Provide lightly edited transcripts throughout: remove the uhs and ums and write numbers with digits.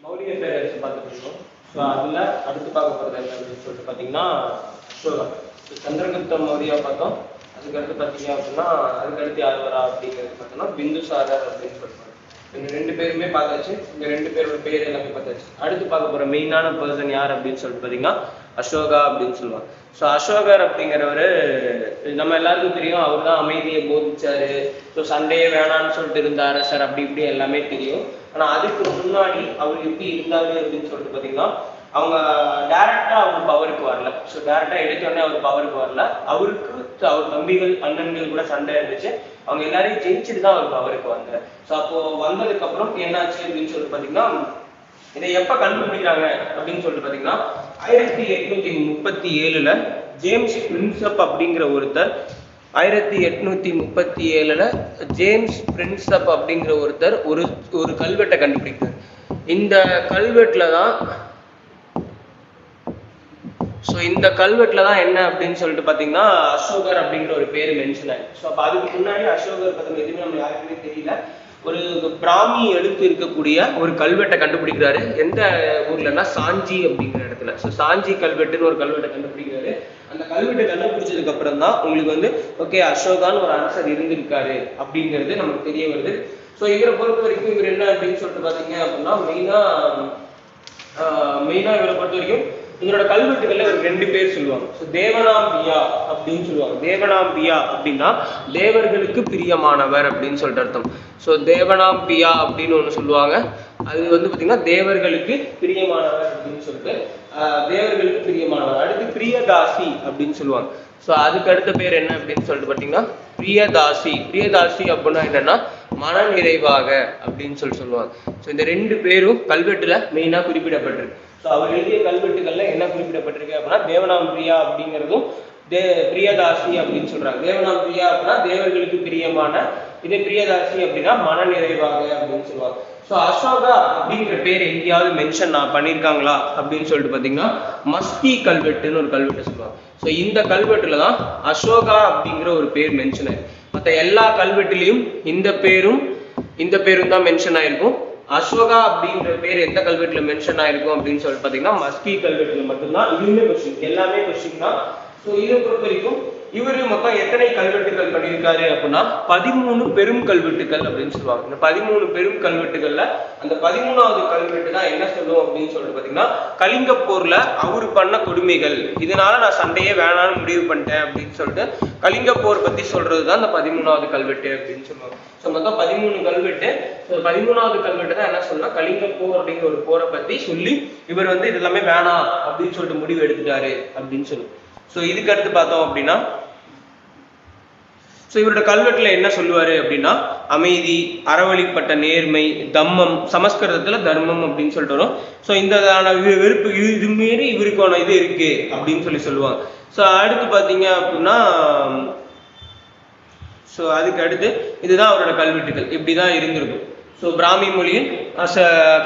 மௌலிக பேரரசு பார்த்துட்டு இருக்கோம். ஸோ அதில் அடுத்து பார்க்க போகிறது என்ன அப்படின்னு சொல்லிட்டு பார்த்தீங்கன்னா அசோகா. சந்திரகுப்த மௌரியா பார்த்தோம். அதுக்கடுத்து பார்த்தீங்க அப்படின்னா அதுக்கடுத்து யார் வரா அப்படிங்கிறது பார்த்தோம்னா பிந்துசாரர் அப்படின்னு சொல்லுவாங்க. இந்த ரெண்டு பேருமே பார்த்தாச்சு. இந்த ரெண்டு பேரோட பேர் எல்லாமே பார்த்தாச்சு. அடுத்து பார்க்க போகிற மெயினான பர்சன் யார் அப்படின்னு சொல்லிட்டு பார்த்தீங்கன்னா அசோகா அப்படின்னு சொல்லுவாங்க. ஸோ அசோகர் அப்படிங்கிறவர் நம்ம எல்லாருக்கும் தெரியும். அவர் தான் அமைதியை போதிச்சாரு. ஸோ சண்டையே வேணான்னு சொல்லிட்டு இருந்த அரசர் அப்படி இப்படி எல்லாமே தெரியும். ஆனால் அதுக்கு முன்னாடி அவர் எப்படி இருந்தாரு அப்படின்னு சொல்லிட்டு பார்த்தீங்கன்னா அவங்க டைரக்டா அவர் பவருக்கு வரல. ஸோ டைரக்டா எடுத்தோடனே அவர் பவருக்கு வரல. அவருக்கு அவர் தம்பிகள் அண்ணன்கள் கூட சண்டை இருந்துச்சு. அவங்க எல்லாரையும் ஜெயிச்சுட்டு தான் அவர் பவருக்கு வந்தார். ஸோ அப்போ வந்ததுக்கு அப்புறம் என்னாச்சு அப்படின்னு சொல்லிட்டு பார்த்தீங்கன்னா இதை எப்ப கண்டுபிடிக்கிறாங்க அப்படின்னு சொல்லிட்டு பார்த்தீங்கன்னா 1837 ஜேம்ஸ் பிரின்சப் அப்படிங்கிற ஒருத்தர் 1837 ஜேம்ஸ் பிரின்சப் அப்படிங்கிற ஒருத்தர் ஒரு கல்வெட்டை கண்டுபிடிக்கிறார். இந்த கல்வெட்டுல தான் என்ன அப்படின்னு சொல்லிட்டு பார்த்தீங்கன்னா அசோகர் அப்படிங்கிற ஒரு பேர் மென்ஷன் ஆயிடுச்சு. ஸோ அப்போ அதுக்கு முன்னாடி அசோகர் பத்தி எதுவுமே நம்ம யாருக்குமே தெரியல. ஒரு பிராமி எழுத்து இருக்கக்கூடிய ஒரு கல்வெட்டை கண்டுபிடிக்கிறாரு. எந்த ஊர்லன்னா சாஞ்சி அப்படிங்கிற இடத்துல. ஸோ சாஞ்சி கல்வெட்டுன்னு ஒரு கல்வெட்டை கண்டுபிடிக்கிறாரு. அந்த கல்வெட்டை கண்டுபிடிச்சதுக்கு அப்புறம் தான் உங்களுக்கு வந்து ஓகே அசோகான்னு ஒரு அரசர் இருந்திருக்காரு அப்படிங்கிறது நமக்கு தெரிய வருது. ஸோ இவரை பொறுத்த வரைக்கும் இவர் என்ன அப்படின்னு சொல்லிட்டு பார்த்தீங்க அப்படின்னா மெயினா இவரை பொறுத்த வரைக்கும் இவரோட கல்வெட்டுகள்ல ஒரு ரெண்டு பேர் சொல்லுவாங்க. ஸோ தேவனாம்பியா அப்படின்னு சொல்லுவாங்க. தேவனாம்பியா அப்படின்னா தேவர்களுக்கு பிரியமானவர் அப்படின்னு சொல்லிட்டு அர்த்தம். ஸோ தேவனாம்பியா அப்படின்னு ஒன்று சொல்லுவாங்க. அது வந்து பார்த்தீங்கன்னா தேவர்களுக்கு பிரியமானவர் அப்படின்னு சொல்லிட்டு தேவர்களுக்கு பிரியமானவர். அடுத்து பிரியதாசி அப்படின்னு சொல்லுவாங்க. ஸோ அதுக்கு அடுத்த பேர் என்ன அப்படின்னு சொல்லிட்டு பார்த்தீங்கன்னா பிரியதாசி. பிரியதாசி அப்படின்னா என்னன்னா மன நிறைவாக அப்படின்னு சொல்லுவாங்க. ஸோ இந்த ரெண்டு பேரும் கல்வெட்டுல மெயினா குறிப்பிடப்பட்டிருக்கு. ஸோ அவர் எழுதிய கல்வெட்டுகள்ல என்ன குறிப்பிடப்பட்டிருக்கு அப்படின்னா தேவனாம்பிரியா அப்படிங்கிறதும் பிரியதாசி அப்படின்னு சொல்றாங்க. தேவனாம்பிரியா அப்படின்னா தேவர்களுக்கு பிரியமான, இதே பிரியதாசி அப்படின்னா மன நிறைவாக அப்படின்னு சொல்லுவாங்க. ஸோ அசோகா அப்படிங்கிற பேர் எங்கேயாவது மென்ஷன் பண்ணியிருக்காங்களா அப்படின்னு சொல்லிட்டு பார்த்தீங்கன்னா மஸ்கி கல்வெட்டுன்னு ஒரு கல்வெட்டு சொல்லுவாங்க. ஸோ இந்த கல்வெட்டுல தான் அசோகா அப்படிங்கிற ஒரு பேர் மென்ஷன் ஆயிருக்கு. மற்ற எல்லா கல்வெட்டுலையும் இந்த பேரும் தான் மென்ஷன் ஆயிருக்கும். அசோகா அப்படிங்கிற பேர் எந்த கல்வெட்டுல மென்ஷன் ஆயிருக்கும் அப்படின்னு சொல்லிட்டு பார்த்தீங்கன்னா மஸ்கி கல்வெட்டுல மட்டும்தான். இதுவுமே கொஸ்டின், எல்லாமே கொஸ்டின் தான். ஸோ இதை பொறுத்த வரைக்கும் இவரு மொத்தம் எத்தனை கல்வெட்டுகள் பண்ணியிருக்காரு அப்படின்னா 13 பெரும் கல்வெட்டுகள் அப்படின்னு சொல்லுவாங்க. இந்த 13 பெரும் கல்வெட்டுகள்ல அந்த 13வது கல்வெட்டு தான் என்ன சொல்லுவோம் அப்படின்னு சொல்லிட்டு பார்த்தீங்கன்னா கலிங்க போர்ல அவரு பண்ண கொடுமைகள், இதனால நான் சண்டையே வேணான்னு முடிவு பண்ணிட்டேன் அப்படின்னு சொல்லிட்டு கலிங்க போர் பத்தி சொல்றதுதான் அந்த 13வது கல்வெட்டு அப்படின்னு சொல்லுவாங்க. ஸோ மொத்தம் 13 கல்வெட்டு. 13வது கல்வெட்டு தான் என்ன சொல்லலாம் கலிங்க போர் அப்படிங்கிற ஒரு போரை பத்தி சொல்லி இவர் வந்து இது எல்லாமே வேணாம் அப்படின்னு சொல்லிட்டு முடிவு எடுத்துட்டாரு அப்படின்னு சொல்லுவோம். ஸோ இதுக்கு அடுத்து பார்த்தோம் அப்படின்னா இவரோட கல்வெட்டுல என்ன சொல்லுவாரு அப்படின்னா அமைதி, அறவழிப்பட்ட நேர்மை, தம்மம், சமஸ்கிருதத்துல தர்மம் அப்படின்னு சொல்லிட்டு வரும். ஸோ இந்த வெறுப்பு இது மீறி இவருக்கான இது இருக்கு அப்படின்னு சொல்லுவாங்க. ஸோ அடுத்து பார்த்தீங்க அப்படின்னா அதுக்கு அடுத்து இதுதான் அவரோட கல்வெட்டுகள் இப்படிதான் இருந்திருக்கும். ஸோ பிராமி மொழியில்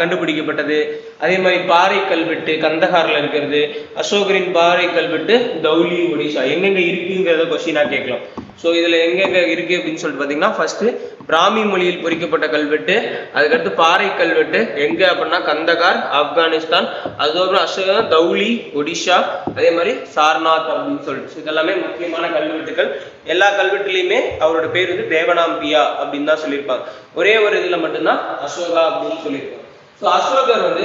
கண்டுபிடிக்கப்பட்டது. அதே மாதிரி பாறை கல்வெட்டு கந்தகார்ல இருக்கிறது. அசோகரின் பாறை கல்வெட்டு தௌலி, ஒடிசா எங்கெங்க இருக்குங்கிறத கொஸ்டினா கேட்கலாம். ஸோ இதுல எங்கெங்க இருக்கு அப்படின்னு சொல்லிட்டு பார்த்தீங்கன்னா ஃபர்ஸ்ட் பிராமி மொழியில் பொறிக்கப்பட்ட கல்வெட்டு, அதுக்கடுத்து பாறை கல்வெட்டு எங்க அப்படின்னா கந்தகார் ஆப்கானிஸ்தான், அதுக்கப்புறம் அசோகர் தௌலி ஒடிஷா, அதே மாதிரி சார்நாத் அப்படின்னு சொல்லிட்டு இதெல்லாமே முக்கியமான கல்வெட்டுகள். எல்லா கல்வெட்டுலையுமே அவரோட பேர் வந்து தேவனாம்பியா அப்படின்னு தான் சொல்லியிருப்பாங்க. ஒரே ஒரு இதுல மட்டும்தான் அசோகா அப்படின்னு சொல்லியிருப்பாங்க. ஸோ அசோகர் வந்து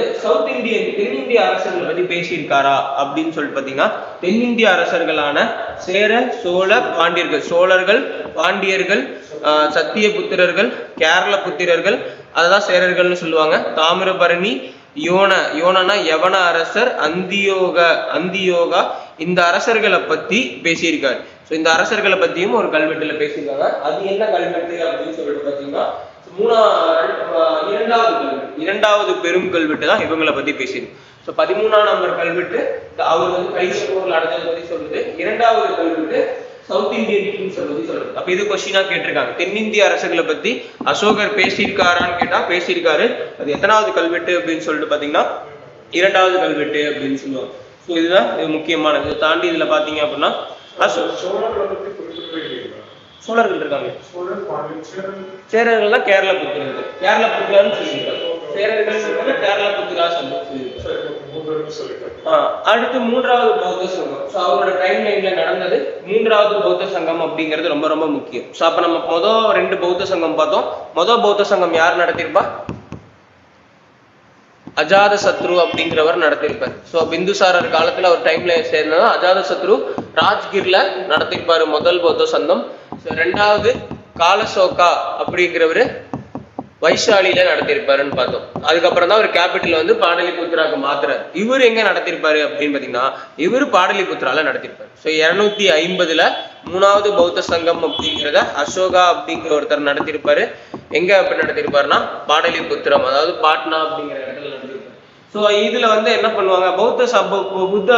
தென்னிந்திய அரசர்களை பத்தி பேசியிருக்காரா அப்படின்னு சொல்லிட்டு பார்த்தீங்கன்னா தென்னிந்திய அரசர்களான சேர, சோழ, பாண்டியர்கள், சோழர்கள், பாண்டியர்கள், சத்தியபுத்திரர்கள், கேரள புத்திரர்கள், அததான் சேரர்கள்னு சொல்லுவாங்க. தாமிரபரணி, யோனனா யவன அரசர், அந்தியோகா இந்த அரசர்களை பத்தி பேசியிருக்காரு. ஸோ இந்த அரசர்களை பத்தியும் ஒரு கல்வெட்டுல பேசியிருக்காங்க. அது என்ன கல்வெட்டு அப்படின்னு சொல்லிட்டு பார்த்தீங்கன்னா இரண்டாவது பெரும் கல்வெட்டு தான் இவங்களை பத்தி பேசியிருக்கு. ஸோ 13ஆம் நம்பர் கல்வெட்டு அவர் வந்து கலிங்க போர்ல நடந்ததை பத்தி சொல்றது. இரண்டாவது கல்வெட்டு சவுத் இந்தியன் கிங்ஸ் பத்தி சொல்றது. அப்ப இது கொஸ்டினா கேட்டிருக்காங்க. தென்னிந்திய அரசர்களை பத்தி அசோகர் பேசியிருக்காரான்னு கேட்டா பேசியிருக்காரு. அது எத்தனாவது கல்வெட்டு அப்படின்னு சொல்லிட்டு பாத்தீங்கன்னா இரண்டாவது கல்வெட்டு அப்படின்னு சொல்லுவாங்க. ஸோ இதுதான் முக்கியமானது. தாண்டி இதுல பாத்தீங்க அப்படின்னா சோழர்கள் இருக்காங்க. சேரர்கள் தான் கேரள புத்திரர்கள் சொல்லியிருக்காங்க. சேரர்கள் கேரளபுத்திராஸ் அடுத்து மூன்றாவது பௌத்த சங்கம். ஸோ அவரோட டைம் லைன்ல நடந்தது மூன்றாவது பௌத்த சங்கம் அப்படிங்கிறது ரொம்ப ரொம்ப முக்கியம். ஸோ அப்ப நம்ம மொதல் 2 பௌத்த சங்கம் பார்த்தோம். மொதல் பௌத்த சங்கம் யார் நடத்திருப்பா? அஜாத சத்ரு அப்படிங்கிறவர் நடத்திருப்பார். ஸோ பிந்துசாரர் காலத்துல அவர் டைம்ல சேர்ந்ததா அஜாத சத்ரு ராஜ்கிர்ல நடத்திருப்பாரு முதல் பௌத்த சங்கம். ஸோ 2வது காலசோகா அப்படிங்கிறவரு வைசாலியில நடத்திருப்பாருன்னு பார்த்தோம். அதுக்கப்புறம் தான் ஒரு கேபிட்டல் வந்து பாடலிபுத்திராக்கு மாத்துறாரு. இவர் எங்க நடத்திருப்பாரு அப்படின்னு பாத்தீங்கன்னா இவர் பாடலிபுத்திரால நடத்திருப்பாரு. ஸோ 250ல 3வது பௌத்த சங்கம் அப்படிங்கிறத அசோகா அப்படிங்கிற ஒருத்தர் நடத்திருப்பாரு. எங்க அப்படி நடத்திருப்பாருன்னா பாடலிபுத்திரம், அதாவது பாட்னா அப்படிங்கிற இடத்துல நடத்திருப்பாரு. ஸோ இதுல வந்து என்ன பண்ணுவாங்க, புத்த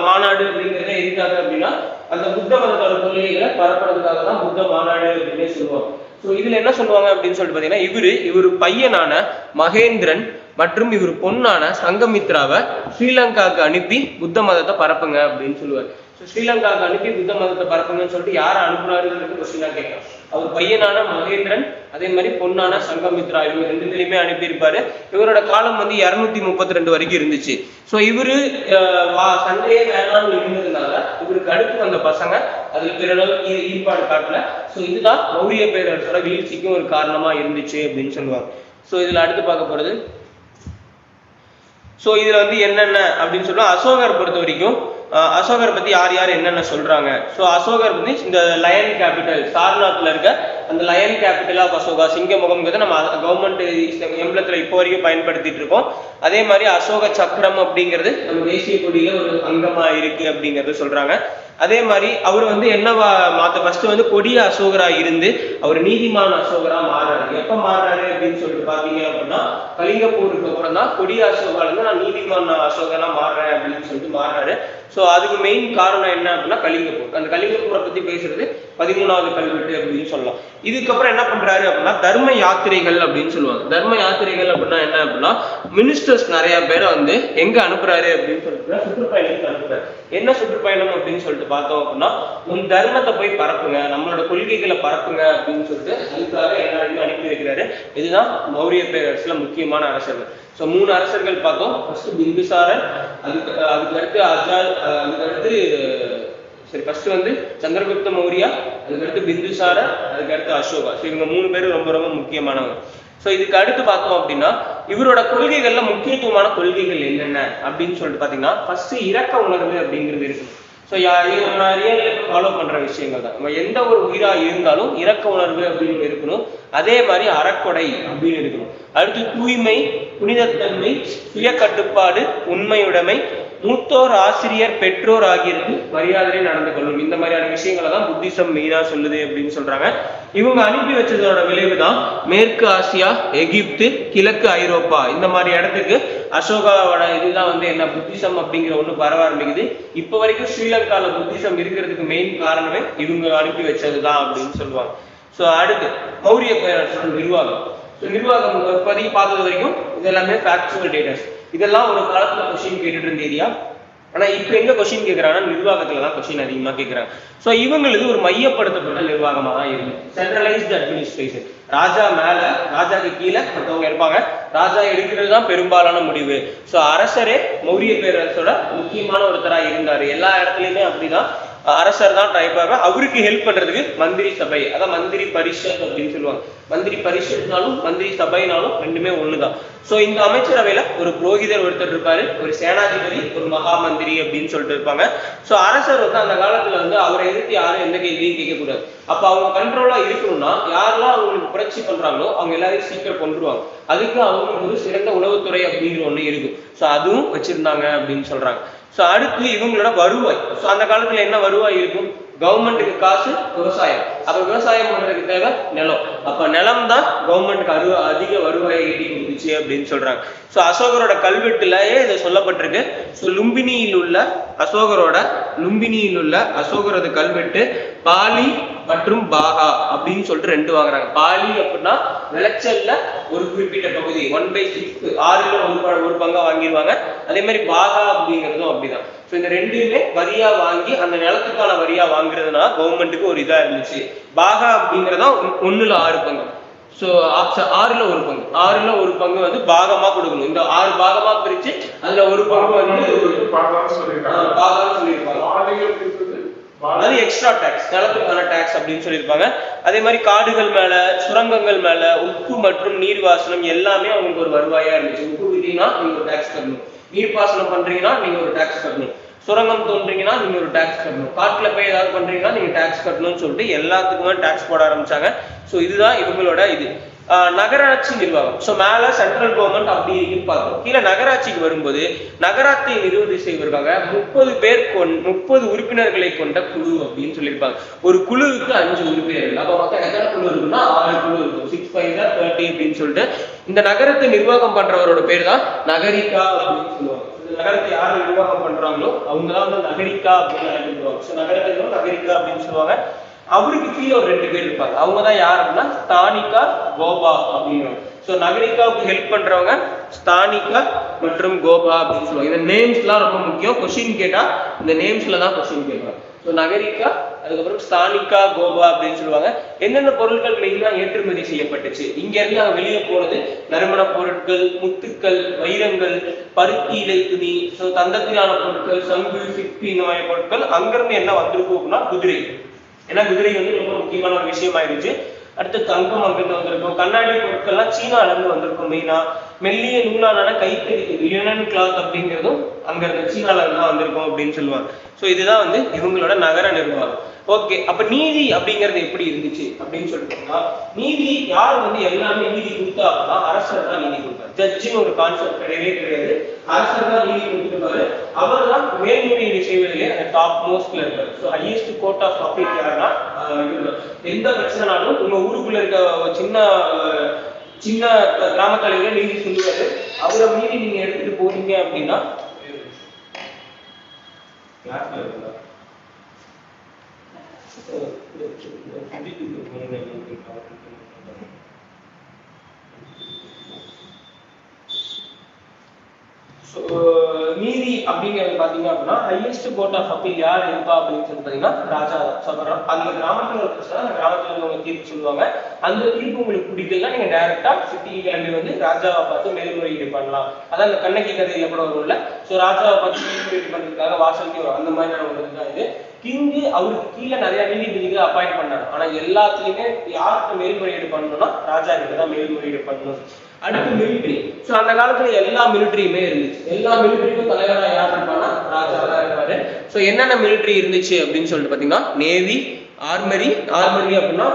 மாநாடு அப்படிங்கிறத எதுக்காக அப்படின்னா அந்த புத்த மதத்தோட கொள்கைகளை பரப்புறதுக்காக தான் புத்த மாநாடு அப்படின்னே சொல்லுவாங்க. ஸோ இதுல என்ன சொல்லுவாங்க அப்படின்னு சொல்லிட்டு பாத்தீங்கன்னா இவரு பையனான மகேந்திரன் மற்றும் இவர் பொண்ணான சங்கமித்ராவை ஸ்ரீலங்காவுக்கு அனுப்பி புத்த மதத்தை பரப்புங்க அப்படின்னு சொல்லுவார். ஸோ ஸ்ரீலங்காவுக்கு அனுப்பி புத்த மதத்தை பரப்புங்கன்னு சொல்லிட்டு யாரை அனுப்புறாருன்னு கொஸ்டினா கேட்கலாம். அவர் பையனான மகேந்திரன் அதே மாதிரி பொண்ணான சங்கமித்ரா இவங்க 2 பேருமே அனுப்பியிருப்பாரு. இவரோட காலம் வந்து 232 வரைக்கும் இருந்துச்சு. ஸோ இவரு சண்டையே வேணாம்னு இருந்ததுனால இவருக்கு அடுத்து வந்த பசங்க அதுல பெரிய ஈடுபாடு காட்டல. ஸோ இதுதான் மௌரிய பேரரசோட வீழ்ச்சிக்கும் ஒரு காரணமா இருந்துச்சு அப்படின்னு சொல்லுவாங்க. ஸோ இதுல அடுத்து பார்க்க போறது, ஸோ இதுல வந்து என்னென்ன அப்படின்னு சொன்னா அசோகர் பொறுத்த வரைக்கும் அசோகர் பத்தி யார் யார் என்னென்ன சொல்றாங்க. ஸோ அசோகர் பத்தி இந்த லயன் கேபிட்டல் சாரநாத்ல இருக்க அந்த லயன் கேபிட்டல் ஆஃப் அசோகா சிங்க முகம்ங்கிறத நம்ம கவர்மெண்ட் எம்பளத்துல இப்போ வரைக்கும் பயன்படுத்திட்டு இருக்கோம். அதே மாதிரி அசோக சக்கரம் அப்படிங்கிறது நம்ம தேசிய கொடியில ஒரு அங்கமா இருக்கு அப்படிங்கறது சொல்றாங்க. அதே மாதிரி அவர் வந்து என்ன ஃபர்ஸ்ட் வந்து கொடிய அசோகரா இருந்து அவர் நீதிமான அசோகரா மாறாரு. எப்ப மாறாரு அப்படின்னு சொல்லிட்டு பாத்தீங்க அப்படின்னா கலிங்க போருக்கு அப்புறம் தான் கொடிய அசோகால இருந்து நான் நீதிமான அசோகரா மாறுறேன் அப்படின்னு சொல்லிட்டு மாறாரு. ஸோ அதுக்கு மெயின் காரணம் என்ன அப்படின்னா கலிங்க போர். அந்த கலிங்க போரை பத்தி பேசுறது 13வது கல்வெட்டு அப்படின்னு சொல்லலாம். இதுக்கப்புறம் என்ன பண்றாரு அப்படின்னா தர்ம யாத்திரைகள் அப்படின்னு சொல்லுவாங்க. தர்ம யாத்திரைகள் அப்படின்னா என்ன அப்படின்னா மினிஸ்டர்ஸ் நிறைய பேரை வந்து எங்க அனுப்புறாரு அப்படின்னு சொல்லிட்டு சுற்றுப்பயணத்துக்கு அனுப்புறாரு. என்ன சுற்றுப்பயணம் அப்படின்னு சொல்லிட்டு பார்த்தோம் அப்படின்னா உன் தர்மத்தை போய் பரப்புங்க, நம்மளோட கொள்கைகளை பரப்புங்க அப்படின்னு சொல்லிட்டு அதுக்காக எல்லாருமே அனுப்பி வைக்கிறாரு. இதுதான் மௌரிய பேரரசுல முக்கியமான அரசர்கள். ஸோ 3 அரசர்கள் பார்த்தோம். ஃபர்ஸ்ட் பிந்துசாரர், அதுக்கு அடுத்து ஃபர்ஸ்ட் வந்து சந்திரகுப்த மௌரியா, அதுக்கடுத்து பிந்துசாரர், அதுக்கடுத்து அசோகா. ஸோ இவங்க 3 பேரும் ரொம்ப ரொம்ப முக்கியமானவங்க. ஸோ இதுக்கு அடுத்து பார்த்தோம் அப்படின்னா இவரோட கொள்கைகள்ல முக்கியத்துவமான கொள்கைகள் என்னென்ன அப்படின்னு சொல்லிட்டு பாத்தீங்கன்னா ஃபர்ஸ்ட் இரக்க உணர்வு அப்படிங்கிறது இருக்கு. ஸோ ஃபாலோ பண்ற விஷயங்கள் தான். நம்ம எந்த ஒரு உயிரா இருந்தாலும் இரக்க உணர்வு அப்படின்னு இருக்கணும். அதே மாதிரி அறக்கொடை அப்படின்னு இருக்கணும். அடுத்து தூய்மை, புனிதத்தன்மை, சுய கட்டுப்பாடு, உண்மையுடைமை, மூத்தோர், ஆசிரியர், பெற்றோர் ஆகியோருக்கு மரியாதை நடந்து கொள்ளும். இந்த மாதிரியான விஷயங்களை தான் புத்திசம் மெயினா சொல்லுது அப்படின்னு சொல்றாங்க. இவங்க அனுப்பி வச்சதோட விளைவு தான் மேற்கு ஆசியா, எகிப்து, கிழக்கு ஐரோப்பா இந்த மாதிரி இடத்துக்கு அசோகாவோட இதுதான் வந்து என்ன புத்திசம் அப்படிங்கிற ஒண்ணு பரவ ஆரம்பிக்குது. இப்ப வரைக்கும் ஸ்ரீலங்கால புத்திசம் இருக்கிறதுக்கு மெயின் காரணமே இவங்க அனுப்பி வச்சதுதான் அப்படின்னு சொல்லுவாங்க. ஸோ அடுத்து மௌரிய பேரரசோட நிர்வாகம். நிர்வாகம் இப்போதைக்கு பார்த்தது வரைக்கும் இது எல்லாமே ஃபேக்சுவல் டேட்டாஸ். இதெல்லாம் ஒரு காலத்துல கொஸ்டின் கேட்டுட்டு இருந்த ஏரியா. ஆனா இப்ப எங்க கொஸ்டின் கேட்கறாங்கன்னா நிர்வாகத்துல தான் கொஸ்டின் அதிகமா கேட்கறாங்க. ஸோ இவங்களுக்கு ஒரு மையப்படுத்தப்பட்ட நிர்வாகமா தான் இருக்கு. Centralised administration. ராஜா மேல, ராஜாக்கு கீழே மற்றவங்க இருப்பாங்க. ராஜா எடுக்கிறது தான் பெரும்பாலான முடிவு. ஸோ அரசரே மௌரிய பேரரசோட முக்கியமான ஒருத்தரா இருந்தாரு. எல்லா இடத்துலயுமே அப்படிதான் அரசர் தான் டைப்பாக. அவருக்கு ஹெல்ப் பண்றதுக்கு மந்திரி சபை, அதான் மந்திரி பரிஷத் அப்படின்னு சொல்லுவாங்க. மந்திரி பரிஷத்னாலும் மந்திரி சபைனாலும் ரெண்டுமே ஒண்ணுதான். சோ இந்த அமைச்சரவையில ஒரு புரோகிதர் ஒருத்தர் இருப்பாரு, ஒரு சேனாதிபதி, ஒரு மகா மந்திரி அப்படின்னு சொல்லிட்டு இருப்பாங்க. சோ அரசர் வந்து அந்த காலத்துல வந்து அவரை எதிர்த்து யாரும் எந்த கேள்வியும் கேட்க கூடாது. அப்ப அவங்க கண்ட்ரோலா இருக்கணும்னா யாரெல்லாம் அவங்களுக்கு புரட்சி பண்றாங்களோ அவங்க எல்லாரையும் சீக்கிரம் கொண்டுருவாங்க. அதுக்கு அவங்களுக்கு ஒரு சிறந்த உளவுத்துறை அப்படிங்கிற ஒண்ணு இருக்கு. சோ அதுவும் வச்சிருந்தாங்க அப்படின்னு சொல்றாங்க. சோ அடுத்து இவங்களோட வருவாய். சோ அந்த காலத்துல என்ன வருவாய் இருக்கும்? கவர்மெண்ட்டுக்கு காசு, விவசாயம். அப்ப விவசாயம் பண்றதுக்கு தேவை நிலம். அப்ப நிலம் தான் கவர்மெண்ட்டுக்கு அதிக வருவாயை ஈட்டி கொடுத்துச்சு அப்படின்னு சொல்றாங்க. சோ அசோகரோட கல்வெட்டுலயே இதை சொல்லப்பட்டிருக்கு. சோ லும்பினியில் உள்ள அசோகரோட கல்வெட்டு பாலி மற்றும் பாகா அப்படின்னு சொல்லிட்டு ரெண்டு வாங்குறாங்க. பாலி அப்படின்னா விளைச்சல்ல ஒரு குறிப்பிட்ட பகுதி 1/6 6ல் ஒரு பங்கா வாங்கிடுவாங்க. அதே மாதிரி பாகா அப்படிங்கிறதும் அப்படிதான். ஸோ இந்த ரெண்டுமே வரியா வாங்கி அந்த நிலத்துக்கான வரியா வாங்குறதுனா கவர்மெண்ட்டுக்கு ஒரு இதா இருந்துச்சு. பாகா அப்படிங்கிறதா 1/6 பங்கு. ஸோ 6ல் 1 பங்கு, 6ல் 1 பங்கு வந்து பாகமா கொடுக்கணும். இந்த 6 பாகமா பிரிச்சு அதுல ஒரு பங்கு வந்து பாகம்னு சொல்லியிருப்பாங்க. அது எக்ஸ்ட்ரா டாக்ஸ், நிலத்துக்கான டாக்ஸ் அப்படின்னு சொல்லியிருப்பாங்க. அதே மாதிரி காடுகள் மேல, சுரங்கங்கள் மேல, உப்பு மற்றும் நீர்வாசனம் எல்லாமே அவங்களுக்கு ஒரு வருவாயா இருந்துச்சு. உப்பு விதினா நீங்க ஒரு டாக்ஸ் கட்டணும், நீர்ப்பாசனம் பண்றீங்கன்னா நீங்க ஒரு டாக்ஸ் கட்டணும், சுரங்கம் தோன்றீங்கன்னா நீங்க ஒரு டாக்ஸ் கட்டணும், காட்டுல போய் ஏதாவது பண்றீங்கன்னா நீங்க டாக்ஸ் கட்டணும்னு சொல்லிட்டு எல்லாத்துக்குமே டாக்ஸ் போட ஆரம்பிச்சாங்க. ஸோ இதுதான் இவங்களோட இது. நகராட்சி நிர்வாகம். ஸோ மேல சென்ட்ரல் கவர்மெண்ட் அப்படி இருக்குன்னு பார்த்தோம். கீழே நகராட்சிக்கு வரும்போது நகராட்சி நிர்வகி செய்வதற்காக 30 உறுப்பினர்களை கொண்ட குழு அப்படின்னு சொல்லியிருப்பாங்க. ஒரு குழுவுக்கு 5 உறுப்பினர்கள். அப்ப மொத்தம் எத்தனை குழு இருக்குன்னா 6 குழு இருக்கும். 6 5 30 அப்படின்னு சொல்லிட்டு இந்த நகரத்தை நிர்வாகம் பண்றவரோட பேர் தான் நகரிகா அப்படின்னு சொல்லுவாங்க. இந்த நகரத்தை யாரு நிர்வாகம் பண்றாங்களோ அவங்கதான் வந்து நகரிகா அப்படின்னு அழைக்கப்படுவாங்க. ஸோ நகரத்தை நகரிகா அப்படின்னு சொல்லுவாங்க. அவருக்கு கீழே ஒரு 2 பேர் இருப்பாங்க. அவங்க தான் யார் அப்படின்னா ஸ்தானிகா, கோபா அப்படின்னு. ஸோ நகரிகாவுக்கு ஹெல்ப் பண்றவங்க ஸ்தானிகா மற்றும் கோபா அப்படின்னு சொல்லுவாங்க. இந்த நேம்ஸ்லாம் ரொம்ப முக்கியம். கொஸ்டின் கேட்டா இந்த நேம்ஸ்ல தான் கொஸ்டின் கேட்பாங்க. ஸோ நகரிகா, அதுக்கப்புறம் ஸ்தானிகா, கோபா அப்படின்னு சொல்லுவாங்க. என்னென்ன பொருட்கள் மெயினா ஏற்றுமதி செய்யப்பட்டுச்சு, இங்க இருந்து அங்க வெளியே போனது நறுமண பொருட்கள், முத்துக்கள், வைரங்கள், பருத்தி இலை துணி, ஸோ தந்தத்திலான பொருட்கள், சங்கு, சிப்பி, இந்த மாதிரி பொருட்கள். அங்கிருந்து என்ன வந்திருக்கும் அப்படின்னா குதிரை. ஏன்னா குதிரை வந்து ரொம்ப முக்கியமான ஒரு விஷயம் ஆயிடுச்சு. அடுத்து தங்கம் அங்கிருந்து வந்திருக்கும். கண்ணாடி பொருட்கள்லாம் சீனால இருந்து வந்திருக்கும். மெயினா மெல்லிய நூலான கைத்தறி லினன் கிளாத் அப்படிங்கிறதும் அங்க இருந்து சீனால இருந்து வந்திருக்கும் அப்படின்னு சொல்லுவாங்க. ஸோ இதுதான் வந்து இவங்களோட நகர நிர்வாகம். ஓகே, அப்ப நீதி அப்படிங்கிறது எப்படி இருந்துச்சு அப்படின்னு சொல்லிட்டோம்னா, நீதி யார் வந்து எல்லாமே நீதி கொடுத்தா அப்படின்னா அரசர் தான் நீதி கொடுப்பாரு. ஜட்ஜின்னு ஒரு கான்செப்ட் கிடையவே கிடையாது. அரசர் தான் நீதி கொடுத்துருப்பாரு. அவர் தான் மேல்முறையீடு செய்வதிலே அந்த டாப் மோஸ்ட்ல இருப்பாரு. So highest court of appeal யாருன்னா எந்த பிரச்சனைனாலும் உங்க ஊருக்குள்ள இருக்க சின்ன கிராம தலைவர்கள் நீதி சொல்லுவாரு. அவரை மீறி நீங்க எடுத்துட்டு போறீங்க அப்படின்னா நீதி அப்படிங்கிறது பாத்தீங்க அப்படின்னா ஹையஸ்ட் கோர்ட் ஆஃப் அப்பீல் யார் இருப்பா அப்படின்னு சொல்லி பாத்தீங்கன்னா ராஜா தான். அந்த கிராமத்துல ஒரு பிரச்சனை, அந்த கிராமத்துல இருக்கவங்க தீர்ப்பு சொல்லுவாங்க. அந்த தீர்ப்பு உங்களுக்கு பிடிக்கலன்னா நீங்க டைரக்டா சிட்டி கிளம்பி வந்து ராஜாவை பார்த்து மேல்முறையீடு பண்ணலாம். அதான் அந்த கண்ணகி கதையில கூட வரும்ல. ஸோ ராஜாவை பார்த்து மேல்முறையீடு பண்றதுக்காக வாசலுக்கு வரும். அந்த மாதிரியான ஒரு இதுதான் இது. கிங்கு அவருக்கு கீழே நிறைய நீதிபதிகளை அப்பாயிண்ட் பண்ணாங்க. ஆனா எல்லாத்துலயுமே யாருக்கு மேல்முறையீடு பண்ணணும்னா ராஜா கிட்ட தான் மேல்முறையீடு பண்ணணும். அடுத்து மிலிட்டரி. ஸோ அந்த காலத்துல எல்லா மிலிட்டரியுமே இருந்துச்சு. எல்லா மிலிட்டரிக்கும் தலைவராக யார் இருப்பாங்கன்னா ராஜா தான் இருப்பாரு. ஸோ என்னென்ன மிலிட்டரி இருந்துச்சு அப்படின்னு சொல்லிட்டு பாத்தீங்கன்னா நேவி, ஆர்மரி அப்படின்னா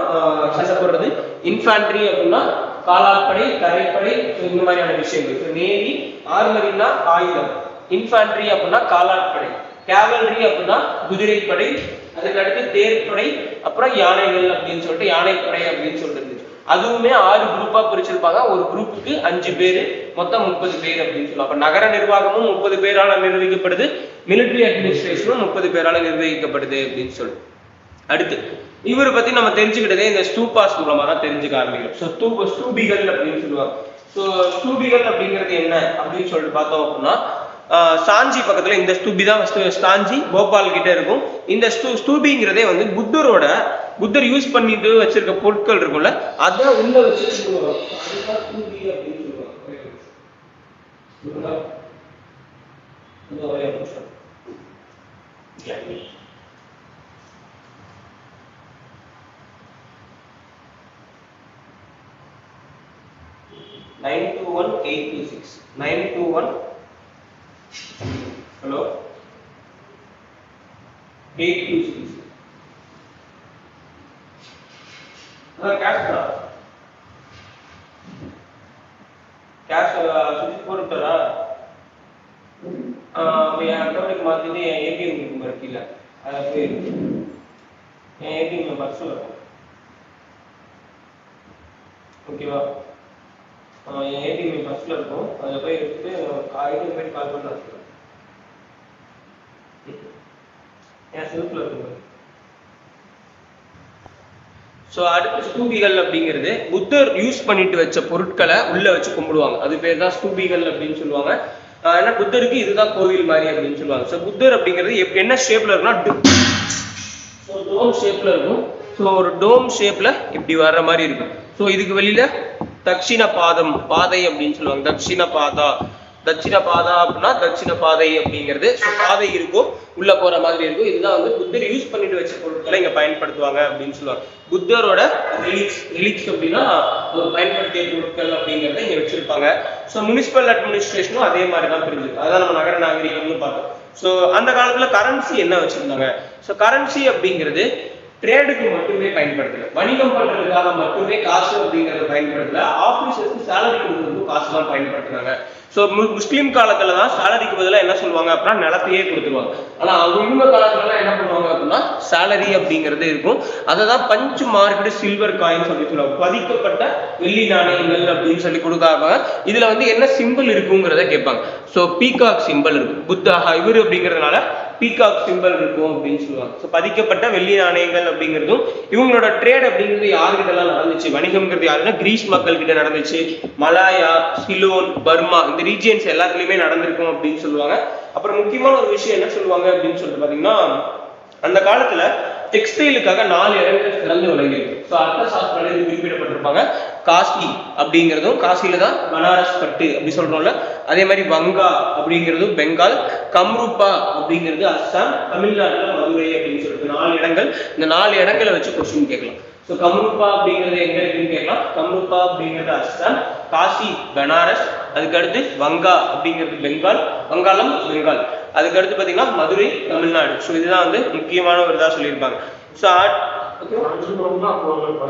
சண்டை போடுறது, இன்ஃபேண்ட்ரி அப்படின்னா காலாட்படை, தரைப்படை, இந்த மாதிரியான விஷயங்கள். ஸோ நேவி, ஆர்மரினா ஆயுதம், இன்ஃபேண்ட்ரி அப்படின்னா காலாட்படை, கேவல்ரி அப்படின்னா குதிரைப்படை, அதுக்கு அடுத்து தேர்ப்படை, அப்புறம் யானைகள் அப்படின்னு சொல்லிட்டு யானைப்படை அப்படின்னு சொல்லிட்டு. அதுவுமே 6 குரூப்பா பிரிச்சிருப்பாங்க. ஒரு குரூப்புக்கு 5 பேரு, மொத்தம் 30 பேர் அப்படின்னு சொல்லுவாங்க. அப்ப நகர நிர்வாகமும் 30 பேரால நிர்வகிக்கப்படுது, மிலிட்டரி அட்மினிஸ்ட்ரேஷனும் 30 பேரால நிர்வகிக்கப்படுது அப்படின்னு சொல்லி. அடுத்து இவரை பத்தி நம்ம தெரிஞ்சுக்கிட்டதே இந்த ஸ்தூபாஸ் மூலமா தான் தெரிஞ்சுக்க ஆரம்பிக்கும். ஸோ ஸ்தூபிகள் அப்படின்னு சொல்லுவாங்க. ஸோ ஸ்தூபிகள் அப்படிங்கிறது என்ன அப்படின்னு சொல்லிட்டு பார்த்தோம் அப்படின்னா, சாஞ்சி பக்கத்துல இந்த ஸ்தூபி தான் சாஞ்சி போபால் கிட்ட இருக்கும். இந்த ஸ்தூபிங்கிறதே வந்து புத்தர் யூஸ் பண்ணிட்டு வச்சிருக்க பொருட்கள் இருக்கும்ல, அதான் உள்ள வச்சு சொல்லுவாங்க. அதுதான் ஸ்தூபி அப்படின்னு சொல்லுவாங்க. 921-826 921 hello 826 கேஷ் சுவிட்ச் போட்டுட்டா என் அக்கௌண்ட்டுக்கு மாத்திட்டு என் ஏடிஎம் இருக்குல்ல, அதை போய் என் ஏடிஎம் பர்ஸில் இருக்கும். ஓகேவா? என் ஏடிஎம் பர்ஸில் இருக்கும். அதில் போய் எடுத்துட்டு ஏடிஎம் போய் கால் பண்ண என் செல்ஃபில் இருக்கும். ஸோ அடுத்து ஸ்தூபிகள் அப்படிங்கிறது புத்தர் யூஸ் பண்ணிட்டு வச்ச பொருட்களை உள்ள வச்சு கும்பிடுவாங்க. அது பேர் தான் ஸ்தூபிகள் அப்படின்னு சொல்லுவாங்க. ஏன்னா புத்தருக்கு இதுதான் கோவில் மாதிரி அப்படின்னு சொல்லுவாங்க. ஸோ புத்தர் அப்படிங்கிறது என்ன ஷேப்ல இருக்குன்னா டோம் ஷேப்ல இருக்கும். ஸோ ஒரு டோம் ஷேப்ல இப்படி வர்ற மாதிரி இருக்கும். ஸோ இதுக்கு வெளியில தட்சிண பாதம் பாதை அப்படின்னு சொல்லுவாங்க. தட்சிண பாதா அப்படின்னா தட்சிண பாதை அப்படிங்கிறது. ஸோ பாதை இருக்கும், உள்ள போற மாதிரி இருக்கும். இதுதான் வந்து புத்தர் யூஸ் பண்ணிட்டு வச்ச பொருட்களை இங்க பயன்படுத்துவாங்க அப்படின்னு சொல்லுவாங்க. புத்தரோட ரிலிக்ஸ் அப்படின்னா அவர் பயன்படுத்திய பொருட்கள் அப்படிங்கிறத இங்க வச்சிருப்பாங்க. ஸோ முனிசிபல் அட்மினிஸ்ட்ரேஷனும் அதே மாதிரி தான் பிரிஞ்சுது. அதான் நம்ம நகர நாகரிகம்னு பார்த்தோம். ஸோ அந்த காலத்துல கரன்சி என்ன வச்சிருந்தாங்க? ஸோ கரன்சி அப்படிங்கிறது ட்ரேடுக்கு மட்டுமே பயன்படுத்தல, வணிகம் பண்றதுக்காக மட்டுமே காசு அப்படிங்கறத பயன்படுத்தல, ஆபீசர்ஸ்க்கு சேலரி கொடுக்கறதுக்கும் காசு தான் பயன்படுத்துறாங்க. ஸோ முஸ்லீம் காலத்துல தான் சேலரிக்கு பதிலாக என்ன சொல்லுவாங்க அப்படின்னா நிலத்தையே கொடுத்துருவாங்க. ஆனா அவங்க காலத்துல என்ன பண்ணுவாங்க அப்படின்னா சேலரி அப்படிங்கிறது இருக்கும். அதை தான் பஞ்ச் மார்க்டு சில்வர் காயின் சொல்லி சொல்லுவாங்க, பதிக்கப்பட்ட வெள்ளி நாணயங்கள் அப்படின்னு சொல்லி கொடுக்காம இதுல வந்து என்ன சிம்பிள் இருக்குங்கிறத கேட்பாங்க. ஸோ பீகாக் சிம்பிள் இருக்கும், புத்தா இவர் அப்படிங்கிறதுனால பீகாக் சிம்பிள் இருக்கும் அப்படின்னு சொல்லுவாங்க. ஸோ பதிக்கப்பட்ட வெள்ளி நாணயங்கள் அப்படிங்கிறதும் இவங்களோட ட்ரேட் அப்படிங்கிறது யாருக்கிட்ட எல்லாம் நடந்துச்சு, வணிகம்ங்கிறது யாருன்னா கிரீஸ் மக்கள் கிட்ட நடந்துச்சு, மலாயா, சிலோன், பர்மா இந்த ரீஜியன்ஸ் எல்லாத்துலயுமே நடந்திருக்கும் அப்படின்னு சொல்லுவாங்க. அப்புறம் முக்கியமான ஒரு விஷயம் என்ன சொல்லுவாங்க அப்படின்னு சொல்லிட்டு பாத்தீங்கன்னா, அந்த காலத்துல டெக்ஸ்டைலுக்காக 4 இடங்கள் சிறந்து விளங்கியிருக்கு. ஸோ அர்த்த சாஸ்திரம் குறிப்பிடப்பட்டிருப்பாங்க. காசி அப்படிங்கிறதும், காசியில தான் பனாரஸ் பட்டு அப்படி சொல்றோம்ல, அதே மாதிரி வங்கா அப்படிங்கிறதும் பெங்கால், கம்ரூப்பா அப்படிங்கிறது அஸ்ஸாம், தமிழ்நாட்டுல மதுரை அப்படின்னு சொல்லிட்டு 4 இடங்கள். இந்த 4 இடங்களை வச்சு கொஸ்டின் கேட்கலாம். ஸோ கம்ரூப்பா அப்படிங்கிறது எங்க இருக்குன்னு கேட்கலாம். கம்ரூப்பா அப்படிங்கிறது அஸ்ஸாம், காசி பனாரஸ், அதுக்கடுத்து வங்கா அப்படிங்கிறது பெங்கால், வங்காளம் பெங்கால், அதுக்கடுத்து பாத்தீங்கன்னா மதுரை தமிழ்நாடு. ஸோ இதுதான் வந்து முக்கியமான ஒரு இதா சொல்லியிருப்பாங்க. ஸோ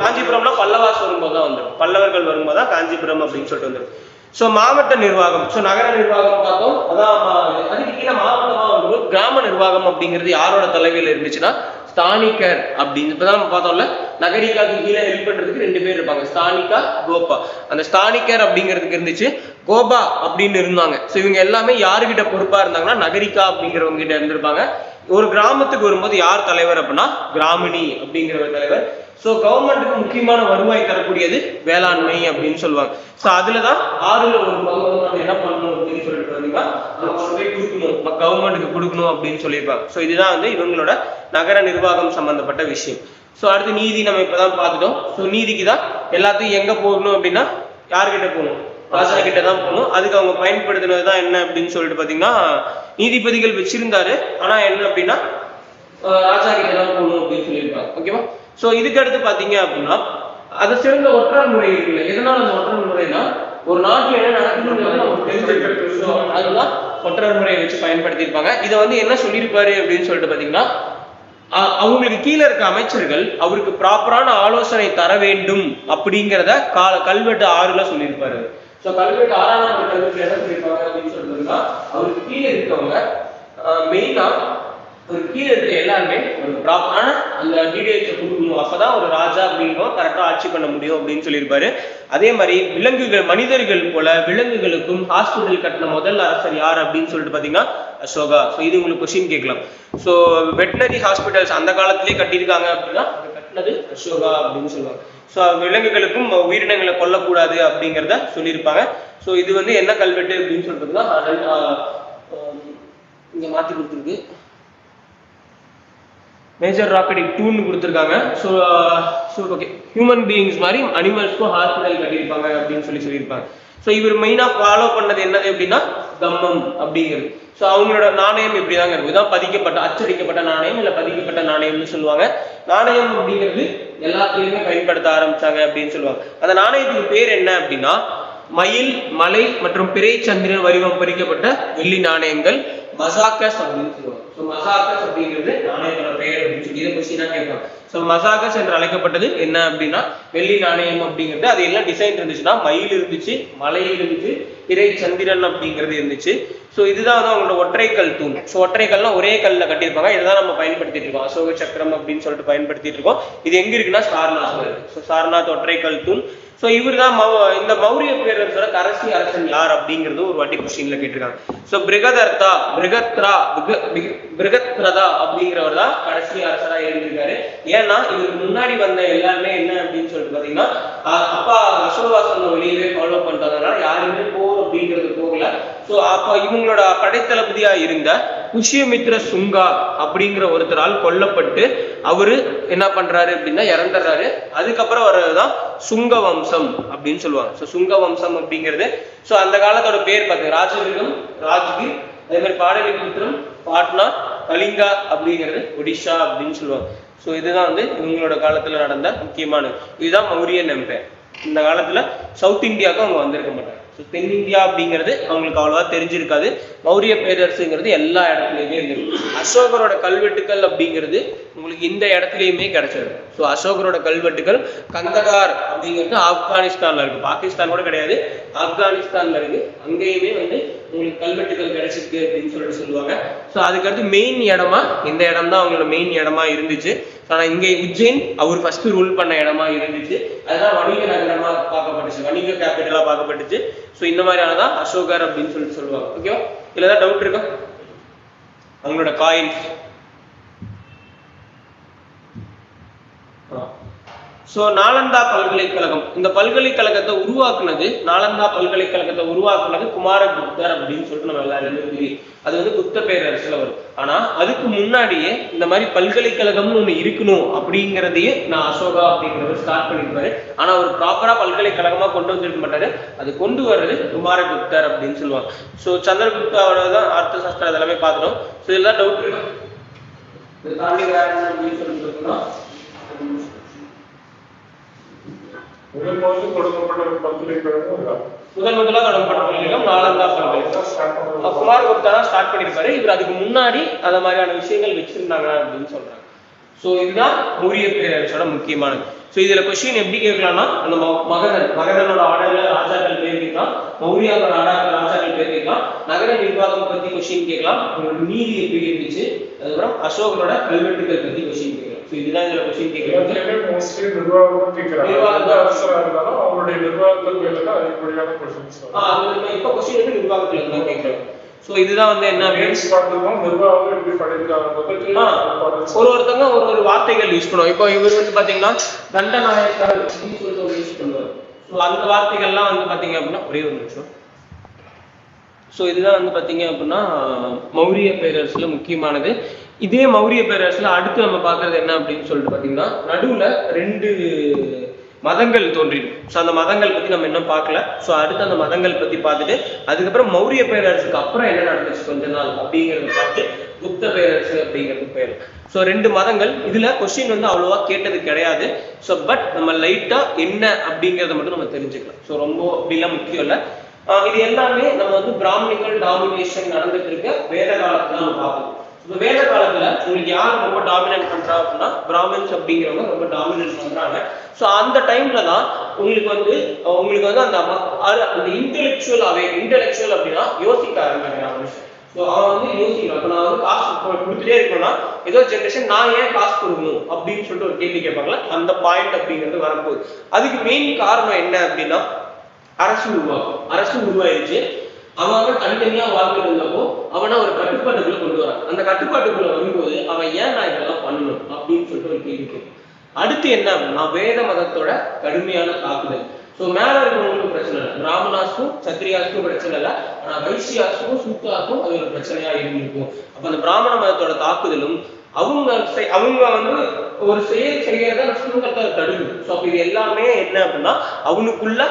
காஞ்சிபுரம்னா பல்லவாஸ் வரும்போது தான் வந்துடும், பல்லவர்கள் வரும்போது தான் காஞ்சிபுரம் அப்படின்னு சொல்லிட்டு வந்துடும். ஸோ மாவட்ட நிர்வாகம், ஸோ நகர நிர்வாகம் பார்த்தோம். அதான் அதுக்கு கீழே மாவட்டமா வரும்போது கிராம நிர்வாகம் அப்படிங்கிறது யாரோட தலைமையில் இருந்துச்சுன்னா ஸ்தானிகர் அப்படின்னு. இப்பதான் நம்ம பார்த்தோம்ல, நகரிகாக்கு கீழே ஹெல்ப் பண்றதுக்கு 2 பேர் இருப்பாங்க, ஸ்தானிகா, கோபா. அந்த ஸ்தானிகர் அப்படிங்கிறதுக்கு இருந்துச்சு, கோபா அப்படின்னு இருந்தாங்க. ஸோ இவங்க எல்லாமே யாருகிட்ட பொறுப்பா இருந்தாங்கன்னா நகரிகா அப்படிங்கிறவங்க கிட்ட இருந்திருப்பாங்க. ஒரு கிராமத்துக்கு வரும்போது யார் தலைவர் அப்படின்னா கிராமிணி அப்படிங்கிற ஒரு தலைவர். ஸோ கவர்மெண்ட்டுக்கு முக்கியமான வருவாய் தரக்கூடியது வேளாண்மை அப்படின்னு சொல்லுவாங்க. ஸோ அதுலதான் 6ல் ஒரு பங்கு என்ன பண்ணணும் அப்படின்னு சொல்லிட்டு பார்த்தீங்கன்னா கொடுக்கணும், கவர்மெண்ட்டுக்கு கொடுக்கணும் அப்படின்னு சொல்லியிருப்பாங்க. ஸோ இதுதான் வந்து இவங்களோட நகர நிர்வாகம் சம்பந்தப்பட்ட விஷயம். ஸோ அடுத்து நீதி நம்ம இப்பதான் பார்த்துட்டோம். ஸோ நீதிக்கு தான் எல்லாத்தையும் எங்க போகணும் அப்படின்னா யாருக்கிட்ட போகணும், ராஜா கிட்ட தான் போகணும். அதுக்கு அவங்க பயன்படுத்தினதுதான் என்ன அப்படின்னு சொல்லிட்டு பாத்தீங்கன்னா நீதிபதிகள் வச்சிருந்தாரு, ஆனா என்ன அப்படின்னா ராஜா கிட்ட தான் போகணும் அப்படின்னு சொல்லியிருப்பாங்க. ஓகேவா? ஸோ இதுக்கு அடுத்து பாத்தீங்க அப்படின்னா அது சிறந்த ஒற்றார் முறை இருக்குல்ல. எதனால அந்த ஒற்றார் முறைனா ஒரு நாட்டுல என்ன நடக்குதுங்கிறது நமக்கு தெரிஞ்சிருக்கு. அதுதான் ஒற்றார் முறையை வச்சு பயன்படுத்தியிருப்பாங்க. இதை வந்து என்ன சொல்லியிருப்பாரு அப்படின்னு சொல்லிட்டு பாத்தீங்கன்னா, அவங்களுக்கு கீழே இருக்க அமைச்சர்கள் அவருக்கு ப்ராப்பரான ஆலோசனை தர வேண்டும் அப்படிங்கிறத கல்வெட்டு 6ல சொல்லியிருப்பாரு. ஸோ கல்வெட்டு 6ஆம் நம்பர் கல்வெட்டு என்ன சொல்லியிருப்பாங்க அப்படின்னு சொல்றதுன்னா, அவருக்கு கீழே இருக்கவங்க மெயினா ஒரு கீழே இருக்க எல்லாருமே ஒரு ப்ராப்பரான அந்த டீடைல்ஸை கொடுக்கணும், அப்பதான் ஒரு ராஜா அப்படிங்கிறோம் கரெக்டா ஆட்சி பண்ண முடியும் அப்படின்னு சொல்லியிருப்பாரு. அதே மாதிரி விலங்குகள், மனிதர்கள் போல விலங்குகளுக்கும் ஹாஸ்பிட்டல் கட்டின முதல் அரசர் யார் அப்படின்னு சொல்லிட்டு பாத்தீங்கன்னா அசோகா. ஸோ இது உங்களுக்கு கொஸ்டின் கேட்கலாம். ஸோ வெட்டினரி ஹாஸ்பிட்டல்ஸ் அந்த காலத்திலேயே கட்டியிருக்காங்க அப்படின்னா அது கட்டினது அசோகா அப்படின்னு சொல்லுவாங்க. ஸோ விலங்குகளுக்கும் உயிரினங்களை கொல்லக்கூடாது அப்படிங்கிறத சொல்லியிருப்பாங்க. ஸோ இது வந்து என்ன கல்வெட்டு அப்படின்னு சொல்றதுன்னா இங்க மாத்தி கொடுத்துருக்கு, மேஜர் ராக்கெட்டிங் 2ன்னு கொடுத்துருக்காங்க. ஸோ ஓகே, ஹியூமன் பீயிங்ஸ் மாதிரி அனிமல்ஸ்க்கும் ஹாஸ்பிட்டல் கட்டியிருப்பாங்க அப்படின்னு சொல்லியிருப்பாங்க. ஸோ இவர் மெயினாக ஃபாலோ பண்ணது என்னது அப்படின்னா தம்மம் அப்படிங்கிறது. ஸோ அவங்களோட நாணயம் இப்படிதாங்க இருக்கும். இதான் பதிக்கப்பட்ட அச்சடிக்கப்பட்ட நாணயம் இல்லை பதிக்கப்பட்ட நாணயம்னு சொல்லுவாங்க. நாணயம் அப்படிங்கிறது எல்லாத்துலேயுமே பயன்படுத்த ஆரம்பிச்சாங்க அப்படின்னு சொல்லுவாங்க. அந்த நாணயத்துக்கு பேர் என்ன அப்படின்னா மயில், மலை மற்றும் பிறை சந்திரன் வடிவம் பொறிக்கப்பட்ட வெள்ளி நாணயங்கள், மசாக்கஸ் அப்படின்னு சொல்லுவாங்க. ஸோ மசாக்கஸ் அப்படிங்கிறது நாணயத்தோட பெயர் அப்படின்னு சொல்லி இதை கொஸ்டினா கேட்பாங்க. ஸோ மசாக்கஸ் என்று அழைக்கப்பட்டது என்ன அப்படின்னா வெள்ளி நாணயம் அப்படிங்கிறது. அது எல்லாம் டிசைன் இருந்துச்சுன்னா மயில் இருந்துச்சு, மலை இருந்துச்சு, பிறை சந்திரன் அப்படிங்கிறது இருந்துச்சு. ஸோ இதுதான் வந்து அவங்களோட ஒற்றைக்கல் தூண். ஸோ ஒற்றைக்கல்னா ஒரே கல்ல கட்டியிருப்பாங்க. இதுதான் நம்ம பயன்படுத்திட்டு இருக்கோம், அசோக சக்கரம் அப்படின்னு சொல்லிட்டு பயன்படுத்திட்டு இருக்கோம். இது எங்க இருக்குன்னா சாரநாத் இருக்கு. ஸோ சாரநாத் ஒற்றைக்கல் தூண். ஸோ இவர் தான் இந்த மௌரிய பேரரசோட கடைசி அரசன் யார் அப்படிங்கிறது ஒரு வாட்டி கொஸ்டின்ல கேட்டிருக்காங்க. ஸோ பிருகத்ரதா அப்படிங்கிறவர் தான் கடைசி அரசரா இருந்திருக்காரு. ஏன்னா இவருக்கு முன்னாடி வந்த எல்லாருமே என்ன அப்படின்னு சொல்லிட்டு பாத்தீங்கன்னா அப்பா அசோகா சொன்ன வெளியவே ஃபாலோ பண்றதுனால யாருமே போர் அப்படிங்கிறது போகல. ஸோ அப்ப இவங்களோட படைத்தளபதியா இருந்த புஷ்யமித்ர சுங்கா அப்படிங்கிற ஒருத்தரால் கொல்லப்பட்டு அவரு என்ன பண்றாரு அப்படின்னா இறந்துடுறாரு. அதுக்கப்புறம் வர்றதுதான் சுங்க வம்சம் அப்படின்னு சொல்லுவாங்க. ஸோ சுங்க வம்சம் அப்படிங்கிறது ஸோ அந்த காலத்தோட பேர் பார்த்து ராஜகிரம், ராஜ்கிர், அதே மாதிரி பாடலிபுத்திரம், பாட்னா, கலிங்கா அப்படிங்கிறது ஒடிஷா அப்படின்னு சொல்லுவாங்க. ஸோ இதுதான் வந்து இவங்களோட காலத்துல நடந்த முக்கியமான இதுதான் மௌரியன் எம்பையர். இந்த காலத்துல சவுத் இந்தியாவுக்கு அவங்க வந்திருக்க மாட்டாங்க. தென்னிந்தியா அப்படிங்கிறது அவங்களுக்கு அவ்வளவா தெரிஞ்சிருக்காது. மௌரிய பேரரசுங்கிறது எல்லா இடத்துலயுமே இருந்திருக்கு. அசோகரோட கல்வெட்டுக்கள் அப்படிங்கிறது உங்களுக்கு இந்த இடத்துலயுமே கிடைச்சிருக்கு. ஸோ அசோகரோட கல்வெட்டுகள் கந்தகார் அப்படிங்கிறது ஆப்கானிஸ்தான்ல இருக்கு, பாகிஸ்தான் கூட கிடையாது, ஆப்கானிஸ்தான்ல இருக்கு. அங்கேயுமே வந்து உங்களுக்கு கல்வெட்டுகள் கிடைச்சிருக்கு அப்படின்னு சொல்லிட்டு சொல்லுவாங்க. ஸோ அதுக்கடுத்து மெயின் இடமா இந்த இடம் தான் அவங்களோட மெயின் இடமா இருந்துச்சு. ஆனா இங்கே உஜ்ஜைன் அவர் ஃபர்ஸ்ட் ரூல் பண்ண இடமா இருந்துச்சு. அதுதான் வணிக நகரமா பார்க்கப்பட்டுச்சு, வணிக கேபிட்டலா பார்க்கப்பட்டுச்சு. ஸோ இந்த மாதிரியானதான் அசோகர் அப்படின்னு சொல்லிட்டு சொல்லுவாங்க. ஓகேவா? இதுல ஏதாவது டவுட் இருக்கா? அவங்களோட காயின்ஸ். ஸோ நாலந்தா பல்கலைக்கழகம், இந்த பல்கலைக்கழகத்தை உருவாக்குனது, நாலந்தா பல்கலைக்கழகத்தை உருவாக்குனது குமாரகுப்தர் அப்படின்னு சொல்லிட்டு நம்ம எல்லாருமே தெரியும். அது வந்து குப்த பேரரசுல வரும். ஆனா அதுக்கு முன்னாடியே இந்த மாதிரி பல்கலைக்கழகம்னு ஒண்ணு இருக்கணும் அப்படிங்கிறதையே நான் அசோகா அப்படிங்கிறவர் ஸ்டார்ட் பண்ணிருப்பாரு. ஆனா அவர் ப்ராப்பரா பல்கலைக்கழகமா கொண்டு வந்திருக்க மாட்டாரு. அது கொண்டு வர்றது குமாரகுப்தர் அப்படின்னு சொல்லுவாங்க. ஸோ சந்திரகுப்தாவோட தான் அர்த்த சாஸ்திரம் அதெல்லாமே பார்த்துட்டோம். ஸோ இதெல்லாம் டவுட் இருக்கும் அப்படின்னு சொல்லிட்டு முதல் முதலா தொடங்கப்பட்ட பல்கலைக்கழகம் நாலந்தா பல்கலைக்கழகம். குமாரகுப்தா தான் ஸ்டார்ட் பண்ணிருப்பாரு. இவர் அதுக்கு முன்னாடி அந்த மாதிரியான விஷயங்கள் வச்சிருந்தாங்க அப்படின்னு சொல்றாங்க. ஸோ இதுதான் மௌரிய பேரரசோட முக்கியமானது. ஸோ இதுல கொஸ்டின் எப்படி கேட்கலாம்னா, அந்த மகதனோட ஆர்டர்ல ராஜாக்கள் பேர் கேட்கலாம், மௌரியாவோட ஆர்டர்ல ராஜாக்கள் பேர் கேட்கலாம், நகர நிர்வாகம் பத்தி கொஸ்டின் கேட்கலாம், அவங்களோட நீதி எப்படி இருந்துச்சு, அதுக்கப்புறம் அசோகரோட கல்வெட்டுகள் பத்தி கொஸ்டின் கேட்கலாம். ஸோ இதுதான் இதுல கொஸ்டின் கேட்கலாம். மோஸ்ட்லி நிர்வாகம் கேட்கறாங்க. அரசரா இருந்தாலும் அவங்களுடைய நிர்வாகத்தில் மேல தான் அதிகப்படியான கொஸ்டின்ஸ் வரும். அது இப்ப கொஸ்டின் வந்து நிர்வாகத்துல இருந்து தான் கேட்கறாங்க. ஸோ இதுதான் வந்து என்ன ஒருத்தவங்க ஒரு வார்த்தைகள் யூஸ் பண்ணுவோம். இப்போ இவர் வந்து பாத்தீங்கன்னா தண்டநாயக்கர் அப்படின்னு சொல்லிட்டு யூஸ் பண்ணுவார். ஸோ அந்த வார்த்தைகள்லாம் வந்து பாத்தீங்க அப்படின்னா ஒரே ஒரு நிமிஷம். ஸோ இதுதான் வந்து பாத்தீங்க அப்படின்னா மௌரிய பேரரசுல முக்கியமானது. இதே மௌரிய பேரரசுல அடுத்து நம்ம பாக்குறது என்ன அப்படின்னு சொல்லிட்டு பாத்தீங்கன்னா நடுவுல 2 மதங்கள் தோன்றிடும். ஸோ அந்த மதங்கள் பத்தி நம்ம இன்னும் பார்க்கல. ஸோ அடுத்து அந்த மதங்கள் பத்தி பார்த்துட்டு அதுக்கப்புறம் மௌரிய பேரரசுக்கு அப்புறம் என்ன நடந்துச்சு கொஞ்ச நாள் அப்படிங்கறத பார்த்து குப்த பேரரசு அப்படிங்கிறது பேர். ஸோ 2 மதங்கள். இதுல கொஸ்டின் வந்து அவ்வளவா கேட்டது கிடையாது. ஸோ பட் நம்ம லைட்டா என்ன அப்படிங்கறத மட்டும் நம்ம தெரிஞ்சுக்கலாம். ஸோ ரொம்ப அப்படிலாம் முக்கியம் இல்லை. இது எல்லாமே நம்ம வந்து பிராமணிக்கல் டாமினேஷன் நடந்துட்டு இருக்க வேத காலத்துல நம்ம பார்க்கணும். இப்போ வேத காலத்துல உங்களுக்கு யார் ரொம்ப டாமினேட் பண்றா அப்படின்னா பிராமின்ஸ் அப்படிங்கிறவங்க ரொம்ப டாமினேட் பண்றாங்க. ஸோ அந்த டைம்ல தான் உங்களுக்கு வந்து அந்த இன்டெலெக்சுவல் அப்படின்னா யோசிக்க ஆரம்பிக்கிறாங்க. ஸோ அவன் வந்து யோசிக்கிறான். இப்போ நான் வந்து காசு கொடுத்துட்டே இருக்கணும்னா ஏதோ ஜென்ரேஷன் நான் ஏன் காசு கொடுக்கணும் அப்படின்னு சொல்லிட்டு ஒரு கேள்வி கேட்பாங்களா, அந்த பாயிண்ட் அப்படிங்கிறது வரப்போகுது. அதுக்கு மெயின் காரணம் என்ன அப்படின்னா அரசு உருவாயிருச்சு. அவன் தனித்தனியா வாழ்ந்துட்டு இருந்தப்போ அவனை ஒரு கட்டுப்பாட்டுக்குள்ள கொண்டு வரான். அந்த கட்டுப்பாட்டுக்குள்ள வரும்போது அவன் ஏன் நான் இதெல்லாம் பண்ணணும் அப்படின்னு சொல்லிட்டு ஒரு கேள்வி கேட்கும். அடுத்து என்ன அப்படின்னா வேத மதத்தோட கடுமையான தாக்குதல். ஸோ மேல இருக்கிறவங்களுக்கும் பிரச்சனை இல்லை, பிராமணாஸ்க்கும் சத்திரியாஸ்க்கும் பிரச்சனை இல்லை, ஆனா வைசியாஸ்க்கும் சூத்தாஸ்க்கும் அது ஒரு பிரச்சனையா இருந்திருக்கும். அப்ப அந்த பிராமண மதத்தோட தாக்குதலும் அவங்க வந்து ஒரு செயல் செய்யறத சுருக்கத்தை தடுக்குது. ஸோ அப்ப இது எல்லாமே என்ன அப்படின்னா அவனுக்குள்ள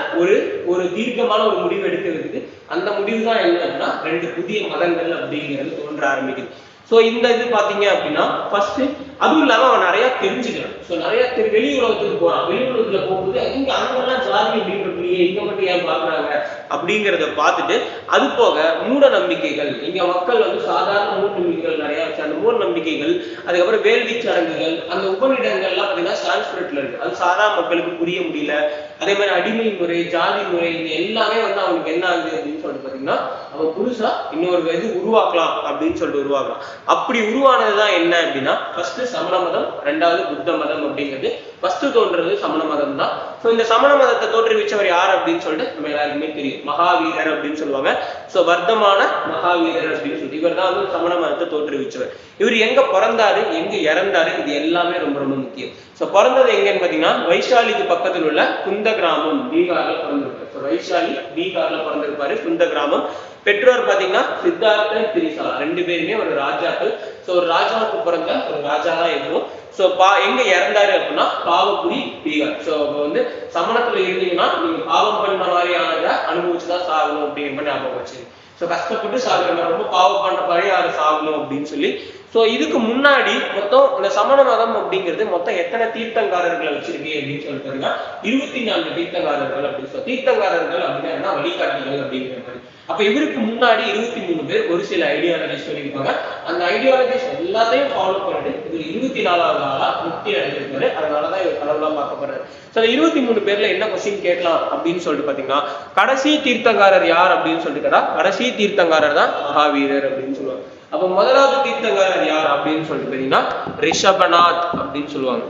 ஒரு தீர்க்கமான ஒரு முடிவு எடுக்கிறதுக்கு அந்த முடிவு தான் என்ன அப்படின்னா 2 புதிய மதங்கள் அப்படிங்கிறது தோன்ற ஆரம்பிக்குது. ஸோ இந்த இது பாத்தீங்க அப்படின்னா ஃபர்ஸ்ட் அதுவும் இல்லாம அவன் நிறைய தெரிஞ்சுக்கிறான். ஸோ நிறைய வெளி உலகத்துக்கு போறான். வெளி உலகத்துல போகும்போது இங்க அங்கெல்லாம் ஜாதி அப்படின்றதுலயே இங்க மட்டும் ஏன் பாக்குறாங்க அப்படிங்கிறத பார்த்துட்டு அது போக மூட நம்பிக்கைகள், இங்க மக்கள் வந்து சாதாரண மூட நம்பிக்கைகள் நிறைய வச்சு அந்த மூட நம்பிக்கைகள், அதுக்கப்புறம் வேள்வி சடங்குகள், அந்த உபநிடங்கள்லாம் பாத்தீங்கன்னா சான்ஸ்கிரிட்ல இருக்கு. அது சாதாரண மக்களுக்கு புரிய முடியல. அதே மாதிரி அடிமை முறை, ஜாதி முறை, இது எல்லாமே வந்து அவனுக்கு என்ன ஆகுது அப்படின்னு சொல்லிட்டு பாத்தீங்கன்னா அவன் புதுசா இன்னொரு இது உருவாக்கலாம் அப்படின்னு சொல்லிட்டு உருவாக்கலாம். அப்படி உருவானதுதான் என்ன அப்படின்னா ஃபர்ஸ்ட் சமண மதம், 2வது புத்த மதம் அப்படிங்கிறது. ஃபர்ஸ்ட் தோன்றது சமண மதம் தான். ஸோ இந்த சமண மதத்தை தோற்றுவிச்சவர் யார் அப்படின்னு சொல்லிட்டு நம்ம எல்லாருக்குமே தெரியும், மகாவீரர் அப்படின்னு சொல்லுவாங்க. ஸோ வர்த்தமான மகாவீரர் அப்படின்னு சொல்லிட்டு இவர் தான் வந்து சமண மதத்தை தோற்றுவிச்சவர். இவர் எங்க பிறந்தாரு, எங்க இறந்தாரு, இது எல்லாமே ரொம்ப ரொம்ப முக்கியம். ஸோ பிறந்தது எங்கன்னு பாத்தீங்கன்னா வைசாலிக்கு பக்கத்தில் உள்ள குந்த கிராமம், பீகார்ல பிறந்திருப்பாரு. வைசாலி பீகார்ல பிறந்திருப்பாரு, குந்த கிராமம். பெற்றோர் பாத்தீங்கன்னா சித்தார்த்தன் திரிசா, ரெண்டு பேருமே ஒரு ராஜாக்கள். ஸோ ஒரு ராஜாவுக்கு பிறந்த ஒரு ராஜா தான் இருக்கும். ஸோ எங்க இறந்தாரு அப்படின்னா பாவக்குடி பீகார். ஸோ வந்து சமணத்துல இருந்தீங்கன்னா நீங்க பாவம் பண்ண மாதிரியானதை அனுபவிச்சுதான் சாகணும் அப்படிங்கிற மாதிரி ஞாபகம் வச்சு. ஸோ கஷ்டப்பட்டு சாகுற ரொம்ப பாவம் பண்ற மாதிரி அதை சாகணும் அப்படின்னு சொல்லி. ஸோ இதுக்கு முன்னாடி மொத்தம் இந்த சமண மதம் அப்படிங்கிறது மொத்தம் எத்தனை தீர்த்தங்காரர்களை வச்சிருக்கு அப்படின்னு சொல்லிட்டு 24 தீர்த்தங்காரர்கள் அப்படின்னு சொல்லி. தீர்த்தங்காரர்கள் அப்படின்னா வழிகாட்டிகள் அப்படிங்கிற மாதிரி. அப்ப இவருக்கு முன்னாடி 23 பேர் ஒரு சில ஐடியாலஜிஸ் சொல்லியிருப்பாங்க. அந்த ஐடியாலஜிஸ் எல்லாத்தையும் ஃபாலோ பண்ணிட்டு இவர் 24வது ஆளா முக்தி அடைஞ்சிருக்காரு. அதனாலதான் இவர் கடவுளா பார்க்கப்படுறாரு. ஸோ 23 பேர்ல என்ன கொஸ்டின் கேட்கலாம் அப்படின்னு சொல்லிட்டு பாத்தீங்கன்னா, கடைசி தீர்த்தங்காரர் யார் அப்படின்னு சொல்லிட்டு கேட்டா கடைசி தீர்த்தங்காரர் தான் மகாவீரர் அப்படின்னு சொல்லுவாங்க. அப்ப முதலாவது தீர்த்தங்காரர் யார் அப்படின்னு சொல்லிட்டு பாத்தீங்கன்னா ரிஷபநாத் அப்படின்னு சொல்லுவாங்க.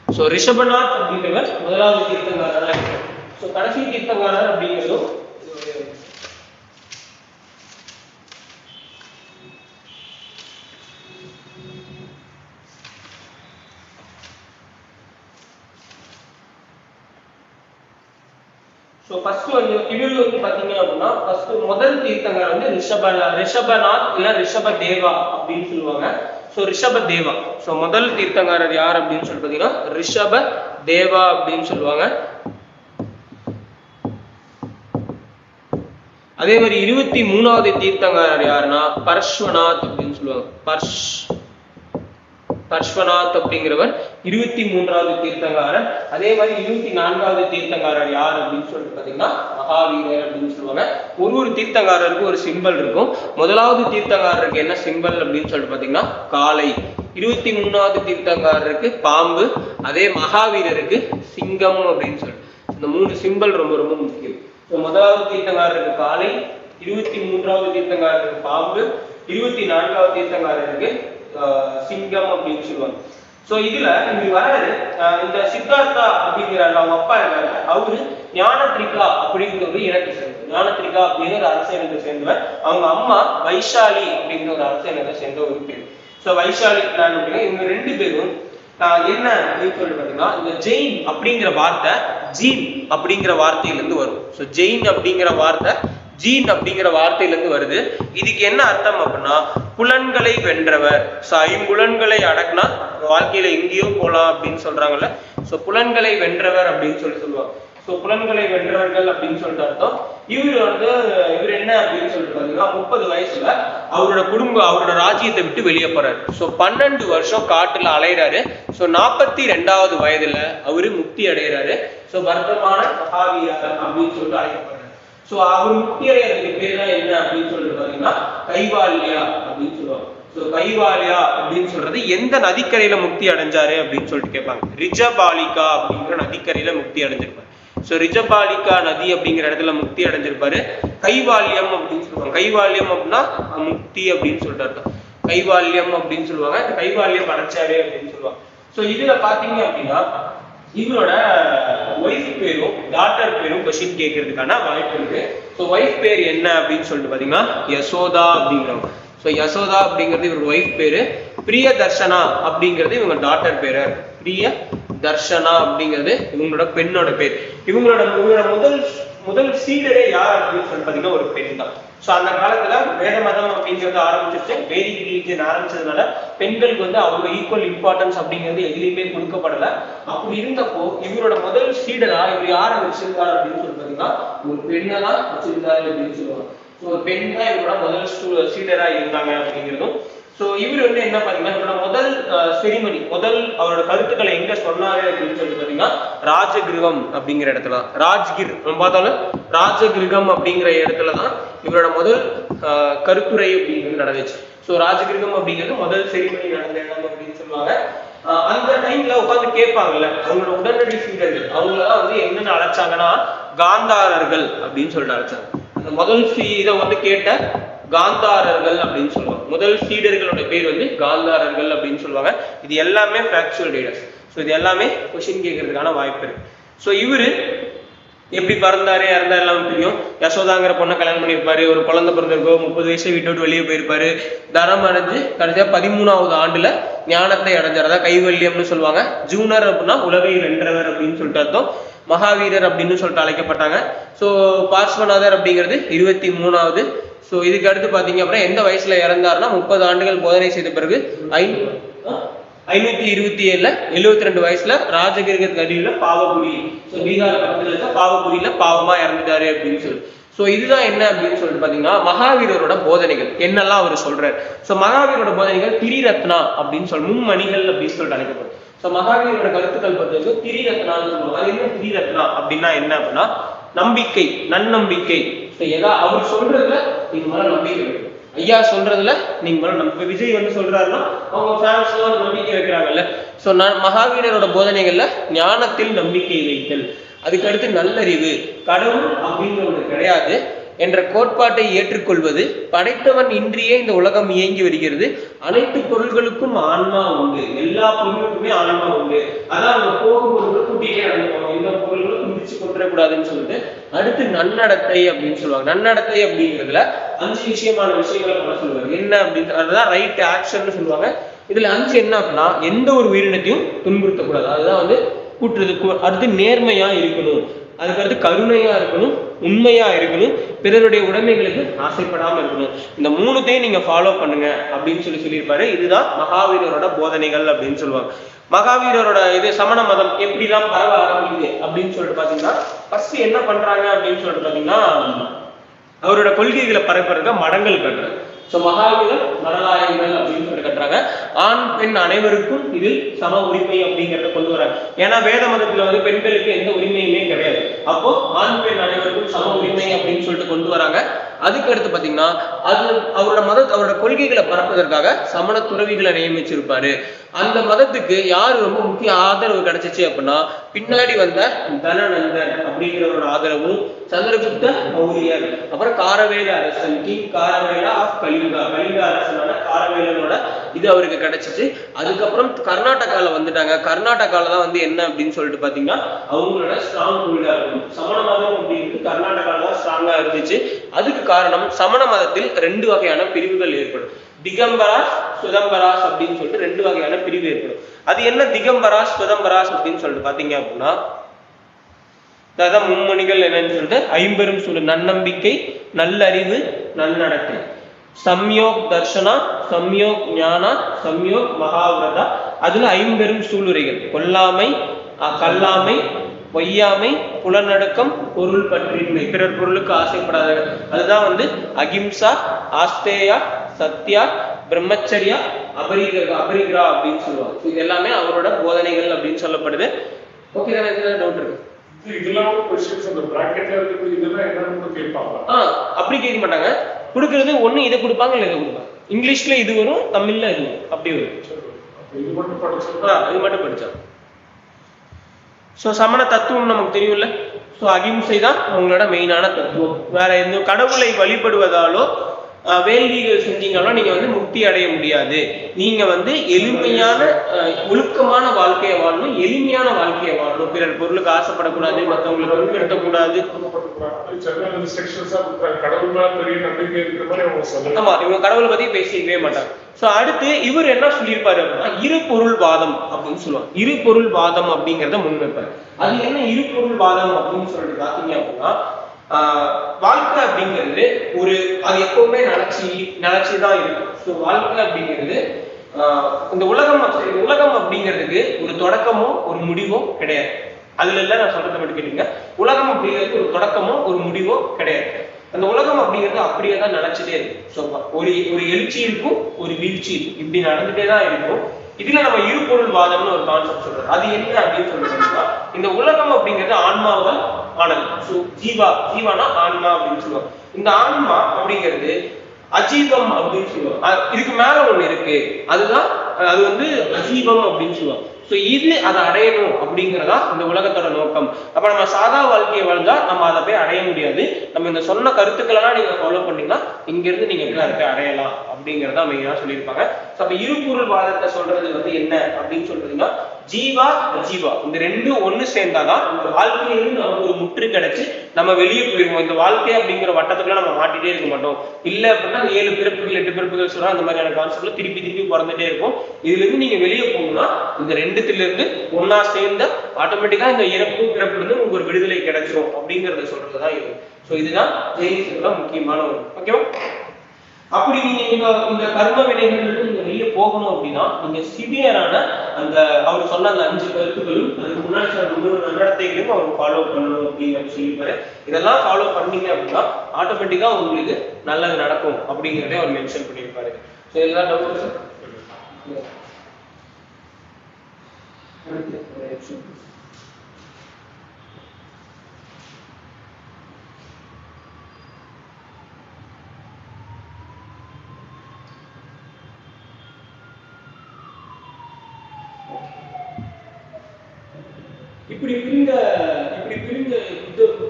சோ ரிஷபநாத் அப்படின்றவர் முதலாவது தீர்த்தங்காரரா இருக்கு. சோ கடைசி தீர்த்தங்காரர் அப்படிங்கிறதும் ஸோ ஃபர்ஸ்ட் வந்து இவர் வந்து பாத்தீங்க அப்படின்னா ஃபர்ஸ்ட் முதல் தீர்த்தங்கர் வந்து ரிஷபநாத் இல்ல ரிஷப தேவா அப்படின்னு சொல்லுவாங்க. ஸோ ரிஷப தேவா. ஸோ முதல் தீர்த்தங்காரர் யார் அப்படின்னு சொல்லி பாத்தீங்கன்னா ரிஷப தேவா அப்படின்னு சொல்லுவாங்க. அதே மாதிரி 23வது தீர்த்தங்காரர் யாருன்னா பர்ஷ்வநாத் அப்படின்னு சொல்லுவாங்க. பர்ஷ்வநாத் அப்படிங்கிறவர் 23வது தீர்த்தங்காரர். அதே மாதிரி 24வது தீர்த்தங்காரர் யார் அப்படின்னு சொல்லிட்டு பாத்தீங்கன்னா மகாவீரர் அப்படின்னு சொல்லுவாங்க. ஒரு தீர்த்தங்காரருக்கு ஒரு சிம்பல் இருக்கும். முதலாவது தீர்த்தங்காரருக்கு என்ன சிம்பல் அப்படின்னு சொல்லிட்டு பாத்தீங்கன்னா காளை. 23வது தீர்த்தங்காரருக்கு பாம்பு. அதே மகாவீரருக்கு சிங்கம் அப்படின்னு சொல்லிட்டு இந்த 3 சிம்பல் ரொம்ப ரொம்ப முக்கியம். முதலாவது தீர்த்தங்காரருக்கு காளை, 23வது தீர்த்தங்காரருக்கு பாம்பு, 24வது தீர்த்தங்காரருக்கு சிங்கம் அப்படின்னு சொல்லுவாங்க. சோ இதுல இங்க வராது இந்த சித்தார்த்தா அப்படிங்கிற அவங்க அப்பா இருக்காரு. அவரு ஞானத்ரிகா அப்படிங்கிற ஒரு இனத்தை சேர்ந்தவர். ஞானத்ரிகா அப்படிங்கிற ஒரு அரச இனத்தை சேர்ந்தவர். அவங்க அம்மா வைஷாலி அப்படிங்கிற ஒரு அரச இனத்தை சேர்ந்த ஒரு பேர். சோ வைஷாலி பிளான் அப்படிங்கிற இவங்க 2 பேரும் என்ன அப்படின்னு சொல்லி பாத்தீங்கன்னா இந்த ஜெயின் அப்படிங்கிற வார்த்தை ஜீன் அப்படிங்கிற வார்த்தையிலிருந்து வரும். ஸோ ஜெயின் அப்படிங்கிற வார்த்தை ஜீன் அப்படிங்கிற வார்த்தையிலிருந்து வருது. இதுக்கு என்ன அர்த்தம் அப்படின்னா புலன்களை வென்றவர். ஸோ ஐம்புலன்களை அடக்குனா வாழ்க்கையில எங்கேயோ போலாம் அப்படின்னு சொல்றாங்கல்ல. ஸோ புலன்களை வென்றவர் அப்படின்னு சொல்லுவாங்க. ஸோ புலன்களை வென்றவர்கள் அப்படின்னு சொல்லிட்டு அர்த்தம். இவர் என்ன அப்படின்னு சொல்லிட்டு பாத்தீங்கன்னா 30 வயசுல அவரோட ராஜ்யத்தை விட்டு வெளியே போறாரு. ஸோ 12 வருஷம் காட்டுல அலையிறாரு. ஸோ 42வது வயதுல அவரு முக்தி அடைகிறாரு. ஸோ வர்த்தமான மகாவீரர் அப்படின்னு சொல்லிட்டு அழைக்கப்படுறாரு. ஸோ அவர் முக்தி அடைகிறதுக்கு பேர் தான் என்ன அப்படின்னு சொல்லிட்டு பாத்தீங்கன்னா கைவால்யா அப்படின்னு சொல்லுவாங்க. ஸோ கைவால்யா அப்படின்னு சொல்றது எந்த நதிக்கரையில முக்தி அடைஞ்சாரு அப்படின்னு சொல்லிட்டு கேட்பாங்க. ரிஜபாலிகா அப்படிங்கிற நதிக்கரையில முக்தி அடைஞ்சிருப்பாரு. ஸோ ரிஜபாலிகா நதி அப்படிங்கிற இடத்துல முக்தி அடைஞ்சிருப்பாரு. கைவால்யம் அப்படின்னு சொல்லுவாங்க. கைவால்யம் அப்படின்னா முக்தி அப்படின்னு சொல்லிட்டு அர்த்தம். கைவால்யம் அப்படின்னு சொல்லுவாங்க. இந்த கைவால்யம் அடைச்சாரு அப்படின்னு சொல்லுவாங்க. ஸோ இதுல பாத்தீங்க அப்படின்னா இவரோட ஒய்ஃப் பேரும் டாட்டர் பேரும் கொஸ்டின் கேட்கறதுக்கான வாய்ப்பு இருக்கு. ஸோ ஒய்ஃப் பேர் என்ன அப்படின்னு சொல்லிட்டு பாத்தீங்கன்னா யசோதா அப்படிங்கிறவங்க. ஸோ யசோதா அப்படிங்கிறது இவரோட ஒய்ஃப் பேரு. பிரிய தர்ஷனா அப்படிங்கிறது இவங்க டாட்டர் பேரு. பிரிய தர்ஷனா அப்படிங்கிறது இவங்களோட பெண்ணோட பேர். இவங்களோட முதல் சீடரே யார் அப்படின்னு சொல்லி பாத்தீங்கன்னா ஒரு பெண் தான். ஸோ அந்த காலத்துல வேத மதம் அப்படிங்கிறது ஆரம்பிச்சிருச்சு. வேதிக் ரிலிஜன் ஆரம்பிச்சதுனால பெண்களுக்கு வந்து அவ்வளவு ஈக்குவல் இம்பார்ட்டன்ஸ் அப்படிங்கிறது எதுலையுமே கொடுக்கப்படல. அப்படி இருந்தப்போ இவரோட முதல் சீடரா இவர் யாரை வச்சிருக்காரு அப்படின்னு சொல்லி பாத்தீங்கன்னா ஒரு பெண்ணை தான் வச்சிருக்காரு அப்படின்னு சொல்லுவாங்க. ஸோ ஒரு பெண் தான் இவரோட முதல் சீடரா இருந்தாங்க அப்படிங்கிறதும். ஸோ இவர் வந்து என்ன பாத்தீங்கன்னா இவரோட முதல் செரிமனி அவரோட கருத்துக்களை எங்க சொன்னாரு அப்படின்னு சொல்லி பாத்தீங்கன்னா ராஜகிருகம் அப்படிங்கிற இடத்துல தான். ராஜ்கிர் பார்த்தாலும் ராஜகிருகம் அப்படிங்கிற இடத்துலதான் இவரோட முதல் கருத்துரை அப்படிங்கிறது நடந்துச்சு. ஸோ ராஜகிருகம் அப்படிங்கிறது முதல் செரிமனி நடந்த இடம் அப்படின்னு சொல்லுவாங்க. அந்த டைம்ல உட்காந்து கேட்பாங்கல்ல அவங்களோட உடனடி சீடர்கள் அவங்களதான் வந்து என்னன்னு அழைச்சாங்கன்னா காந்தாரர்கள் அப்படின்னு சொல்லிட்டு அழைச்சாங்க. அந்த முதல் இதை வந்து கேட்ட காந்தாரர்கள் அப்படின்னு சொல்லுவாங்க. முதல் சீடர்களோட பேர் வந்து காந்தாரர்கள் அப்படின்னு சொல்லுவாங்க. இது எல்லாமே ஃபேக்சுவல் டேட்டாஸ். ஸோ இது எல்லாமே கொஸ்டின் கேட்கறதுக்கான வாய்ப்பு இருக்கு. ஸோ இவரு எப்படி பிறந்தாரு இறந்தா எல்லாம் தெரியும். யசோதாங்கிற பொண்ணை கல்யாணம் பண்ணியிருப்பாரு. ஒரு குழந்தை பிறந்திருக்கோ 30 வயசு வீட்டை விட்டு வெளியே போயிருப்பாரு. தரம் அடைஞ்சு கடைசியா 13வது ஆண்டுல ஞானத்தை அடைஞ்சார். அதான் கைவல்யம்னு சொல்லுவாங்க. ஜூனர் அப்படின்னா உலகை வென்றவர் அப்படின்னு சொல்லிட்டு அர்த்தம். மகாவீரர் அப்படின்னு சொல்லிட்டு அழைக்கப்பட்டாங்க. ஸோ பார்ஸ்வநாதர் அப்படிங்கிறது 23வது. ஸோ இதுக்கு அடுத்து பார்த்தீங்க அப்படின்னா எந்த வயசுல இறந்தாருன்னா 30 ஆண்டுகள் போதனை செய்த பிறகு 527ல 72 வயசுல ராஜகிருக்கு அடியில பாவபுரி, ஸோ பீகார் பக்கத்துல இருக்க பாவபுரியில பாவமா இறந்துட்டாரு அப்படின்னு சொல்லி. ஸோ இதுதான் என்ன அப்படின்னு சொல்லிட்டு பாத்தீங்கன்னா மகாவீரரோட போதனைகள் என்னெல்லாம் அவர் சொல்றாரு. ஸோ மகாவீரோட போதனைகள் திரிரத்னா அப்படின்னு சொல்லி மும்மணிகள் அப்படின்னு சொல்லிட்டு அழைக்கப்படும். ஸோ மகாவீரோட கருத்துக்கள் பத்தி திரிரத்னான்னு சொல்லுவாங்க. அது என்ன திரிரத்னா அப்படின்னா என்ன அப்படின்னா நம்பிக்கை, நன்னம்பிக்கை. அவர் சொல்றதுல நீங்க மேல நம்பிக்கை வைக்கணும். ஐயா சொல்றதுல நீங்க மேல நம்ம விஜய் வந்து சொல்றாருன்னா அவங்க ஃபேன்ஸ் எல்லாம் நம்பிக்கை வைக்கிறாங்கல்ல. ஸோ மகாவீரரோட போதனைகள்ல ஞானத்தில் நம்பிக்கை வைத்தல், அதுக்கடுத்து நல்லறிவு, கடவுள் அப்படிங்கிறது கிடையாது என்ற கோட்பாட்டை ஏற்றுக்கொள்வது, படைத்தவன் இன்றியே இந்த உலகம் இயங்கி வருகிறது, அனைத்து பொருள்களுக்கும் ஆன்மா உண்டு, எல்லா பொருளுக்குமே ஆன்மா உண்டு, அதான் அவங்க போகும் பொருள்கள் கூட்டிகிட்டே நடந்துப்பாங்க, எந்த பொருள்களும் குடிச்சு கொண்டுடக்கூடாதுன்னு சொல்லிட்டு. அடுத்து நன்னடத்தை அப்படின்னு சொல்லுவாங்க. நன்னடத்தை அப்படிங்கிறதுல 5 விஷயமான விஷயங்களை பண்ண சொல்லுவாங்க. என்ன அப்படின்னு அதுதான் ரைட் ஆக்ஷன் சொல்லுவாங்க. இதுல 5 என்ன அப்படின்னா எந்த ஒரு உயிரினத்தையும் துன்புறுத்தக்கூடாது, அதுதான் வந்து கூட்டுறது. அடுத்து நேர்மையா இருக்கணும், அதுக்கடுத்து கருணையா இருக்கணும், உண்மையா இருக்கணும், பிறருடைய உடைமைகளுக்கு ஆசைப்படாம இருக்கணும். இந்த 3த்தையும் நீங்க ஃபாலோ பண்ணுங்க அப்படின்னு சொல்லியிருப்பாரு. இதுதான் மகாவீரரோட போதனைகள் அப்படின்னு சொல்லுவாங்க. மகாவீரரோட இது சமண மதம் எப்படிலாம் பரவ ஆரம்பிக்குது அப்படின்னு சொல்லிட்டு பாத்தீங்கன்னா ஃபர்ஸ்ட் என்ன பண்றாங்க அப்படின்னு சொல்லிட்டு பாத்தீங்கன்னா அவரோட கொள்கைகளை பரப்புறதுக்கு மடங்கள் கட்டுறாங்க. ஸோ மகாவீரர் மடலாயங்கள் அப்படின்னு சொல்லி கட்டுறாங்க. ஆண் பெண் அனைவருக்கும் இதில் சம உரிமை அப்படிங்கிறத கொண்டு வராங்க. ஏன்னா வேத மதத்துல வந்து பெண்களுக்கு எந்த உரிமையுமே கிடையாது. அப்போ ஆண் பெண் அனைவருக்கும் சம உரிமை அப்படின்னு சொல்லிட்டு கொண்டு வராங்க. அதுக்கு அடுத்து பாத்தீங்கன்னா அது அவரோட கொள்கைகளை பரப்புவதற்காக சமண துறவிகளை நியமிச்சிருப்பாரு. அந்த மதத்துக்கு யாரு ரொம்ப முக்கிய ஆதரவு கிடைச்சிச்சு அப்படின்னா பின்னாடி வந்த தனநந்தன் அப்படிங்கிறவரோட ஆதரவும், சந்திரகுப்த மௌரியர், அப்புறம் காரவேல அரசன், கிங் காரவேலா ஆஃப் கலிங்கா, கலிங்க அரசனான காரவேலனோட இது அவருக்கு கிடைச்சிச்சு. அதுக்கப்புறம் கர்நாடகால வந்துட்டாங்க. கர்நாடகால தான் வந்து என்ன அப்படின்னு சொல்லிட்டு பாத்தீங்கன்னா அவங்களோட ஸ்ட்ராங் ஹோல்டா இருக்கும். சமண மதம் அப்படிங்கிறது கர்நாடகால தான் ஸ்ட்ராங்கா இருந்துச்சு. அதுக்கு காரணம் சமண மதத்தில் 2 வகையான பிரிவுகள் ஏற்படும். திகம்பராஸ், சுதம்பராஸ் அப்படின்னு சொல்லிட்டு 2 வகையான பிரிவு ஏற்படும். அது என்ன திகம்பராஸ், சுதம்பராஸ் அப்படின்னு சொல்லிட்டு பாத்தீங்க அப்படின்னா அதான் மும்மணிகள் என்னன்னு சொல்லிட்டு 5 பெரும் சூழ்: நன்னம்பிக்கை, நல்லறிவு, நன்னடத்தை, சம்யோக் தர்ஷனா, சம்யோக் ஞானா, சம்யோக் மகாவிரதா. அதுல 5 பெரும் சூளுரைகள்: கொல்லாமை, கல்லாமை, பொய்யாமை, புலநடக்கம், பொருள் பற்றின்மை, பிறர் பொருளுக்கு ஆசைப்படாத. அதுதான் வந்து அகிம்சா, ஆஸ்தேயா, சத்யா, பிரம்மச்சரியா, அபரிகிரா அப்படின்னு சொல்லுவாங்க. இது எல்லாமே அவரோட போதனைகள் அப்படின்னு சொல்லப்படுது. ஓகே தானே? இதுல டவுட் இருக்கு? அப்படி கேட்க மாட்டாங்க. கொடுக்கறது ஒண்ணு இதை கொடுப்பாங்க, இல்லை இதை கொடுப்பாங்க. இங்கிலீஷ்ல இது வரும், தமிழ்ல இது வரும், அப்படி வரும். இது மட்டும் படிச்சா. ஸோ சமண தத்துவம் நமக்கு தெரியும்ல. ஸோ அகிம்சை தான் அவங்களோட மெயினான தத்துவம். வேற எந்த கடவுளை வழிபடுவதாலோ வேள்விகள் செஞ்சீங்கன்னா நீங்க வந்து முக்தி அடைய முடியாது. நீங்க வந்து எளிமையான ஒழுக்கமான வாழ்க்கையை வாழணும், எளிமையான வாழ்க்கையை வாழணும், பிறர் பொருளுக்கு ஆசைப்படக்கூடாது, மற்றவங்களுக்கு பொருட்படுத்தக்கூடாது. ஆமா, இவங்க கடவுளை பத்தி பேசிக்கவே மாட்டாங்க. சோ அடுத்து இவர் என்ன சொல்லியிருப்பாரு அப்படின்னா இரு பொருள் வாதம் அப்படின்னு சொல்லுவாங்க. இரு பொருள் வாதம் அப்படிங்கிறத முன்வைப்பாரு. அது என்ன இரு பொருள் வாதம் அப்படின்னு சொல்லிட்டு பாத்தீங்க அப்படின்னா வாழ்க்கை அப்படிங்கிறது அது எப்பவுமே நினைச்சுதான் இருக்கும். ஸோ வாழ்க்கை அப்படிங்கிறது இந்த உலகம் அப்படிங்கிறதுக்கு ஒரு தொடக்கமோ ஒரு முடிவோ கிடையாது. அதுல இல்ல நான் சொல்றதை மட்டும் கேட்டீங்க. உலகம் அப்படிங்கிறது ஒரு தொடக்கமோ ஒரு முடிவோ கிடையாது. அந்த உலகம் அப்படிங்கிறது அப்படியே தான் நினைச்சிட்டே இருக்கும். ஸோ ஒரு எழுச்சி இருக்கும், ஒரு வீழ்ச்சி இருக்கும், இப்படி நடந்துட்டே தான் இருக்கும். இதுல நம்ம இருபொருள் வாதம்னு ஒரு கான்செப்ட் சொல்றோம். அது என்ன அப்படின்னு சொல்லிட்டோம்னா இந்த உலகம் அப்படிங்கிறது ஆன்மாவால் ஆனது. ஸோ ஜீவானா ஆன்மா அப்படின்னு சொல்லுவாங்க. இந்த ஆன்மா அப்படிங்கிறது அஜீவம் அப்படின்னு சொல்லுவாங்க. இதுக்கு மேல ஒண்ணு இருக்கு, அது வந்து அஜீவம் அப்படின்னு சொல்லுவாங்க. ஸோ இது அதை அடையணும் அப்படிங்கிறதா இந்த உலகத்தோட நோக்கம். அப்ப நம்ம சாதா வாழ்க்கையை வாழ்ந்தா நம்ம அதை போய் அடைய முடியாது. நம்ம இந்த சொன்ன கருத்துக்களெல்லாம் நீங்க ஃபாலோ பண்ணீங்கன்னா இங்க இருந்து நீங்க எப்படி அதை போய் அடையலாம் அப்படிங்கிறதா மெயினா சொல்லியிருப்பாங்க. அப்ப இருபொருள் வாதத்தை சொல்றது வந்து என்ன அப்படின்னு சொல்றீங்கன்னா ஜீவா அஜீவா இந்த ரெண்டும் ஒண்ணு சேர்ந்தாதான் இந்த வாழ்க்கையிலிருந்து நமக்கு ஒரு முற்று கிடைச்சு நம்ம வெளியே போயிருவோம். இந்த வாழ்க்கை அப்படிங்கிற வட்டத்துக்குள்ள நம்ம மாட்டிட்டே இருக்க மாட்டோம். இல்ல அப்படின்னா 7 பிறப்புகள் 8 பிறப்புகள் சொல்றோம், அந்த மாதிரியான கான்செப்ட்ல திருப்பி திருப்பி பிறந்துட்டே இருக்கும். இதுல இருந்து நீங்க வெளியே போகணும்னா இந்த ரெண்டுத்துல இருந்து ஒன்னா சேர்ந்த ஆட்டோமேட்டிக்கா இந்த இறப்பு பிறப்புல இருந்து உங்களுக்கு ஒரு விடுதலை கிடைச்சிரும் அப்படிங்கறத சொல்றதுதான் இது. ஸோ இதுதான் ஜெயினிசத்துல முக்கியமான ஒரு. ஓகேவா? அப்படி நீங்க இந்த கர்ம வினைகள் நீங்க வெளியே போகணும் அப்படின்னா நீங்க சிவியரான அந்த அவர் சொன்ன அந்த 5 கருத்துக்களும் அதுக்கு முன்னாடி சொன்ன 3 நடத்தைகளையும் அவர் ஃபாலோ பண்ணணும் அப்படின்னு சொல்லிப்பாரு. இதெல்லாம் ஃபாலோ பண்ணீங்க அப்படின்னா ஆட்டோமேட்டிக்கா உங்களுக்கு நல்லது நடக்கும் அப்படிங்கிறதே அவர் மென்ஷன் பண்ணியிருப்பாரு. ஸோ இதெல்லாம் டவுட் சார். இப்படி பிரிந்த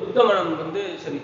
புத்த மனம் வந்து சரி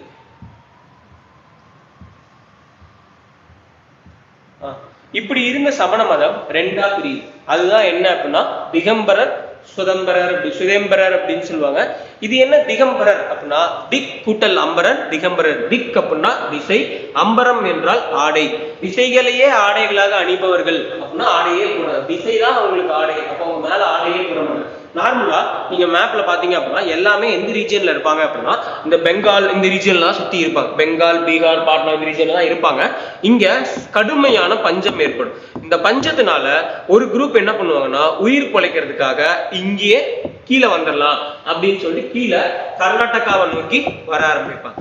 இப்படி இருந்த சமண மதம் 2ஆ பிரியுது. அதுதான் என்ன அப்படின்னா திகம்பரர் சுதம்பரர் அப்படின்னு சொல்லுவாங்க. இது என்ன திகம்பரர் அப்படின்னா திக் கூட்டல் அம்பரர் திகம்பரர். திக் அப்படின்னா திசை, அம்பரம் என்றால் ஆடை. திசைகளையே ஆடைகளாக அணிபவர்கள் அப்படின்னா ஆடையே கூடாது, திசைதான் அவங்களுக்கு ஆடை. அப்ப அவங்க மேல ஆடையே போட மாட்டாங்க. நார்மலா நீங்க மேப்ல பாத்தீங்க அப்படின்னா எல்லாமே எந்த ரீஜியன்ல இருப்பாங்க அப்படின்னா இந்த பெங்கால் இந்த ரீஜியன்லாம் சுத்தி இருப்பாங்க. பெங்கால், பீகார், பாட்னா இந்த ரீஜியன்ல தான் இருப்பாங்க. இங்க கடுமையான பஞ்சம் ஏற்படும். இந்த பஞ்சத்தினால ஒரு குரூப் என்ன பண்ணுவாங்கன்னா உயிர் பிழைக்கிறதுக்காக இங்கேயே கீழே வந்துடலாம் அப்படின்னு சொல்லி கீழே கர்நாடகாவை நோக்கி வர ஆரம்பிப்பாங்க.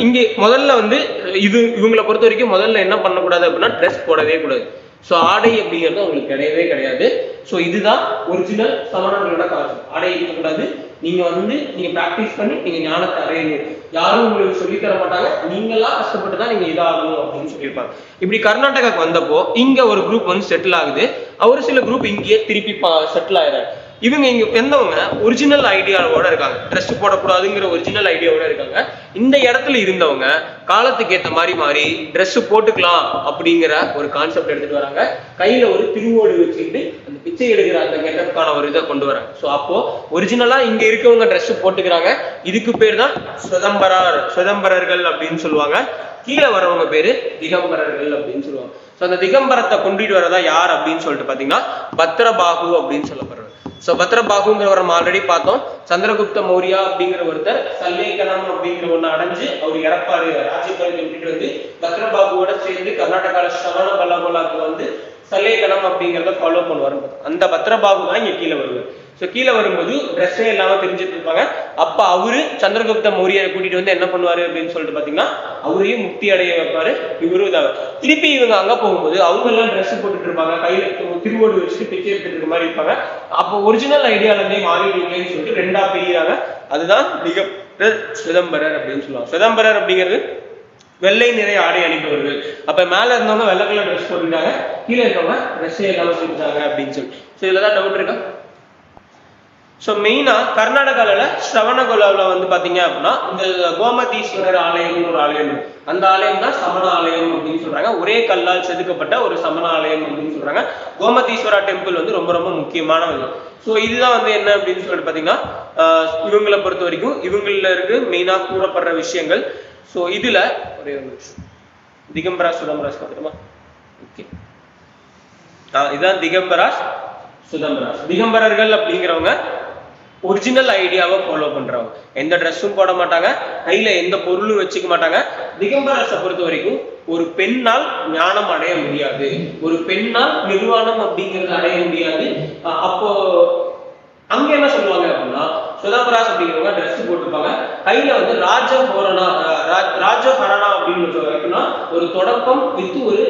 இங்கே முதல்ல வந்து இவங்களை பொறுத்த வரைக்கும் முதல்ல என்ன பண்ணக்கூடாது அப்படின்னா ட்ரெஸ் போடவே கூடாது. ஸோ ஆடை அப்படிங்கிறது உங்களுக்கு கிடையவே கிடையாது. ஸோ இதுதான் ஒரிஜினல் சமணர்களோட கான்செப்ட். ஆடை இருக்கக்கூடாது. நீங்க பிராக்டிஸ் பண்ணி நீங்க ஞானத்தை அடையணும். யாரும் உங்களுக்கு சொல்லி தர மாட்டாங்க, நீங்களா கஷ்டப்பட்டு தான் நீங்க இதாகணும் அப்படின்னு சொல்லியிருப்பாங்க. இப்படி கர்நாடகாவுக்கு வந்தப்போ இங்க ஒரு குரூப் வந்து செட்டில் ஆகுது. ஒரு சில குரூப் இங்கேயே திருப்பி செட்டில் ஆயிடுறாங்க. இவங்க இங்க வந்தவங்க ஒரிஜினல் ஐடியாவோட இருக்காங்க, ட்ரெஸ் போடக்கூடாதுங்கிற ஒரிஜினல் ஐடியாவோட இருக்காங்க. இந்த இடத்துல இருந்தவங்க காலத்துக்கு ஏற்ற மாறி ட்ரெஸ் போட்டுக்கலாம் அப்படிங்கிற ஒரு கான்செப்ட் எடுத்துட்டு வராங்க. கையில ஒரு திருவோடு வச்சுக்கிட்டு அந்த பிச்சை எடுக்கிற அந்த கெட்டப்புக்கான ஒரு இதை கொண்டு வராங்க. ஸோ அப்போ ஒரிஜினலா இங்க இருக்கவங்க ட்ரெஸ் போட்டுக்கிறாங்க. இதுக்கு பேர் தான் சுதம்பரர்கள் அப்படின்னு சொல்லுவாங்க. கீழே வரவங்க பேரு திகம்பரர்கள் அப்படின்னு சொல்லுவாங்க. ஸோ அந்த திகம்பரத்தை கொண்டுட்டு வரதா யார் அப்படின்னு சொல்லிட்டு பாத்தீங்கன்னா பத்ரபாகு அப்படின்னு சொல்லப்படுறாங்க. ஸோ பத்ரபாகுங்கிறவரை ஆல்ரெடி பார்த்தோம். சந்திரகுப்த மௌரியா அப்படிங்கிற ஒருத்தர் சல்லேகனம் அப்படிங்கிற ஒண்ணு அடைஞ்சு அவர் இறப்பாரு. ராஜ்யபாலத்தை விட்டுட்டு வந்து பத்ரபாகுவோட சேர்ந்து கர்நாடகால ஸ்ரவண பலகோலாக்கு வந்து சல்லேகனம் அப்படிங்கிறத ஃபாலோ பண்ணுவாரு. அந்த பத்ரபாகு தான் இங்க கீழே வருவார். ஸோ கீழே வரும்போது ட்ரெஸ்ஸே இல்லாம தெரிஞ்சுட்டு இருப்பாங்க. அப்ப அவரு சந்திரகுப்த மௌரியரை கூட்டிட்டு வந்து என்ன பண்ணுவாரு அப்படின்னு சொல்லிட்டு பாத்தீங்கன்னா அவரையும் முக்தி அடைய வைப்பாரு. இவரும் இதாக திருப்பி இவங்க அங்க போகும்போது அவங்க எல்லாம் ட்ரெஸ் போட்டுட்டு இருப்பாங்க, கையில திருவோடு வச்சுட்டு பிச்சை எடுத்துட்டு இருக்க மாதிரி இருப்பாங்க. அப்போ ஒரிஜினல் ஐடியால இருந்தே மாறிடுவீங்கன்னு சொல்லிட்டு 2ஆ பிரிகிறாங்க. அதுதான் சுதம்பரர் அப்படின்னு சொல்லுவாங்க. சுதம்பரர் அப்படிங்கிறது வெள்ளை நிறை ஆடை அணிப்பவர்கள். அப்ப மேல இருந்தவங்க வெள்ளை கலர் ட்ரெஸ் போட்டுட்டாங்க, கீழே இருக்கவங்க ட்ரெஸ்ஸே இல்லாம சொல்லிட்டாங்க அப்படின்னு சொல்லி. ஸோ இதுலதான் டவுட் இருக்கா? ஸோ மெயினா கர்நாடகால ஸ்ரவணகொலாவில் வந்து பாத்தீங்க அப்படின்னா இந்த கோமதீஸ்வரர் ஆலயம்னு ஒரு ஆலயம், அந்த ஆலயம் தான் சமண ஆலயம் அப்படின்னு சொல்றாங்க. ஒரே கல்லால் செதுக்கப்பட்ட ஒரு சமண ஆலயம் அப்படின்னு சொல்றாங்க. கோமதீஸ்வரா டெம்பிள் வந்து ரொம்ப ரொம்ப முக்கியமானது. ஸோ இதுதான் வந்து என்ன அப்படின்னு சொல்லிட்டு பாத்தீங்கன்னா இவங்களை பொறுத்த வரைக்கும் இவங்கள இருக்கு மெயினா கூறப்படுற விஷயங்கள். ஸோ இதுல ஒரே ஒரு நிமிஷம் திகம்பராஸ் சுதம்பராஸ் பார்த்துட்டோமா? ஓகே, இதுதான் திகம்பராஸ் சுதம்பராஸ். திகம்பரர்கள் அப்படிங்கிறவங்க ஒரிஜினல் ஐடியாவை ஃபாலோ பண்றவங்க. எந்த ட்ரெஸ்ஸும் போட மாட்டாங்க, கையில எந்த பொருளும் வச்சுக்க மாட்டாங்க. திகம்பராஸை பொறுத்த வரைக்கும் ஒரு பெண்ணால் ஞானம் அடைய முடியாது, ஒரு பெண்ணால் நிர்வாணம் அப்படிங்கிறது அடைய முடியாது. அப்போ அங்க என்ன சொல்லுவாங்க அப்படின்னா சுதம்பராஸ் அப்படிங்கிறவங்க ட்ரெஸ் போட்டுப்பாங்க. கையில வந்து ராஜஹரணா அப்படின்னு சொல்லுவாங்கன்னா ஒரு தொடக்கம் வித்து ஒரு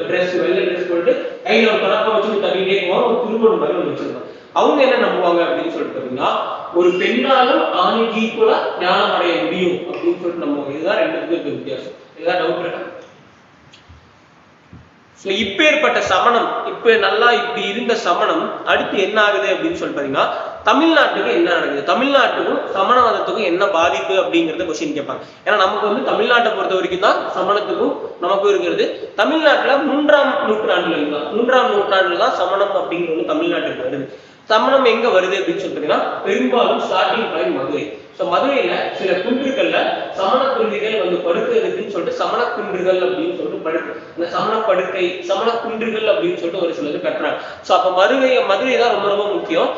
ட்ரெஸ், வெள்ளை ட்ரெஸ் போட்டு கையில ஒரு தொடக்கம் வச்சு தள்ளிட்டே போவாங்க. ஒரு திருவோடு மாதிரி வச்சிருப்பாங்க. அவங்க என்ன நம்புவாங்க அப்படின்னு சொல்லிட்டு பாத்தீங்கன்னா ஒரு பெண்ணாலும் ஆணுக்கு ஈக்குவலா ஞானம் அடைய முடியும் அப்படின்னு சொல்லிட்டு நம்புவாங்க. இதுதான் 2த்துக்கு வித்தியாசம். இதுதான் டவுட் இருக்கா? ஸோ இப்பேற்பட்ட சமணம், இப்ப நல்லா இப்படி இருந்த சமணம் அடுத்து என்ன ஆகுது அப்படின்னு சொல்லி பாத்தீங்கன்னா தமிழ்நாட்டுக்கு என்ன நடக்குது, தமிழ்நாட்டுக்கும் சமண மதத்துக்கும் என்ன பாதிப்பு அப்படிங்கறத கொஸ்டின் கேட்பாங்க. ஏன்னா நமக்கு வந்து தமிழ்நாட்டை பொறுத்த வரைக்கும் தான் சமணத்துக்கும் நமக்கும் இருக்கிறது. தமிழ்நாட்டுல 3ஆம் நூற்றாண்டுல தான் சமணம் அப்படிங்கிறது தமிழ்நாட்டுக்கு வருது. சமணம் எங்க வருது அப்படின்னு சொல்லிட்டீங்கன்னா பெரும்பாலும் ஸ்டார்டிங் பாயிண்ட் மதுரை. ஸோ மதுரையில சில குன்றுகள்ல சமண துறவிகள் வந்து படுக்கிறதுக்குன்னு சொல்லிட்டு சமண குன்றுகள் அப்படின்னு சொல்லிட்டு படுக்கு இந்த சமண படுக்கை சமண குன்றுகள் அப்படின்னு சொல்லிட்டு ஒரு சிலது கட்டுறாங்க. ஸோ அப்ப மதுரை தான் ரொம்ப ரொம்ப முக்கியம்.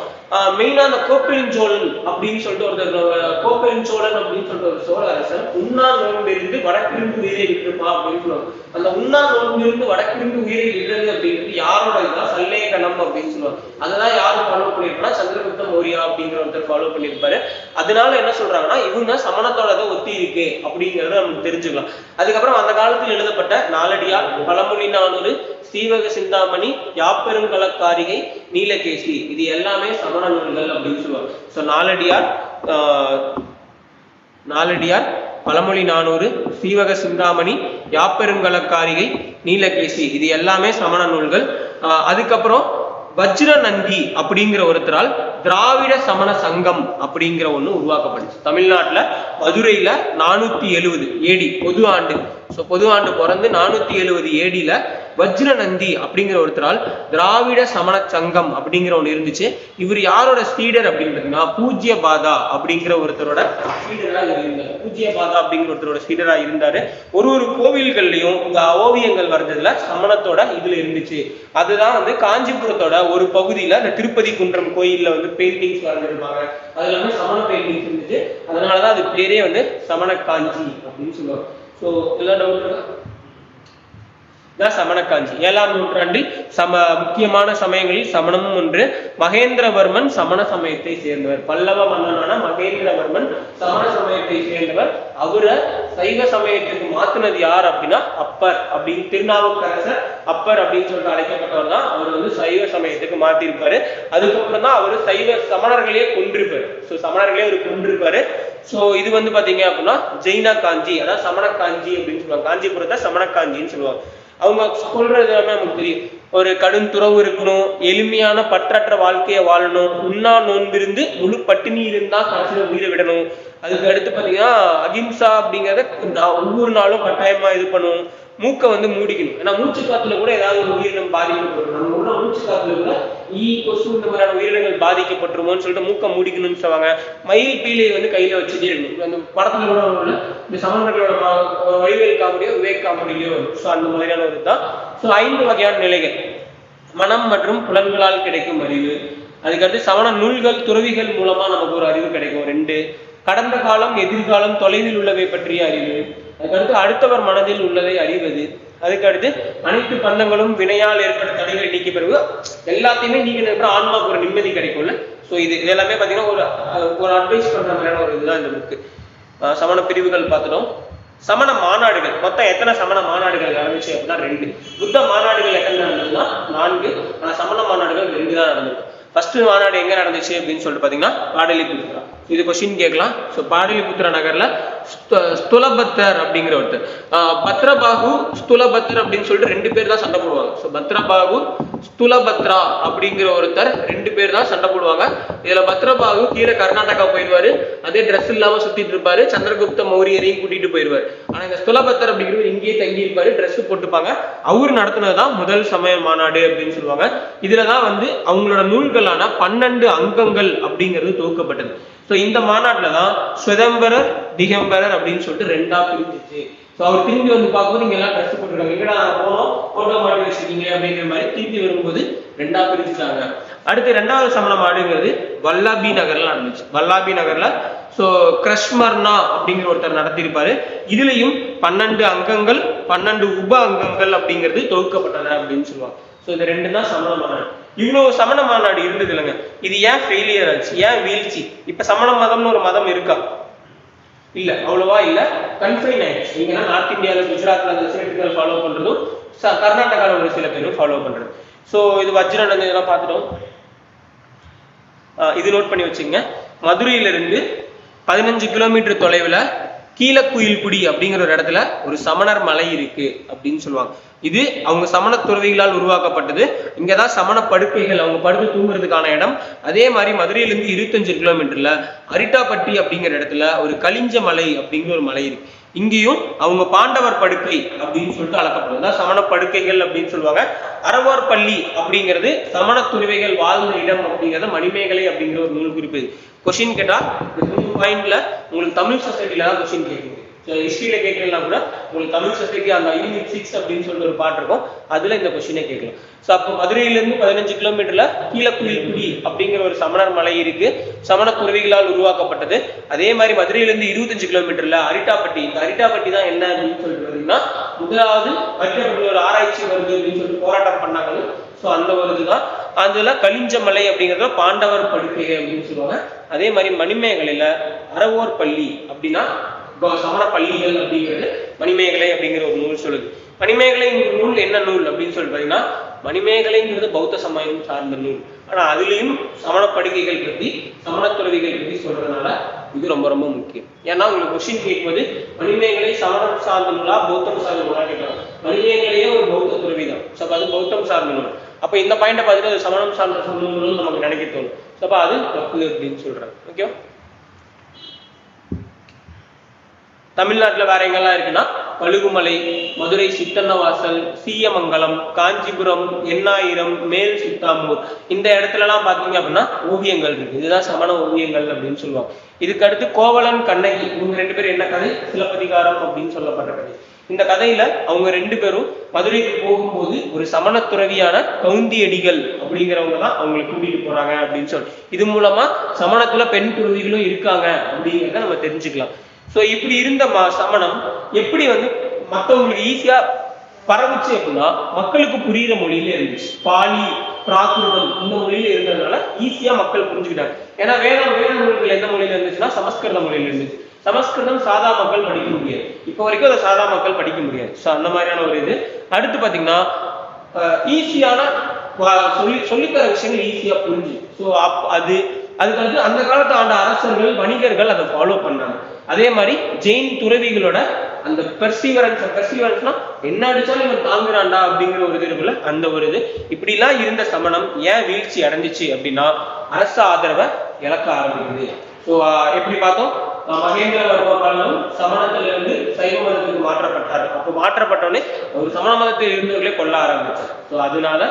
மெயினா அந்த கோப்பெருஞ்சோழன் அப்படின்னு சொல்லிட்டு ஒருத்தர் கோப்பெருஞ்சோழன் அப்படின்னு சொல்லிட்டு ஒரு சோழ அரசன் உண்ணா நோன்பிலிருந்து வடக்கிருந்து உயிரை விட்டுருப்பா அப்படின்னு சொல்லுவாங்க. அந்த உண்ணா நோன்பிலிருந்து வடக்கிருந்து உயிரை விடுறது அப்படின்றது யாரோட இதுதான் சல்லேகணம் அப்படின்னு சொல்லுவாங்க. அதெல்லாம் யாரு ஃபாலோ பண்ணிருப்பா சந்திரகுப்த மௌரியா அப்படிங்கிற ஒருத்தர் ஃபாலோ பண்ணிருப்பாரு. அதனால என்ன சொல்றாங்கன்னா இவங்க சமணத்தோட ஒத்தி இருக்கு அப்படிங்கறத நமக்கு தெரிஞ்சுக்கலாம். அதுக்கப்புறம் அந்த காலத்தில் எழுதப்பட்ட நாலடியார், பழமொழி 400, சீவக சிந்தாமணி, யாப்பெருங்கலக்காரிகை, நீலகேசி இது எல்லாமே சமண நூல்கள் அப்படின்னு சொல்லுவாங்க. ஸோ நாலடியார், பழமொழி 400, சீவக சிந்தாமணி, யாப்பெருங்கலக்காரிகை, நீலகேசி இது எல்லாமே சமண நூல்கள். அதுக்கப்புறம் வஜ்ரநந்தி அப்படிங்கிற ஒருத்தரால் திராவிட சமண சங்கம் அப்படிங்கிற ஒண்ணு உருவாக்கப்பட்டுச்சு. தமிழ்நாட்டுல மதுரையில 470 AD பொது ஆண்டு. ஸோ பொது ஆண்டு பிறந்து 470 AD வஜ்ரநந்தி அப்படிங்கிற ஒருத்தரால் திராவிட சமண சங்கம் அப்படிங்கிற ஒண்ணு இருந்துச்சு. இவர் யாரோட ஸ்டீடர் அப்படின்றதுன்னா பூஜ்யபாதா அப்படிங்கிற ஒருத்தரோட ஸ்டீடரா இருந்தார். பூஜ்யபாதா அப்படிங்கிற ஒருத்தரோட ஸ்டீடரா இருந்தாரு. ஒரு கோவில்கள்லயும் இந்த ஓவியங்கள் வரைஞ்சதுல சமணத்தோட இதுல இருந்துச்சு. அதுதான் வந்து காஞ்சிபுரத்தோட ஒரு பகுதியில இந்த திருப்பதி குன்றம் கோயில்ல வந்து பெயிண்டிங்ஸ் வரைஞ்சிருப்பாங்க. அது எல்லாமே சமண பெயிண்டிங்ஸ் இருந்துச்சு. அதனாலதான் அது பேரே வந்து சமண காஞ்சி அப்படின்னு சொல்லுவாங்க. ஸோ எல்லா டவுட் சமணக்காஞ்சி 7ஆம் நூற்றாண்டில் முக்கியமான சமயங்களில் சமணமும் ஒன்று. மகேந்திரவர்மன் சமண சமயத்தை சேர்ந்தவர். பல்லவ மன்னனான மகேந்திரவர்மன் சமண சமயத்தை சேர்ந்தவர். அவரை சைவ சமயத்துக்கு மாத்தினது யார் அப்படின்னா அப்பர் அப்படின்னு திருநாவுக்கரசர் அப்பர் அப்படின்னு சொல்லிட்டு அழைக்கப்பட்டவர் தான். அவர் வந்து சைவ சமயத்துக்கு மாத்திருப்பாரு. அதுக்கப்புறம் தான் அவர் சைவ சமணர்களையே கொன்றிருப்பாரு. ஸோ சமணர்களே அவர் கொன்றிருப்பாரு. ஸோ இது வந்து பாத்தீங்க அப்படின்னா ஜெயினா காஞ்சி, அதாவது சமண காஞ்சி அப்படின்னு சொல்லுவாங்க. காஞ்சிபுரத்தை சமண காஞ்சின்னு சொல்லுவாங்க. அவங்க சொல்றது எல்லாமே நமக்கு தெரியும். ஒரு கடும் துறவு இருக்கணும், எளிமையான பற்றற்ற வாழ்க்கையை வாழணும், உண்ணா நோன்பிருந்து முழு பட்டினி இருந்தா கடைசியில உயிரை விடணும். அதுக்கு அடுத்து பாத்தீங்கன்னா அகிம்சா அப்படிங்கிறத ஒவ்வொரு நாளும் கட்டாயமா இது பண்ணுவோம். மூக்கை வந்து மூடிக்கணும். ஏன்னா மூச்சு காத்துல கூட ஏதாவது ஒரு உயிரினம் பாதிக்கப்படும். நம்ம உள்ள மூச்சு காத்துல கூட கொசு இந்த மாதிரியான உயிரினங்கள் பாதிக்கப்பட்டுருமோன்னு சொல்லிட்டு மூக்கை மூடிக்கணும்னு சொல்லுவாங்க. மயில் பீலை வந்து கையில வச்சுட்டே இருக்கணும். அந்த படத்துல கூட இந்த சமணர்களோட வடிவேல் காமெடியோ விவேக் காமெடியோ ஸோ அந்த மாதிரியான ஒரு இதுதான். ஸோ 5 வகையான நிலைகள்: மனம் மற்றும் புலன்களால் கிடைக்கும் அறிவு. அதுக்கடுத்து சமண நூல்கள் துறவிகள் மூலமா நமக்கு ஒரு அறிவு கிடைக்கும். 2 கடந்த காலம் எதிர்காலம் தொலைவில் உள்ளவை பற்றிய அறிவு. அதுக்கடுத்து அடுத்தவர் மனதில் உள்ளதை அறிவது. அதுக்கடுத்து அனைத்து பந்தங்களும் வினையால் ஏற்பட்ட தடைகளை நீக்கி பிறகு எல்லாத்தையுமே நீங்க ஆன்மாவுக்கு ஒரு நிம்மதி கிடைக்கும்ல. ஸோ இது எல்லாமே பாத்தீங்கன்னா ஒரு அட்வைஸ் பண்ற மாதிரியான ஒரு இதுதான் இந்த புக்கு. சமண பிரிவுகள் பார்த்துட்டோம். சமண மாநாடுகள் மொத்தம் எத்தனை சமண மாநாடுகள் நடந்துச்சு அப்படின்னா 2. புத்த மாநாடுகள் எத்தனை நடந்ததுன்னா 4. ஆனா சமண மாநாடுகள் 2 தான் நடந்திருக்கு. ஃபர்ஸ்ட் மாநாடு எங்க நடந்துச்சு அப்படின்னு சொல்லிட்டு பாத்தீங்கன்னா பாடலிபுத்திரா. இது கொஸ்டின் கேட்கலாம். ஸோ பாடலிபுத்திரா நகர்ல ஸ்துலபத்தர் அப்படிங்கிற ஒருத்தர், பத்ரபாகு ஸ்துலபத்தர் அப்படின்னு சொல்லிட்டு 2 பேர் தான் சண்டை போடுவாங்க. ஸோ பத்ரபாகு ஸ்துலபத்ரா அப்படிங்கிற ஒருத்தர் 2 பேர் தான் சண்டை போடுவாங்க. இதுல பத்ரபாகு கீழே கர்நாடகா போயிடுவாரு. அதே ட்ரெஸ் இல்லாம சுத்திட்டு இருப்பாரு. சந்திரகுப்த மௌரியரையும் கூட்டிட்டு போயிடுவாரு. ஆனா இந்த ஸ்துலபத்தர் அப்படிங்கிறவர் இங்கேயே தங்கி இருப்பாரு. ட்ரெஸ் போட்டுப்பாங்க. அவர் நடத்தினதுதான் முதல் சமய மாநாடு அப்படின்னு சொல்லுவாங்க. இதுலதான் வந்து அவங்களோட நூல்களான 12 அங்கங்கள் அப்படிங்கிறது துவக்கப்பட்டது. ஸோ இந்த மாநாட்டில்தான் சுதம்பரர் திகம்பரர் அப்படின்னு சொல்லிட்டு 2ஆ பிரிஞ்சிச்சு. ஸோ அவர் திரும்பி வந்து பார்க்கும்போது இங்க எல்லாம் ட்ரெஸ் போட்டுருக்காங்க, எங்கடா போனோம் போட்டோ மாட்டி வச்சிருக்கீங்க அப்படிங்கிற மாதிரி திரும்பி வரும்போது 2ஆ பிரிஞ்சுட்டாங்க. அடுத்து 2வது சமண மாடுங்கிறது வல்லாபி நகர்ல நடந்துச்சு. வல்லாபி நகர்ல ஸோ கிருஷ்மர்னா அப்படிங்கிற ஒருத்தர் நடத்தியிருப்பாரு. இதுலயும் 12 அங்கங்கள் 12 உப அங்கங்கள் அப்படிங்கிறது தொகுக்கப்பட்டன அப்படின்னு சொல்லுவாங்க. ஸோ இந்த 2 தான் சமண மாநாடு. இவ்வளவு சமண மாநாடு இருந்தது இல்லைங்க. இது ஏன் ஃபெயிலியர் ஆச்சு, ஏன் வீழ்ச்சி? இப்ப சமண மதம்னு ஒரு மதம் இருக்கா? இல்ல, அவ்வளவா இல்ல, கன்ஃபைன் ஆயிடுச்சு. இங்கன்னா நார்த் இந்தியாவில் குஜராத்ல அந்த சில ஃபாலோ பண்றதும் கர்நாடகாவில் ஒரு சில பேரும் ஃபாலோ பண்றது. ஸோ இது வஜ்ரநந்தி இதெல்லாம் பார்த்துட்டோம். இது நோட் பண்ணி வச்சுங்க. மதுரையிலிருந்து 15 கிலோமீட்டர் தொலைவில் கீழக்குயில்குடி அப்படிங்கிற ஒரு இடத்துல ஒரு சமணர் மலை இருக்கு அப்படின்னு சொல்லுவாங்க. இது அவங்க சமண துறவிகளால் உருவாக்கப்பட்டது. இங்கதான் சமண படுக்கைகள், அவங்க படுத்து தூங்குறதுக்கான இடம். அதே மாதிரி மதுரையிலிருந்து 25 கிலோமீட்டர்ல அரிட்டாப்பட்டி அப்படிங்கிற இடத்துல ஒரு கலிஞ்ச மலை அப்படிங்கிற ஒரு மலை இருக்கு. இங்கேயும் அவங்க பாண்டவர் படுக்கை அப்படின்னு சொல்லிட்டு அழைக்கப்படும். அதான் சமண படுக்கைகள் அப்படின்னு சொல்லுவாங்க. அரவோர் பள்ளி அப்படிங்கிறது சமண துறவிகள் வாழ்ந்த இடம் அப்படிங்கிறத மணிமேகலை அப்படிங்கிற ஒரு நூல் குறிப்பு. கொஸ்டின் கேட்டா இந்த 3 பாயிண்ட்ல உங்களுக்கு தமிழ் சொசைட்டில தான் கொஸ்டின் கேட்குது. ஹிஸ்டரியில கேட்கலன்னா கூட உங்களுக்கு தமிழ் சொசைட்டி அந்த யூனிட் 6 அப்படின்னு சொல்லிட்டு ஒரு பாட்டு இருக்கும், அதுல இந்த கொஸ்டினே கேட்கலாம். ஸோ அப்போ மதுரையிலிருந்து 15 கிலோமீட்டர்ல கீழக்குயில்குடி அப்படிங்கிற ஒரு சமணர் மலை இருக்கு, சமண துறவிகளால் உருவாக்கப்பட்டது. அதே மாதிரி மதுரையிலிருந்து 25 கிலோமீட்டர்ல அரிட்டாப்பட்டி. இந்த அரிட்டாப்பட்டி தான் என்ன அப்படின்னு சொல்லிட்டு பார்த்தீங்கன்னா முதலாவது அரிட்டாப்பட்டி ஒரு ஆராய்ச்சி வருது அப்படின்னு சொல்லிட்டு போராட்டம் பண்ணாங்க. ஸோ அந்த வருதுதான் அதுல கலிஞ்சமலை அப்படிங்கிறத பாண்டவர் படுக்கை அப்படின்னு சொல்லுவாங்க. அதே மாதிரி மணிமேகலையில அரவோர் பள்ளி அப்படின்னா சமண பள்ளிகள் அப்படிங்கிறது மணிமேகலை அப்படிங்கிற ஒரு நூல் சொல்லுது. மணிமேகலைங்கிற நூல் என்ன நூல் அப்படின்னு சொல்லி பார்த்தீங்கன்னா மணிமேகலைங்கிறது பௌத்த சமயம் சார்ந்த நூல். ஆனா அதுலயும் சமண படுகைகள் பற்றி சமண துறவிகள் பற்றி சொல்றதுனால இது ரொம்ப ரொம்ப முக்கியம். ஏன்னா உங்களுக்கு கொஸ்டின் கேட்பது மணிமேகலை சமணம் சார்ந்த நூலா பௌத்தம் சார்ந்த நூலா கேட்கலாம். மணிமேகலையே ஒரு பௌத்த துறவி தான். ஸோ அது பௌத்தம் சார்ந்த நூல். அப்ப இந்த பாயிண்ட பார்த்துட்டு அது சமணம் சார்ந்த நூல் நமக்கு நினைக்க தோணும். ஸோ அப்ப அது தப்பு அப்படின்னு சொல்றாங்க. ஓகே, தமிழ்நாட்டில் வேற எங்கெல்லாம் இருக்குன்னா கழுகுமலை, மதுரை சித்தன்னவாசல், சீயமங்கலம், காஞ்சிபுரம், எண்ணாயிரம், மேல் சுத்தாமூர் இந்த இடத்துலலாம் பார்த்தீங்க அப்படின்னா ஓவியங்கள் இருக்கு. இதுதான் சமண ஓவியங்கள் அப்படின்னு சொல்லுவாங்க. இதுக்கு அடுத்து கோவலன் கண்ணகி இவங்க 2 பேரும் என்ன கதை, சிலப்பதிகாரம் அப்படின்னு சொல்லப்பட்ட கதை. இந்த கதையில அவங்க 2 பேரும் மதுரைக்கு போகும்போது ஒரு சமண துறவியான கவுந்தியடிகள் அப்படிங்கிறவங்க தான் அவங்களை கூட்டிட்டு போறாங்க அப்படின்னு சொல்லி இது மூலமா சமணத்துல பெண் துறவிகளும் இருக்காங்க அப்படிங்கிறத நம்ம தெரிஞ்சுக்கலாம். ஸோ இப்படி இருந்த சமணம் எப்படி மற்றவங்களுக்கு ஈஸியா பரவுச்சு அப்படின்னா மக்களுக்கு புரியுற மொழியில இருந்துச்சு. பாலி, பிராகிருதம் இந்த மொழியில இருந்ததுனால ஈஸியா மக்கள் புரிஞ்சுக்கிட்டாங்க. ஏன்னா வேத நூல்கள் எந்த மொழியில இருந்துச்சுன்னா சமஸ்கிருத மொழியில இருந்துச்சு. சமஸ்கிருதம் சாதா மக்கள் படிக்க முடியாது, இப்போ வரைக்கும் அதை சாதா மக்கள் படிக்க முடியாது. ஸோ அந்த மாதிரியான ஒரு இது. அடுத்து பாத்தீங்கன்னா ஈஸியான சொல்லித்தர விஷயங்கள் ஈஸியா புரிஞ்சு. ஸோ அதுக்கு அந்த காலத்து ஆண்ட அரசர்கள், வணிகர்கள் அதை ஃபாலோ பண்ணாங்க. அதே மாதிரி ஜெயின் துறவிகளோட அந்த பெர்சிவரன்ஸ்னா என்ன அடிச்சாலும் இவன் தாங்குறான்டா அப்படிங்கிற ஒரு இது இருக்குல்ல, அந்த ஒரு இது. இப்படிலாம் இருந்த சமணம் ஏன் வீழ்ச்சி அடைஞ்சிச்சு அப்படின்னா அரசு ஆதரவை இழக்க ஆரம்பிக்குது. ஸோ எப்படி பார்த்தோம், மகேந்திரவர்ம பல்லவன் சமணத்திலிருந்து சைவ மதத்துக்கு மாற்றப்பட்டார். அப்போ மாற்றப்பட்டோடனே ஒரு சமண மதத்தில் இருந்தவர்களே கொல்ல ஆரம்பிச்சார். ஸோ அதனால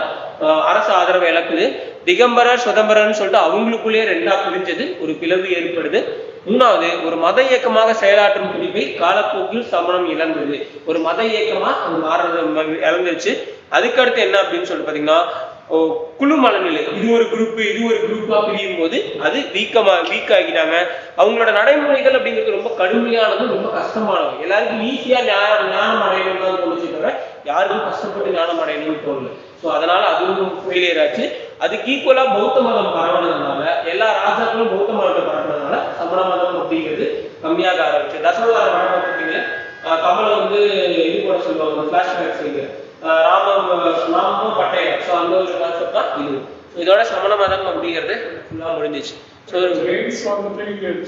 அரசு ஆதரவை இழக்குது. திகம்பரர் சுதம்பரர்னு சொல்லிட்டு அவங்களுக்குள்ளேயே 2ஆ பிரிஞ்சது, ஒரு பிளவு ஏற்படுது. 3வது ஒரு மத இயக்கமாக செயலாற்றும் துடிப்பை காலப்போக்கில் சமணம் இழந்தது. ஒரு மத இயக்கமா அது இழந்துருச்சு. அதுக்கடுத்து என்ன அப்படின்னு சொல்லிட்டு பாத்தீங்கன்னா குழு மனநிலை, இது ஒரு குரூப்பா பிரியும் போது அது வீக் ஆகிட்டாங்க. அவங்களோட நடைமுறைகள் அப்படிங்கிறது ரொம்ப கடுமையானது, ரொம்ப கஷ்டமானது. எல்லாருக்கும் ஈஸியா ஞானம் அடையணும் தான் தோணுச்சு தவிர யாருக்கும் கஷ்டப்பட்டு ஞானம் அடையணும்னு தோணல. ஸோ அதனால அதுவும் ஃபெயிலியர் ஆச்சு. அதுக்கு ஈக்குவலா பௌத்த மதம் பரவனதுனால, எல்லா ராஜாக்களும் பௌத்த மதத்தை பரவனதுனால சமண மதம் அப்படிங்கிறது கம்மியாக ஆரம்பிச்சு. தசவதார படம் பார்த்தீங்கன்னா கமலம் இது கூட சொல்லுவாங்க, பிளாஷ்பேக் செய்து ராமமும் பட்டையா. ஸோ அந்த ஒரு கான்செப்ட் தான் இது. இதோட சமண மதம் அப்படிங்கிறது ஃபுல்லாக முடிஞ்சிச்சு.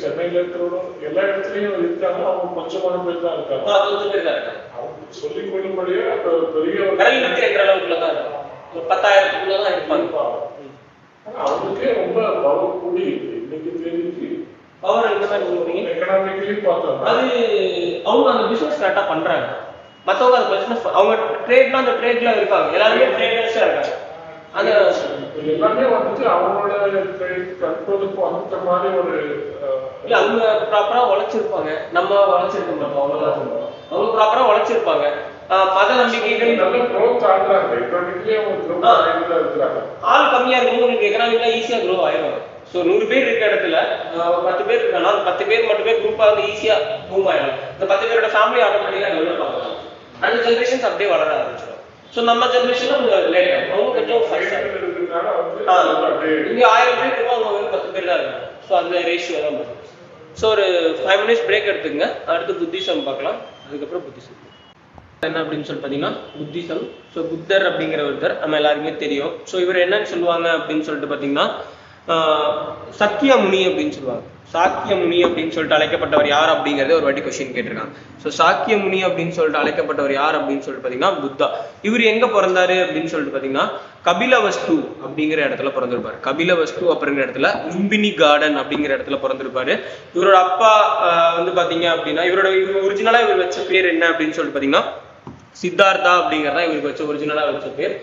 சென்னையில இருக்கிற எல்லா இடத்துலயும் இருக்காங்க, அவங்க கொஞ்சமான பேர் தான் இருக்காங்க. கொஞ்சம் பேர் தான் இருக்காங்க. சொல்லிக் கொள்ளும்படியே பெரிய என்ற அளவுக்குள்ளதான் இருக்கும், 10,000க்குள்ளதான் இருப்பாங்க. அவங்களுக்கே ரொம்ப பவர் கூடி இன்னைக்கு தேதிக்கு பவர் இந்த மாதிரி எக்கனாமிக்கலி பார்த்தோம். அது அவங்க அந்த பிசினஸ் கரெக்டா பண்றாங்க. மற்றவங்க அந்த பிசினஸ் அவங்க ட்ரேட்னா அந்த ட்ரேட்ல இருக்காங்க, எல்லாருமே ட்ரேடர்ஸா இருக்காங்க. அந்த எல்லாமே அவங்களோட கண்ட்ரோலுக்கு அந்த மாதிரி ஒரு இல்ல, அவங்க ப்ராப்பரா உழைச்சிருப்பாங்க, நம்ம உழைச்சிருக்க மாட்டோம். அவ்வளவுதான் சொல்றோம். அவங்க ப்ராப்பரா உழைச்சிருப்பாங்க. மத நம்பிக்கைகள் ஆள் கம்மியா இருக்கும், உங்களுக்கு எக்கனாமிக்கா ஈஸியா க்ரோ ஆயிடும். ஸோ 100 பேர் இருக்க இடத்துல 10 பேர் இருக்காங்க, 10 பேர் மட்டுமே குரூப்பா ஈஸியா பூம் ஆயிடும். இந்த 10 பேரோட ஃபேமிலி ஆட்டோமேட்டிக்கா டெவலப் ஆகும். அந்த ஜென்ரேஷன்ஸ் அப்படியே வளர ஆரம்பிச்சிடும். ஸோ நம்ம ஜென்ரேஷன் லேட் ஆகும், அவங்க கொஞ்சம் இங்க 1000 பேர் இருக்கும், அவங்க 10 பேர் தான் இருக்காங்க. ஸோ அந்த ரேஷியோ தான் வரும். ஸோ ஒரு 5 மினிட்ஸ் பிரேக் எடுத்துக்கங்க. அடுத்து புத்திசம் பார்க்கலாம். அதுக்கப்புறம் புத்திசம் என்ன அப்படின்னு சொல்லி பார்த்தீங்கன்னா புத்திசம். ஸோ புத்தர் அப்படிங்கிற ஒருத்தர் நம்ம எல்லாருக்குமே தெரியும். ஸோ இவர் என்னன்னு சொல்லுவாங்க அப்படின்னு சொல்லிட்டு பார்த்தீங்கன்னா சக்கிய முனி அப்படின்னு சொல்லுவாங்க. சாக்கிய முனி அப்படின்னு சொல்லிட்டு அழைக்கப்பட்டவர் யார் அப்படிங்கறது ஒரு வாட்டி கொஸ்டின் கேட்டிருக்காங்க. ஸோ சாக்கிய முனி அப்படின்னு சொல்லிட்டு அழைக்கப்பட்டவர் யார் அப்படின்னு சொல்லிட்டு பாத்தீங்கன்னா புத்தா. இவர் எங்க பிறந்தாரு அப்படின்னு சொல்லிட்டு பாத்தீங்கன்னா கபிலவஸ்து அப்படிங்கிற இடத்துல பிறந்திருப்பாரு. கபிலவஸ்து அப்படிங்கிற இடத்துல லும்பினி கார்டன் அப்படிங்கிற இடத்துல பிறந்திருப்பாரு. இவரோட அப்பா வந்து பாத்தீங்க அப்படின்னா இவரோட ஒரிஜினலா இவர் வச்ச பேர் என்ன அப்படின்னு சொல்லிட்டு பாத்தீங்கன்னா சித்தார்த்தா அப்படிங்கறதா இவருக்கு வச்ச ஒரிஜினலா வச்ச பேர்.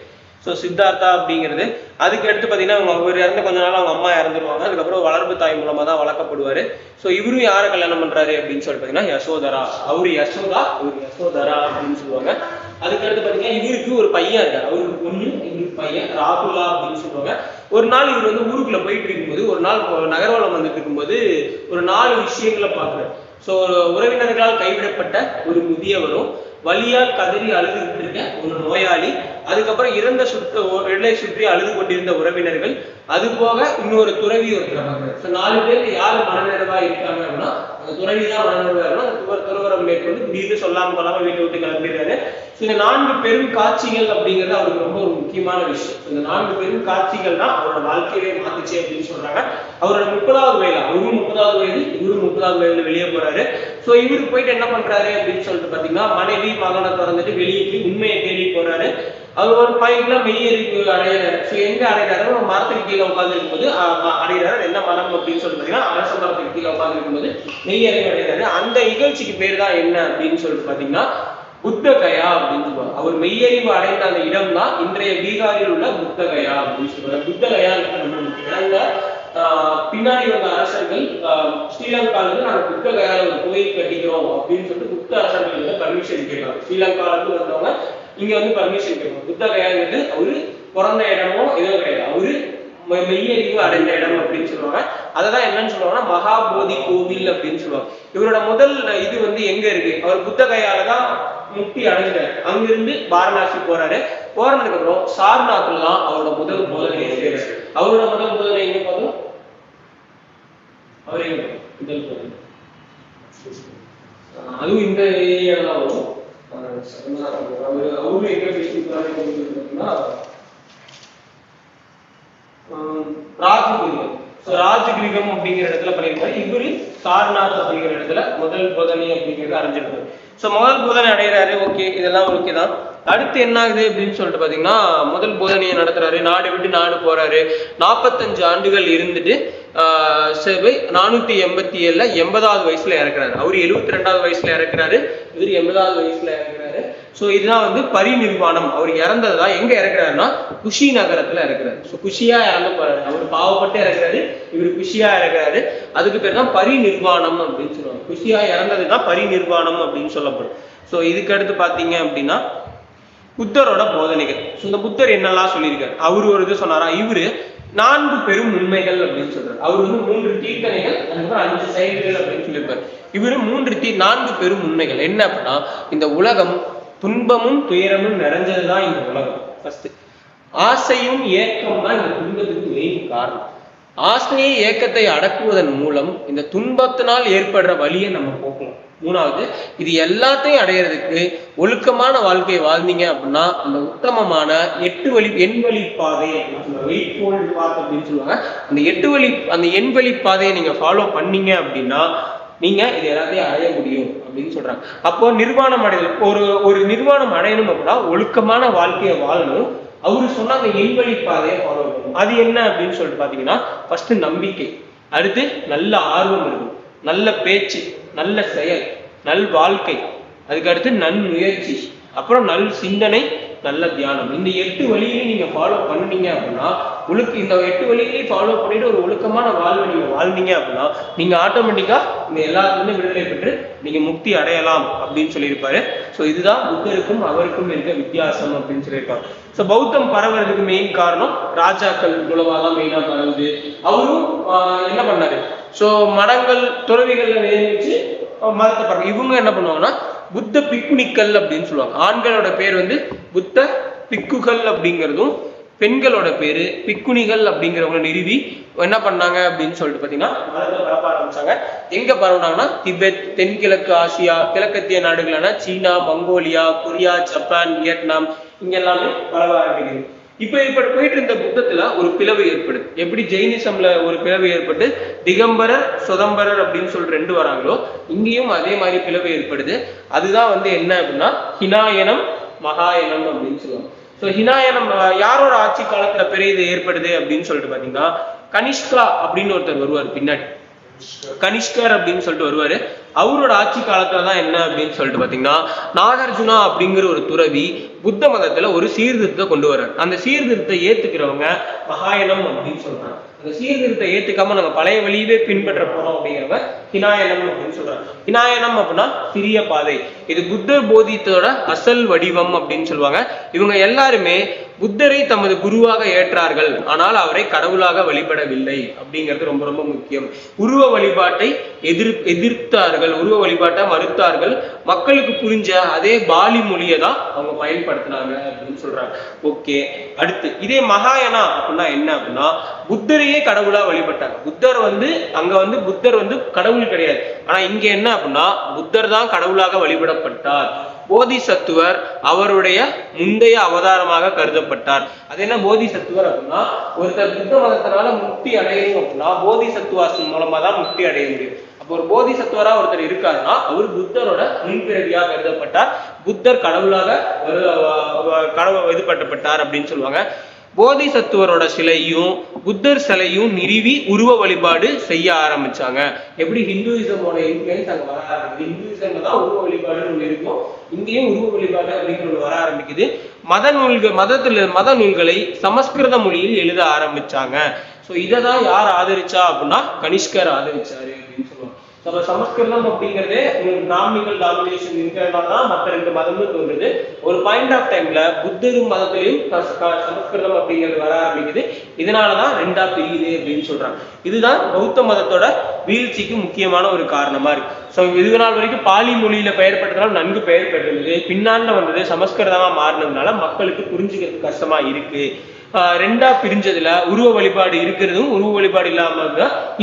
ஸோ சித்தார்த்தா அப்படிங்கிறது. அதுக்கு அடுத்து பார்த்தீங்கன்னா அவர் இறந்த கொஞ்ச நாள் அவங்க அம்மா இறந்துருவாங்க. அதுக்கப்புறம் வளர்ப்பு தாய் மூலமா தான் வளர்க்கப்படுவார். ஸோ இவரும் யாரை கல்யாணம் பண்றாரு அப்படின்னு சொல்லிட்டு பார்த்தீங்கன்னா யசோதரா. அவரு யசோதா, இவர் யசோதரா அப்படின்னு சொல்லுவாங்க. அதுக்கு அடுத்து பார்த்தீங்கன்னா இவருக்கு ஒரு பையன் இருக்காரு. அவருக்கு பொண்ணு, இவருக்கு பையன் ராகுலா அப்படின்னு சொல்லுவாங்க. ஒரு நாள் இவர் வந்து ஊருக்குள்ள போயிட்டு இருக்கும்போது, ஒரு நாள் நகர்வலம் வந்துட்டு இருக்கும்போது ஒரு 4 விஷயங்களை பார்க்குறாரு. ஸோ உறவினர்களால் கைவிடப்பட்ட ஒரு முதியவரும், வலியால் கதறி அழுதுகிட்டு இருக்க ஒரு நோயாளி, அதுக்கப்புறம் இறந்த சுற்றி அழுது கொண்டிருந்த உறவினர்கள், அது போக இன்னொரு துறவி ஒருத்தர் பார்க்குறாரு. ஸோ 4 பேருக்கு யார் மனநிறைவா இருக்காங்க அப்படின்னா அந்த துறவி தான் மனநிறைவா இருக்கணும். அந்த துறவரம் மேற்கொண்டு திடீர்னு சொல்லாம வீட்டை விட்டு கிளம்பிடுறாரு. ஸோ இந்த 4 பெரும் காட்சிகள் அப்படிங்கிறது அவருக்கு ரொம்ப ஒரு முக்கியமான விஷயம். இந்த 4 பெரும் காட்சிகள் தான் அவரோட வாழ்க்கையை மாத்துச்சு அப்படின்னு சொல்றாங்க. அவரோட 30வது வயது, அவரும் 30வது வயது, இவரும் 30வது வயதுல வெளியே போறாரு. ஸோ இவருக்கு போயிட்டு என்ன பண்றாரு அப்படின்னு சொல்லிட்டு பாத்தீங்கன்னா மனைவி மகனை திறந்துட்டு வெளியே போய் உண்மையை தேடி போறாரு. அவர் ஒரு பாயிண்ட்ல மெய்யறிவு அடையிறாரு. ஸோ எங்க அடையிறாரு? மரத்துக்கு கீழே உட்கார்ந்து இருக்கும்போது அடையிறாரு. என்ன மரம் அப்படின்னு சொல்லிட்டு பாத்தீங்கன்னா அரச மரத்துக்கு கீழே உட்கார்ந்து இருக்கும்போது மெய்யறிவு அடைகிறாரு. அந்த நிகழ்ச்சிக்கு பேர் தான் என்ன அப்படின்னு சொல்லிட்டு பாத்தீங்கன்னா புத்த கயா அப்படின்னு சொல்லுவாங்க. அவர் மெய்யறிவு அடைந்த அந்த இடம் தான் இன்றைய பீகாரில் உள்ள புத்த கயா அப்படின்னு சொல்லுவாங்க. புத்த கயா ரொம்ப முக்கியம். பின்னாடி வந்த அரசர்கள் ஸ்ரீலங்கால இருந்து நாங்கள் புத்த கயால ஒரு கோயில் கட்டிக்கிறோம் அப்படின்னு சொல்லிட்டு புத்த அரசர்கள் பர்மிஷன் கேட்கலாம். ஸ்ரீலங்கால இருந்து வந்தவங்க இங்க வந்து பர்மிஷன் கேட்கணும். புத்த கயாங்கிறது அவரு பிறந்த இடமோ ஏதோ கிடையாது, அவரு மெய்யறிவு அடைந்த இடம் அப்படின்னு சொல்லுவாங்க. அததான் என்னன்னு சொல்லுவாங்கன்னா மகாபோதி கோவில் அப்படின்னு சொல்லுவாங்க. இவரோட முதல் இது வந்து எங்க இருக்கு? அவர் புத்த கயால தான் முக்தி அடைஞ்சாரு. அங்கிருந்து வாரணாசி போறாரு. போறதுக்கு அப்புறம் சார்நாத்ல தான் அவரோட முதல் போதனையை செய்யறாரு. அவரோட முதல் போதனை எங்க பார்த்தோம்? அவர் எங்க முதல் போதனை? அதுவும் இந்த ஏரியால தான் வரும். அவரு எங்க பேசியிருக்காருன்னா ராஜகிரிகம். ராஜகிரிகம் அப்படிங்கிற இடத்துல பண்ணியிருக்காரு. இவரு சாரநாத் அப்படிங்கிற இடத்துல முதல் போதனை அப்படிங்கிறது அடைஞ்சிருக்காரு. ஸோ முதல் போதனை அடைகிறாரு. ஓகே, இதெல்லாம் ஓகே தான். அடுத்து என்ன ஆகுது அப்படின்னு சொல்லிட்டு பாத்தீங்கன்னா முதல் போதனையை நடத்துறாரு. நாடு விட்டு நாடு போறாரு. 45 ஆண்டுகள் இருந்துட்டு 487ல 80வது வயசுல இறக்குறாரு. அவரு 72வது வயசுல இறக்குறாரு. இவர் 80வது வயசுல இறக்குறாரு. ஸோ இதுதான் வந்து பரிநிர்வாணம். அவர் இறந்ததுதான் எங்க இறக்குறாருன்னா குஷி நகரத்துல இறக்குறாரு. ஸோ குஷியா இறந்து போறாரு. அவர் பாவப்பட்டு இறக்குறாரு, இவர் குஷியா இறக்குறாரு. அதுக்கு பேர் தான் பரிநிர்வாணம் அப்படின்னு சொல்லுவாங்க. குஷியா இறந்ததுதான் பரிநிர்வாணம் அப்படின்னு சொல்லப்படும். ஸோ இதுக்கு அடுத்து பாத்தீங்க அப்படின்னா புத்தரோட போதனைகள். ஸோ இந்த புத்தர் என்னெல்லாம் சொல்லியிருக்காரு? அவரு ஒரு இது சொன்னாரா? இவரு 4 பெரும் உண்மைகள் அப்படின்னு சொல்றாரு. அவர் வந்து 3 தீர்த்தனைகள், அதுக்கப்புறம் 5 செயல்கள் அப்படின்னு சொல்லியிருப்பாரு. இவரு 4 பெரும் உண்மைகள் என்ன அப்படின்னா இந்த உலகம் துன்பமும் துயரமும் நிறைஞ்சதுதான் இந்த உலகம். ஃபர்ஸ்ட் ஆசையும் ஏக்கம் தான் இந்த துன்பத்துக்கு மெயின் காரணம். ஆசையை ஏக்கத்தை அடக்குவதன் மூலம் இந்த துன்பத்தினால் ஏற்படுற வழியை நம்ம போக்கணும். 3வது, இது எல்லாத்தையும் அடையிறதுக்கு ஒழுக்கமான வாழ்க்கையை வாழ்ந்தீங்க அப்படின்னா அந்த உத்தமமான எண் வழி பாதை அப்படின்னு சொல்லுவாங்க. அந்த எண் வழி பாதையை நீங்க ஃபாலோ பண்ணீங்க அப்படின்னா நீங்க இது எல்லாத்தையும் அடைய முடியும் அப்படின்னு சொல்றாங்க. அப்போ நிர்வாணம் அடைதல், ஒரு நிர்வாணம் அடையணும் அப்படின்னா ஒழுக்கமான வாழ்க்கையை வாழணும். அவரு சொன்ன அந்த எண் வழி பாதையை ஃபாலோ பண்ணணும். அது என்ன அப்படின்னு சொல்லிட்டு பாத்தீங்கன்னா ஃபர்ஸ்ட் நம்பிக்கை, அடுத்து நல்ல ஆர்வம் இருக்கும், நல்ல பேச்சு, நல்ல செயல், நல் வாழ்க்கை, அதுக்கு அடுத்து நன்முயற்சி, அப்புறம் நல் சிந்தனை, நல்ல தியானம். இந்த 8 வழிகளையும் நீங்க ஃபாலோ பண்ணீங்க அப்படின்னா இந்த 8 வழிகளையும் ஃபாலோ பண்ணிட்டு ஒரு ஒழுக்கமான வாழ்வை நீங்க வாழ்ந்தீங்க அப்படின்னா நீங்க ஆட்டோமேட்டிக்கா இந்த எல்லாத்துலேருந்து விடுதலை பெற்று நீங்க முக்தி அடையலாம் அப்படின்னு சொல்லியிருப்பாரு. ஸோ இதுதான் புத்தருக்கும் அவருக்கும் இருக்க வித்தியாசம் அப்படின்னு சொல்லியிருப்பாங்க. ஸோ பௌத்தம் பரவுறதுக்கு மெயின் காரணம் ராஜாக்கள் மூலமா தான் மெயினா பரவுது. அவரும் என்ன பண்ணாரு? ஸோ மடங்கள் துறவிகள்ல நியமிச்சு மதத்தை பரவ. இவங்க என்ன பண்ணுவாங்கன்னா புத்த பிக்குனிக்கள் அப்படின்னு சொல்லுவாங்க. ஆண்களோட பேர் வந்து புத்த பிக்குகள் அப்படிங்கிறதும், பெண்களோட பேரு பிக்குனிகள் அப்படிங்கிறவங்க நிறுவி என்ன பண்ணாங்க அப்படின்னு சொல்லிட்டு பாத்தீங்கன்னா மதத்தை பரப்ப ஆரம்பிச்சாங்க. எங்க பரவுனாங்கன்னா திபெத், தென்கிழக்கு ஆசியா, கிழக்கத்திய நாடுகளான சீனா, மங்கோலியா, கொரியா, ஜப்பான், வியட்நாம் இங்க எல்லாமே பரவ ஆரம்பிக்குது. இப்ப போயிட்டு இருந்த புத்தத்துல ஒரு பிளவு ஏற்படுது. எப்படி ஜெயினிசம்ல ஒரு பிளவு ஏற்பட்டு திகம்பரர் சுதம்பரர் அப்படின்னு சொல்லிட்டு 2 வராங்களோ, இங்கேயும் அதே மாதிரி பிளவு ஏற்படுது. அதுதான் என்ன அப்படின்னா ஹினாயனம் மகாயனம் அப்படின்னு சொல்லுவாங்க. ஸோ ஹினாயனம் யாரோட ஆட்சி காலத்துல பெரிய இது ஏற்படுது அப்படின்னு சொல்லிட்டு பாத்தீங்கன்னா கனிஷ்கா அப்படின்னு ஒருத்தர் வருவார் பின்னாடி. கனிஷ்கர் அப்படின்னு சொல்லிட்டு வருவாரு. அவரோட ஆட்சி காலத்துலதான் என்ன அப்படின்னு சொல்லிட்டு பாத்தீங்கன்னா நாகார்ஜுனா அப்படிங்கிற ஒரு துறவி புத்த மதத்துல ஒரு சீர்திருத்தத்தை கொண்டு வர்றாரு. அந்த சீர்திருத்தத்தை ஏத்துக்கிறவங்க மகாயனம் அப்படின்னு சொல்றாங்க. அந்த சீர்திருத்தத்தை ஏத்துக்காம நம்ம பழைய வழியவே பின்பற்ற போறோம் அப்படிங்கிறவங்க ஹினாயனம் அப்படின்னு சொல்றாங்க. ஹினாயனம் அப்படின்னா சிறிய பாதை. இது புத்தர் போதித்தோட அசல் வடிவம் அப்படின்னு சொல்லுவாங்க. இவங்க எல்லாருமே புத்தரை தமது குருவாக ஏற்றார்கள், ஆனால் அவரை கடவுளாக வழிபடவில்லை அப்படிங்கிறது ரொம்ப ரொம்ப முக்கியம். உருவ வழிபாட்டை எதிர்த்தார்கள், உருவ வழிபாட்டை மறுத்தார்கள். மக்களுக்கு புரிஞ்ச அதே பாலி மொழியை தான் அவங்க பயன்படுத்தினாங்க அப்படின்னு சொல்றாங்க. ஓகே, அடுத்து இதே மகாயனா அப்படின்னா என்ன அப்படின்னா புத்தரையே கடவுளா வழிபட்டாங்க. புத்தர் அங்க புத்தர் கடவுள் கிடையாது. ஆனா இங்க என்ன அப்படின்னா புத்தர் தான் கடவுளாக வழிபடப்பட்டார். போதிசத்துவர் அவருடைய முந்தைய அவதாரமாக கருதப்பட்டார். அது என்ன போதிசத்துவர் அப்படின்னா ஒருத்தர் புத்த மதத்தினால முக்தி அடையணும் அப்படின்னா போதிசத்துவாசன் மூலமா தான் முக்தி அடைய முடியும். அப்போ ஒரு போதிசத்துவரா ஒருத்தர் இருக்காருன்னா அவர் புத்தரோட முன்பிறவியாக கருதப்பட்டார். புத்தர் கடவுளாக இதுபட்டப்பட்டார் அப்படின்னு சொல்லுவாங்க. போதிசத்துவரோட சிலையும் புத்தர் சிலையும் நிறுவி உருவ வழிபாடு செய்ய ஆரம்பிச்சாங்க. எப்படி ஹிந்துயிசமோட இன்ஃப்ளூயன்ஸ் அங்க வர ஆரம்பிக்குது. ஹிந்துயிசம்ல தான் உருவ வழிபாடுன்னு ஒண்ணு இருக்கும், இங்கேயும் உருவ வழிபாடு அப்படிங்கிற ஒண்ணு வர ஆரம்பிக்குது. மத நூல்களை சமஸ்கிருத மொழியில் எழுத ஆரம்பிச்சாங்க. சோ இததான் யார் ஆதரிச்சா அப்படின்னா கனிஷ்கர் ஆதரிச்சாரு அப்படின்னு சொல்லுவாங்க. சமஸ்கிருதம் அப்படிங்கிறது நாமினிக்கல் டாமினேஷன் இருக்கிறதுனால தான் மற்ற 2 மதமும் தோன்றுது. ஒரு பாயிண்ட் ஆஃப் டைம்ல புத்தரும் மதத்திலையும் சமஸ்கிருதம் அப்படிங்கிறது வர ஆரம்பிக்குது. இதனாலதான் 2ஆ பிரியுது அப்படின்னு சொல்றாங்க. இதுதான் பௌத்த மதத்தோட வீழ்ச்சிக்கு முக்கியமான ஒரு காரணமா இருக்கு. ஸோ இது நாள் வரைக்கும் பாலி மொழியில பெயர் பெற்றதால் நன்கு பெயர் பெற்றிருந்தது. பின்னாண்ட சமஸ்கிருதமா மாறினதுனால மக்களுக்கு புரிஞ்சுக்கிறது கஷ்டமா இருக்கு. 2ஆ பிரிஞ்சதுல உருவ வழிபாடு இருக்கிறதும் உருவ வழிபாடு இல்லாம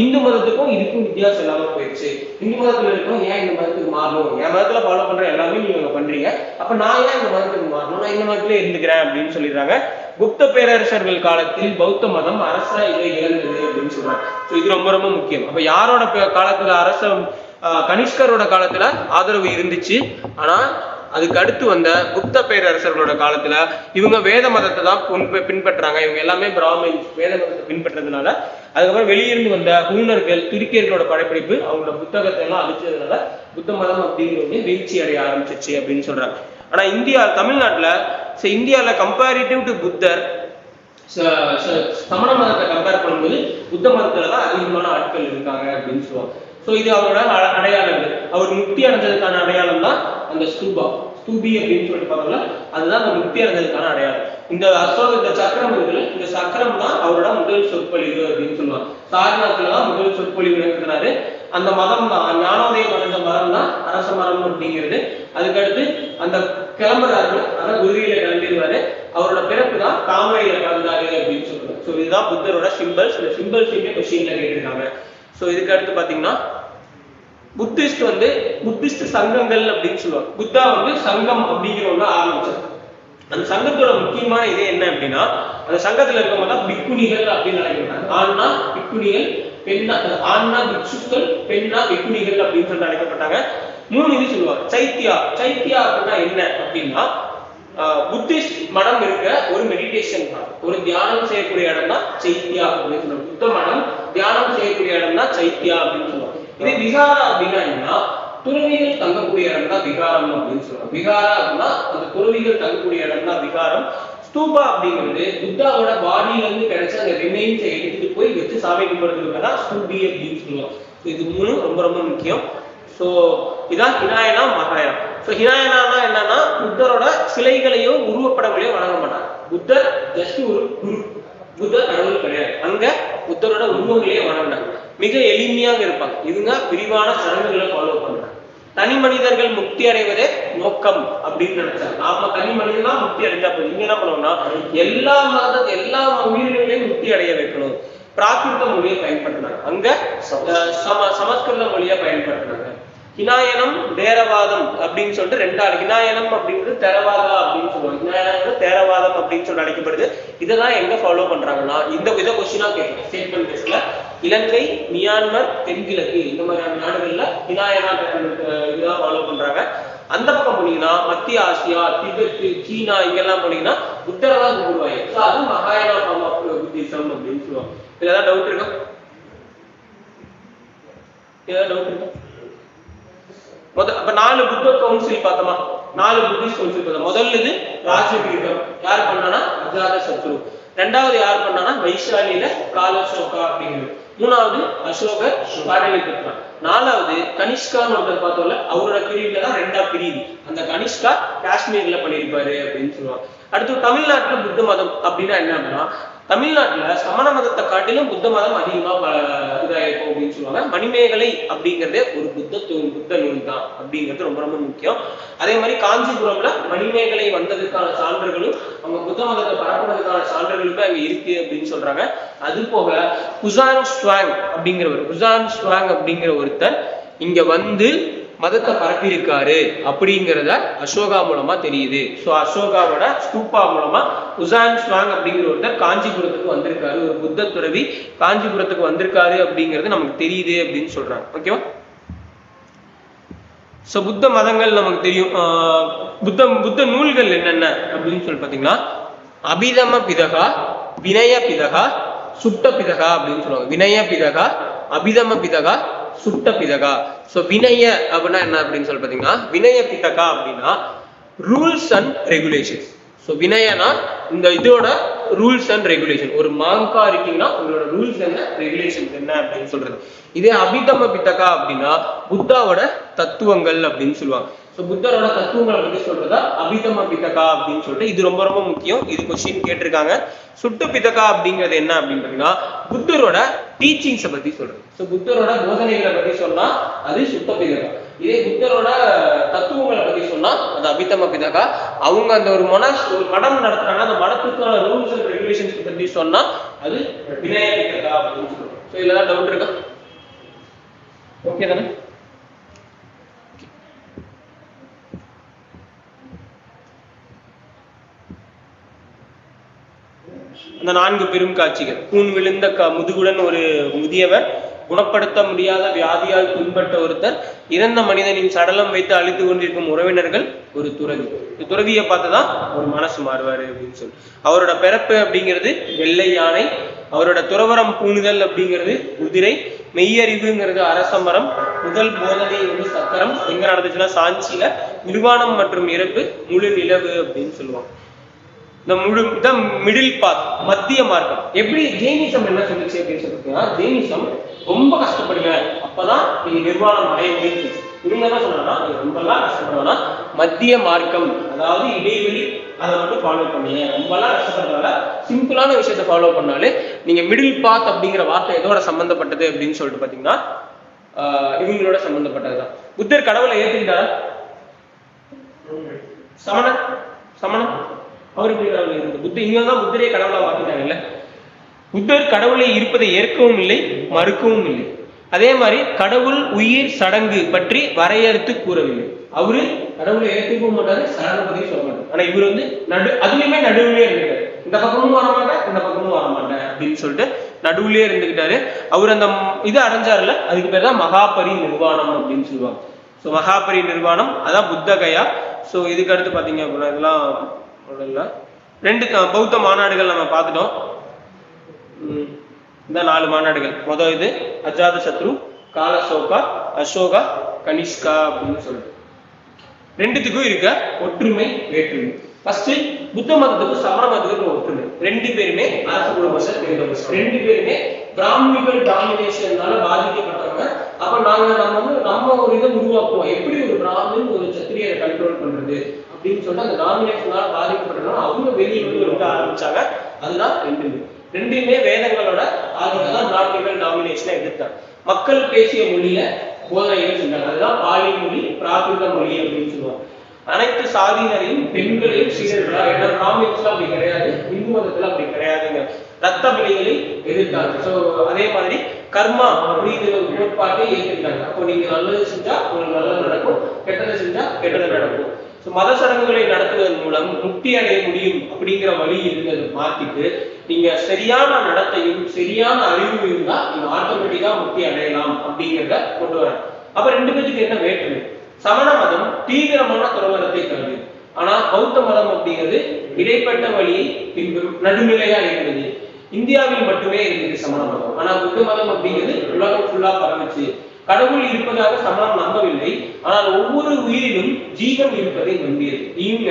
இந்து மதத்துக்கும் இதுக்கும் வித்தியாசம் இல்லாம போயிடுச்சு. இந்து மதத்துல இருக்கும் ஏன் இந்த மதத்துக்கு மாறணும், என் மதத்துல ஃபாலோ பண்ற எல்லாமே நீங்க பண்றீங்க, அப்ப நான் ஏன் இந்த மதத்துக்கு மாறணும், நான் இந்த மதத்துல இருந்துக்கிறேன் அப்படின்னு சொல்லிடுறாங்க. குப்த பேரரசர்கள் காலத்தில் பௌத்த மதம் அரச இதை இழந்தது அப்படின்னு சொல்றாங்க. ஸோ இது ரொம்ப ரொம்ப முக்கியம். அப்ப யாரோட காலத்துல கனிஷ்கரோட காலத்துல ஆதரவு இருந்துச்சு. ஆனா அதுக்கு அடுத்து வந்த குப்த பேரரசர்களோட காலத்துல இவங்க வேத மதத்தை தான் பின்பற்றாங்க. இவங்க எல்லாமே பிராமின்ஸ் வேத மதத்தை பின்பற்றதுனால அதுக்கப்புறம் வெளியிருந்து வந்த ஹூனர்கள் துருக்கியர்களோட படைப்பிடிப்பு அவங்களோட புத்தகத்தை எல்லாம் அழிச்சதுனால புத்த மதம் அப்படிங்கிறது வீழ்ச்சி அடைய ஆரம்பிச்சிச்சு அப்படின்னு சொல்றாங்க. ஆனா இந்தியால கம்பேரிட்டிவ் டு புத்தர் சமண மதத்தை கம்பேர் பண்ணும்போது புத்த மதத்துலதான் அதிகமான ஆட்கள் இருக்காங்க அப்படின்னு சொல்லுவாங்க. ஸோ இது அவரோட அடையாளங்கள். அவர் முக்தி அடைஞ்சதுக்கான அடையாளம் தான் அந்த ஸ்தூபி அப்படின்னு சொல்லிட்டு பாருங்களா, அதுதான் அந்த முக்தி அடைஞ்சதுக்கான அடையாளம். இந்த சக்கரம் இருக்குல்ல, இந்த சக்கரம் தான் அவரோட முதல் சொற்பொழிவு அப்படின்னு சொல்லுவாங்க. சாரநாத்துலதான் முதல் சொற்பொழிவு இருக்கிறாரு. அந்த மதம் தான் ஞானோதயம் அடைஞ்ச மரம் தான் அரச மரம் அப்படிங்கிறது. அதுக்கடுத்து அந்த கிளம்புறாரு, அதான் குதிரையில கிளம்பிடுவாரு. அவரோட பிறப்பு தான் தாமரையில கலந்தாரு அப்படின்னு சொல்றாரு. ஸோ இதுதான் புத்தரோட சிம்பிள்ஸ். இந்த சிம்பிள்ஸ் கொஸ்டின்ல கேட்டிருக்காங்க. ஸோ இதுக்கு அடுத்து பாத்தீங்கன்னா புத்திஸ்ட் சங்கங்கள் அப்படின்னு சொல்லுவாங்க. புத்தா சங்கம் அப்படிங்கிற ஒண்ணு ஆரம்பிச்சார். அந்த சங்கத்தோட முக்கியமான இது என்ன அப்படின்னா அந்த சங்கத்துல இருக்கவங்க தான் பிக்குணிகள் அப்படின்னு அழைக்கிறாங்க. ஆண்னா பிக்குணிகள், பெண்ணா ஆண்னா பிக்ஷுக்கள், பெண்ணா பிக்குணிகள் அப்படின்னு சொல்லிட்டு அழைக்கப்பட்டாங்க. 3 இது சொல்லுவாங்க. சைத்தியா அப்படின்னா என்ன அப்படின்னா புத்திஸ்ட் மடம் இருக்க ஒரு மெடிடேஷன் ஒரு தியானம் செய்யக்கூடிய இடம் தான் சைத்தியா அப்படின்னு சொல்லுவாங்க. புத்த மடம் தியானம் செய்யக்கூடிய இடம் தான் சைத்தியா அப்படின்னு சொல்லுவாங்க. இது விகாரா அப்படின்னா என்ன, துறவிகள் தங்கக்கூடிய இடம் தான் விகாரம் அப்படின்னு சொல்லுவாங்க. விகாரா அப்படின்னா அந்த துறவிகள் தங்கக்கூடிய இடம் தான் விகாரம். ஸ்தூபா அப்படிங்கிறது புத்தாவோட பாடியில இருந்து கிடைச்ச அந்த ரிமைன்ஸை எடுத்துட்டு போய் வச்சு சாமி கும்பிடுறதுக்கு தான் ஸ்தூபி அப்படின்னு சொல்லுவாங்க. இது 3 ரொம்ப ரொம்ப முக்கியம். ஸோ இதான் ஹினாயனா மகாயனா. ஸோ ஹினாயனா என்னன்னா புத்தரோட சிலைகளையோ உருவப்படங்களையோ வணங்க மாட்டாங்க. புத்தர் ஜஸ்ட் ஒரு குரு, புத்தர் கடவுள் கிடையாது. அங்க புத்தரோட உருவங்களையே வணங்கினாங்க. மிக எளிமையாக இருப்பாங்க. இவங்க விரிவான சடங்குகளை ஃபாலோ பண்றாங்க. தனி மனிதர்கள் முக்தி அடைவதே நோக்கம் அப்படின்னு நினைச்சாங்க. நாம தனி மனிதனா முக்தி அடைஞ்சா போதும். இங்க என்ன பண்ணுவோம்னா எல்லா உயிரினங்களையும் முக்தி அடைய வைக்கணும். பிராகிருத மொழியை பயன்படுத்தினாங்க. அங்க சமஸ்கிருத மொழியை பயன்படுத்தினாங்க. ஹினாயனம் தேரவாதம் அப்படின்னு சொல்லிட்டு ரெண்டாவது. ஹினாயனம் அப்படின்றது தேரவாதா அப்படின்னு சொல்லுவாங்க. ஹினாயனம் தேரவாதம் அப்படின்னு சொல்லி அழைக்கப்படுது. இதெல்லாம் எங்க ஃபாலோ பண்றாங்கன்னா இதை கொஸ்டினா கேட்கும் ஸ்டேட்மெண்ட் டெஸ்ட்ல. இலங்கை, மியான்மர், தென்கிழக்கு இந்த மாதிரியான நாடுகள்ல ஹினாயனா இதுதான் ஃபாலோ பண்றாங்க. அந்த பக்கம் போனீங்கன்னா மத்திய ஆசியா, திபெத், சீனா இங்கெல்லாம் போனீங்கன்னா புத்தரை தான் கும்பிடுவாங்க. ஸோ அது மகாயானா ஃபார்ம் ஆஃப் புத்திசம் அப்படின்னு சொல்லுவாங்க. இதுல ஏதாவது டவுட் இருக்கா? ஏதாவது டவுட் இருக்கா? அப்ப 4 புத்த கவுன்சில் பார்த்தோமா? 4 புத்திஸ்ட் கவுன்சில் பார்த்தோம். முதல்ல இது ராஜபீடம் யார் பண்ணானா? அஜாத சத்ரு. ரெண்டாவது யார் பண்ணானா? வைசாலியில காலசோகா அப்படிங்கிறது. மூணாவது அசோகர் பாடலிபுத்ரா. நாலாவது கனிஷ்கான்னு ஒருத்தர் பார்த்தோம்ல, அவரோட பீரியட்ல தான் 2ஆ பிரியுது. அந்த கனிஷ்கா காஷ்மீர்ல பண்ணியிருப்பாரு அப்படின்னு சொல்லுவாங்க. அடுத்து தமிழ்நாட்டுல புத்த மதம் அப்படின்னா என்ன அப்படின்னா, தமிழ்நாட்டுல சமண மதத்தை காட்டிலும் புத்த மதம் அதிகமா இதாயிருக்கும் அப்படின்னு சொல்லுவாங்க. மணிமேகலை அப்படிங்கிறதே ஒரு புத்த நூல் தான் அப்படிங்கிறது ரொம்ப ரொம்ப முக்கியம். அதே மாதிரி காஞ்சிபுரம்ல மணிமேகலை வந்ததுக்கான சான்றுகளும் அவங்க புத்த மதத்தை பரப்புறதுக்கான சான்றுகளுக்கும் அங்க இருக்கு அப்படின்னு சொல்றாங்க. அது போக ஹுசான் ஸ்வாங் அப்படிங்கிற ஒருத்தர் இங்க வந்து மதத்தை பரப்பி இருக்காரு அப்படிங்கிறத அசோகா மூலமா தெரியுது. ஸோ அசோகாவோட ஸ்தூபா மூலமா ஹுசான் ஸ்வாங் அப்படிங்கிற ஒருத்தர் காஞ்சிபுரத்துக்கு வந்திருக்காரு, ஒரு புத்த துறவி காஞ்சிபுரத்துக்கு வந்திருக்காரு அப்படிங்கிறது நமக்கு தெரியுது அப்படின்னு சொல்றாங்க. ஓகேவா? ஸோ புத்த மதங்கள் நமக்கு தெரியும். புத்த நூல்கள் என்னென்ன அப்படின்னு சொல்லி பார்த்தீங்கன்னா, அபிதம பிதகா, வினய பிதகா, சுட்ட பிதகா அப்படின்னு சொல்லுவாங்க. வினய பிதகா, அபிதம பிதகா, சுட்ட பிதகா. ஸோ வினய அப்படின்னா என்ன அப்படின்னு சொல்லி பார்த்தீங்கன்னா, வினய பிதகா அப்படின்னா ரூல்ஸ் அண்ட் ரெகுலேஷன்ஸ். ஸோ வினயனா இந்த இதோட ரூல்ஸ் அண்ட் ரெகுலேஷன். ஒரு மாங்கா இருக்கீங்கன்னா உங்களோட ரூல்ஸ் என்ன, ரெகுலேஷன்ஸ் என்ன அப்படின்னு சொல்றது. இதே அபிதம பிதகா அப்படின்னா புத்தாவோட தத்துவங்கள் அப்படின்னு சொல்லுவாங்க. ஸோ புத்தரோட தத்துவங்களை பத்தி சொல்றதா அபிதம பிதகா அப்படின்னு சொல்லிட்டு, இது ரொம்ப ரொம்ப முக்கியம். இது கொஸ்டின் கேட்டிருக்காங்க. சுட்டு பிதகா அப்படிங்கிறது என்ன அப்படின்னு பார்த்தீங்கன்னா, புத்தரோட டீச்சிங்ஸை பத்தி சொல்றது. ஸோ புத்தரோட போதனைகளை பத்தி சொன்னா அது சுத்த பிதகா. இதே புத்தரோட தத்துவங்களை பத்தி சொன்னா அது அபிதம பிதகா. அவங்க அந்த ஒரு மடம் நடத்துறாங்க, அந்த மடத்துக்கான ரூல்ஸ் அண்ட் ரெகுலேஷன்ஸ் பத்தி சொன்னா அது வினய பிதகா அப்படின்னு சொல்லுவோம். ஸோ இதுல ஏதாவது டவுட் இருக்கா? ஓகே தானே? அந்த 4 பெரும் காட்சிகள். கூன் விழுந்த முதுகுடன் ஒரு முதியவர், குணப்படுத்த முடியாத வியாதியால் துன்பட்ட ஒருத்தர், இறந்த மனிதனின் சடலம் வைத்து அழித்து கொண்டிருக்கும் உறவினர்கள், ஒரு துறவி. துறவியை பார்த்துதான் ஒரு மனசு மாறுவாரு அப்படின்னு சொல்லி. அவரோட பிறப்பு அப்படிங்கிறது வெள்ளை யானை, அவரோட துறவரம் பூணுதல் அப்படிங்கிறது குதிரை, மெய்யறிவுங்கிறது அரசமரம், முதல் போதனை வந்து சக்கரம். எங்க நடந்துச்சுன்னா சாஞ்சியில. நிர்வாணம் மற்றும் இறப்பு முழு நிலவு அப்படின்னு சொல்லுவாங்க. இந்த மிடில் பாத், மத்திய மார்க்கம். எப்படி ஜெயினிசம் என்ன சொல்லுச்சு அப்படின்னு சொல்லிட்டீங்கன்னா, ஜெயினிசம் ரொம்ப கஷ்டப்படுங்க அப்பதான் நீங்க நிர்வாணம் அடைய முடியும். இவங்க என்ன சொன்னா, நீங்க ரொம்பலாம் கஷ்டப்படுறோம்னா மத்திய மார்க்கம், அதாவது இடைவெளி, அதை மட்டும் ஃபாலோ பண்ணுங்க. ரொம்பலாம் கஷ்டப்படுறதால சிம்பிளான விஷயத்தை ஃபாலோ பண்ணாலே நீங்க மிடில் பாத் அப்படிங்கிற வார்த்தை எதோட சம்பந்தப்பட்டது அப்படின்னு சொல்லிட்டு பாத்தீங்கன்னா இவங்களோட சம்பந்தப்பட்டதுதான். புத்தர் கடவுளை ஏற்றுக்கிட்டாரா? சமணம் அவருக்கு புத்தர் இங்கதான் புத்தரே கடவுளா மாத்திட்டாங்கல்ல. புத்தர் கடவுளை இருப்பதை ஏற்கவும் இல்லை, மறுக்கவும் இல்லை. அதே மாதிரி கடவுள் உயிர் சடங்கு பற்றி வரையறுத்து கூறவில்லை. அவரு கடவுளை ஏற்றுக்கவும் மாட்டாரு, சடங்கு பத்தி சொல்ல மாட்டாரு. ஆனா இவர் வந்து அதுலயுமே நடுவுலயே இருந்துட்டாரு. இந்த பக்கமும் வரமாட்டேன், இந்த பக்கமும் வரமாட்டேன் அப்படின்னு சொல்லிட்டு நடுவுலயே இருந்துகிட்டாரு. அவர் அந்த இது அடைஞ்சாருல, அதுக்கு பேர் தான் மகாபரி நிர்வாணம் அப்படின்னு சொல்லுவாங்க. ஸோ மகாபரி நிர்வாணம் அதான் புத்த கயா. ஸோ இதுக்கு அடுத்து பாத்தீங்க அப்படின்னா இதெல்லாம் 2 பௌத்த மாநாடுகள் நம்ம பார்த்துட்டோம். இந்த 4 மாநாடுகள். முதல் இது அஜாத சத்ரு, காலசோகா, அசோகா, கனிஷ்கா அப்படின்னு சொல்லிட்டு 2த்துக்கும் இருக்க ஒற்றுமை வேற்றுமை. ஃபர்ஸ்ட் புத்த மதத்துக்கும் சமண மதத்துக்கும் ஒற்றுமை. 2 பேருமே அரச குடும்பத்தை சேர்ந்தவங்க. 2 பேருமே பிராமணிகள் டாமினேஷனால பாதிக்கப்பட்டவங்க. அப்ப நம்ம ஒரு இதை உருவாக்குவோம், எப்படி ஒரு பிராமணன் ஒரு சத்திரியரை கண்ட்ரோல் பண்றது அப்படின்னு சொல்லிட்டு அந்த டாமினேஷனால பாதிக்கப்பட்டதுனால அவங்க வெளியே வந்து இருக்க ஆரம்பிச்சாங்க. அதுதான் 2மே வேதங்களோட ஆதிக்கம் தான் பிராமணிகள் டாமினேஷனை எதிர்த்தாங்க. மக்கள் பேசிய மொழியில போதனைகள் செஞ்சாங்க. அதுதான் பாலி மொழி, பிராகிருத மொழி அப்படின்னு சொல்லுவாங்க. அனைத்து சாதியினரையும் பெண்களையும் சீரர்களா, ஏன்னா பிராமின்ஸ்ல அப்படி கிடையாது, இந்து மதத்துல அப்படி கிடையாதுங்க. ரத்த பலிகளை எதிர்த்தாங்க. ஸோ அதே மாதிரி கர்மா அப்படிங்கிற ஒரு கோட்பாட்டை ஏற்றுக்கிட்டாங்க. அப்போ நீங்க நல்லது செஞ்சா உங்களுக்கு நல்லது நடக்கும், கெட்டதை செஞ்சா கெட்டது நடக்கும். ஸோ மத சடங்குகளை நடத்துவதன் மூலம் முக்தி அடைய முடியும் அப்படிங்கிற வழி இருந்ததை மாத்திட்டு நீங்க சரியான நடத்தையும் சரியான அறிவும் இருந்தா நீங்க ஆட்டோமேட்டிக்கா முக்தி அடையலாம் அப்படிங்கிறத கொண்டு வர. அப்ப ரெண்டு பேருக்கு என்ன வேற்றுமை? சமண மதம் தீவிரமான துறவரத்தை தருது, ஆனா பௌத்த மதம் அப்படிங்கிறது இடைப்பட்ட வழியை பின்பும் நடுநிலையா இருந்தது. இந்தியாவில் மட்டுமே இருக்குது சமண மதம், ஆனா புத்த மதம் அப்படிங்கிறது உலகம் ஃபுல்லா பரவுச்சு. கடவுள் இருப்பதாக சமணம் நம்பவில்லை, ஆனால் ஒவ்வொரு உயிரிலும் ஜீவன் இருப்பதை நம்பியது. இங்க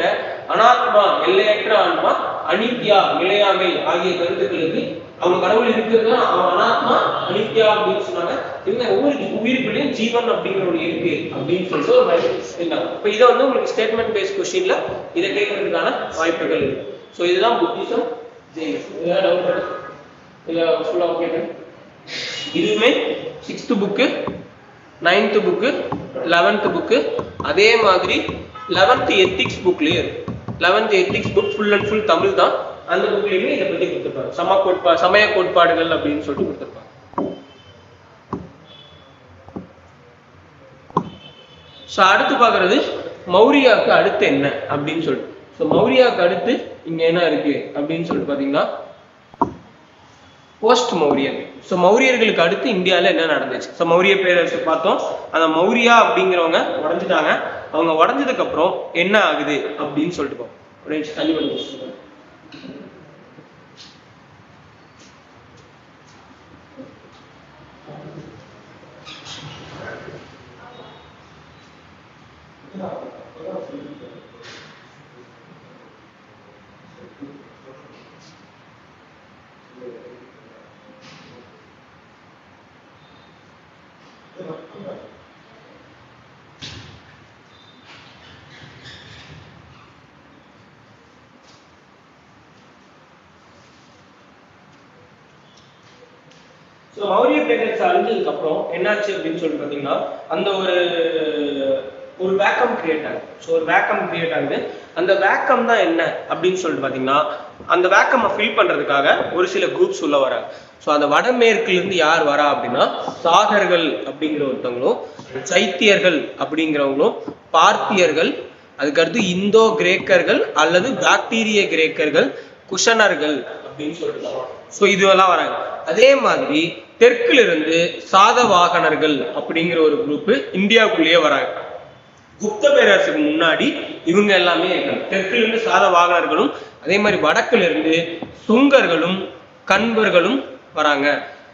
அனாத்மா எல்லையற்ற ஆன்மா, அனித்யா நிலையாமை ஆகிய கருத்துக்களுக்கு அவங்க கடவுள் இருக்கிறது அவன் அனாத்மா அனித்யா அப்படின்னு சொன்னாங்க. இவங்க ஒவ்வொரு உயிர்ப்பிலையும் ஜீவன் அப்படிங்கிற ஒரு இருக்கு அப்படின்னு சொல்லிட்டு ஒரு இருந்தாங்க. இப்போ இதை வந்து உங்களுக்கு ஸ்டேட்மெண்ட் பேஸ்ட் கொஸ்டின்ல இதை கேட்கறதுக்கான வாய்ப்புகள் இருக்கு. ஸோ இதுதான் புத்திசம், ஜெயினிசம். இதுவுமே 6th book, 9th book, 11th book, அதே மாதிரி 11th எத்திக்ஸ் புக்லயே இருக்கு. 11th ethics book full and full Tamil தான். அந்த புக்லயுமே இதை பத்தி கொடுத்துருப்பாங்க. சமய கோட்பாடுகள் அப்படின்னு சொல்லிட்டு கொடுத்துருப்பாங்க. ஸோ அடுத்து பார்க்கறது மௌரியாவுக்கு அடுத்து என்ன அப்படின்னு சொல்லிட்டு. ஸோ மௌரியாவுக்கு அடுத்து இங்க என்ன இருக்கு அப்படின்னு சொல்லிட்டு பாத்தீங்கன்னா போஸ்ட் மௌரியன். ஸோ மௌரியர்களுக்கு அடுத்து இந்தியாவில் என்ன நடந்துச்சு? ஸோ மௌரிய பேரரசு பார்த்தோம். அந்த மௌரியா அப்படிங்கிறவங்க உடஞ்சிட்டாங்க. அவங்க உடஞ்சதுக்கு அப்புறம் என்ன ஆகுது அப்படின்னு சொல்லிட்டு போவோம். தண்ணி பண்ணி மௌரிய பேரரசு அழிஞ்சதுக்கு அப்புறம் என்னாச்சு அப்படின்னு சொல்லி பாத்தீங்கன்னா அந்த ஒரு வேக்கம் கிரியேட் ஆகுது. ஸோ ஒரு வேக்கம் கிரியேட் ஆகுது. அந்த வேக்கம் தான் என்ன அப்படின்னு சொல்லிட்டு பாத்தீங்கன்னா அந்த வேக்கம் ஃபில் பண்றதுக்காக ஒரு சில குரூப்ஸ் உள்ள வராங்க. ஸோ அந்த வடமேற்குல இருந்து யார் வரா அப்படின்னா சாகர்கள் அப்படிங்கிற ஒருத்தவங்களும், சைத்தியர்கள் அப்படிங்கிறவங்களும், பார்த்தியர்கள், அதுக்கடுத்து இந்தோ கிரேக்கர்கள் அல்லது பாக்டீரிய கிரேக்கர்கள், குஷனர்கள் அப்படின்னு சொல்லிட்டு ஸோ இதுவெல்லாம் வராங்க. அதே மாதிரி தெற்குல இருந்து சாதவாகனர்கள் அப்படிங்கிற ஒரு குரூப் இந்தியாவுக்குள்ளேயே வராங்க. குப்த பேரரசுக்கு முன்னாடி இவங்க எல்லாமே இருக்காங்க. தெற்குல இருந்து சாதவாகனர்களும், அதே மாதிரி வடக்குல இருந்து சுங்கர்களும் கண்வர்களும் வராங்க.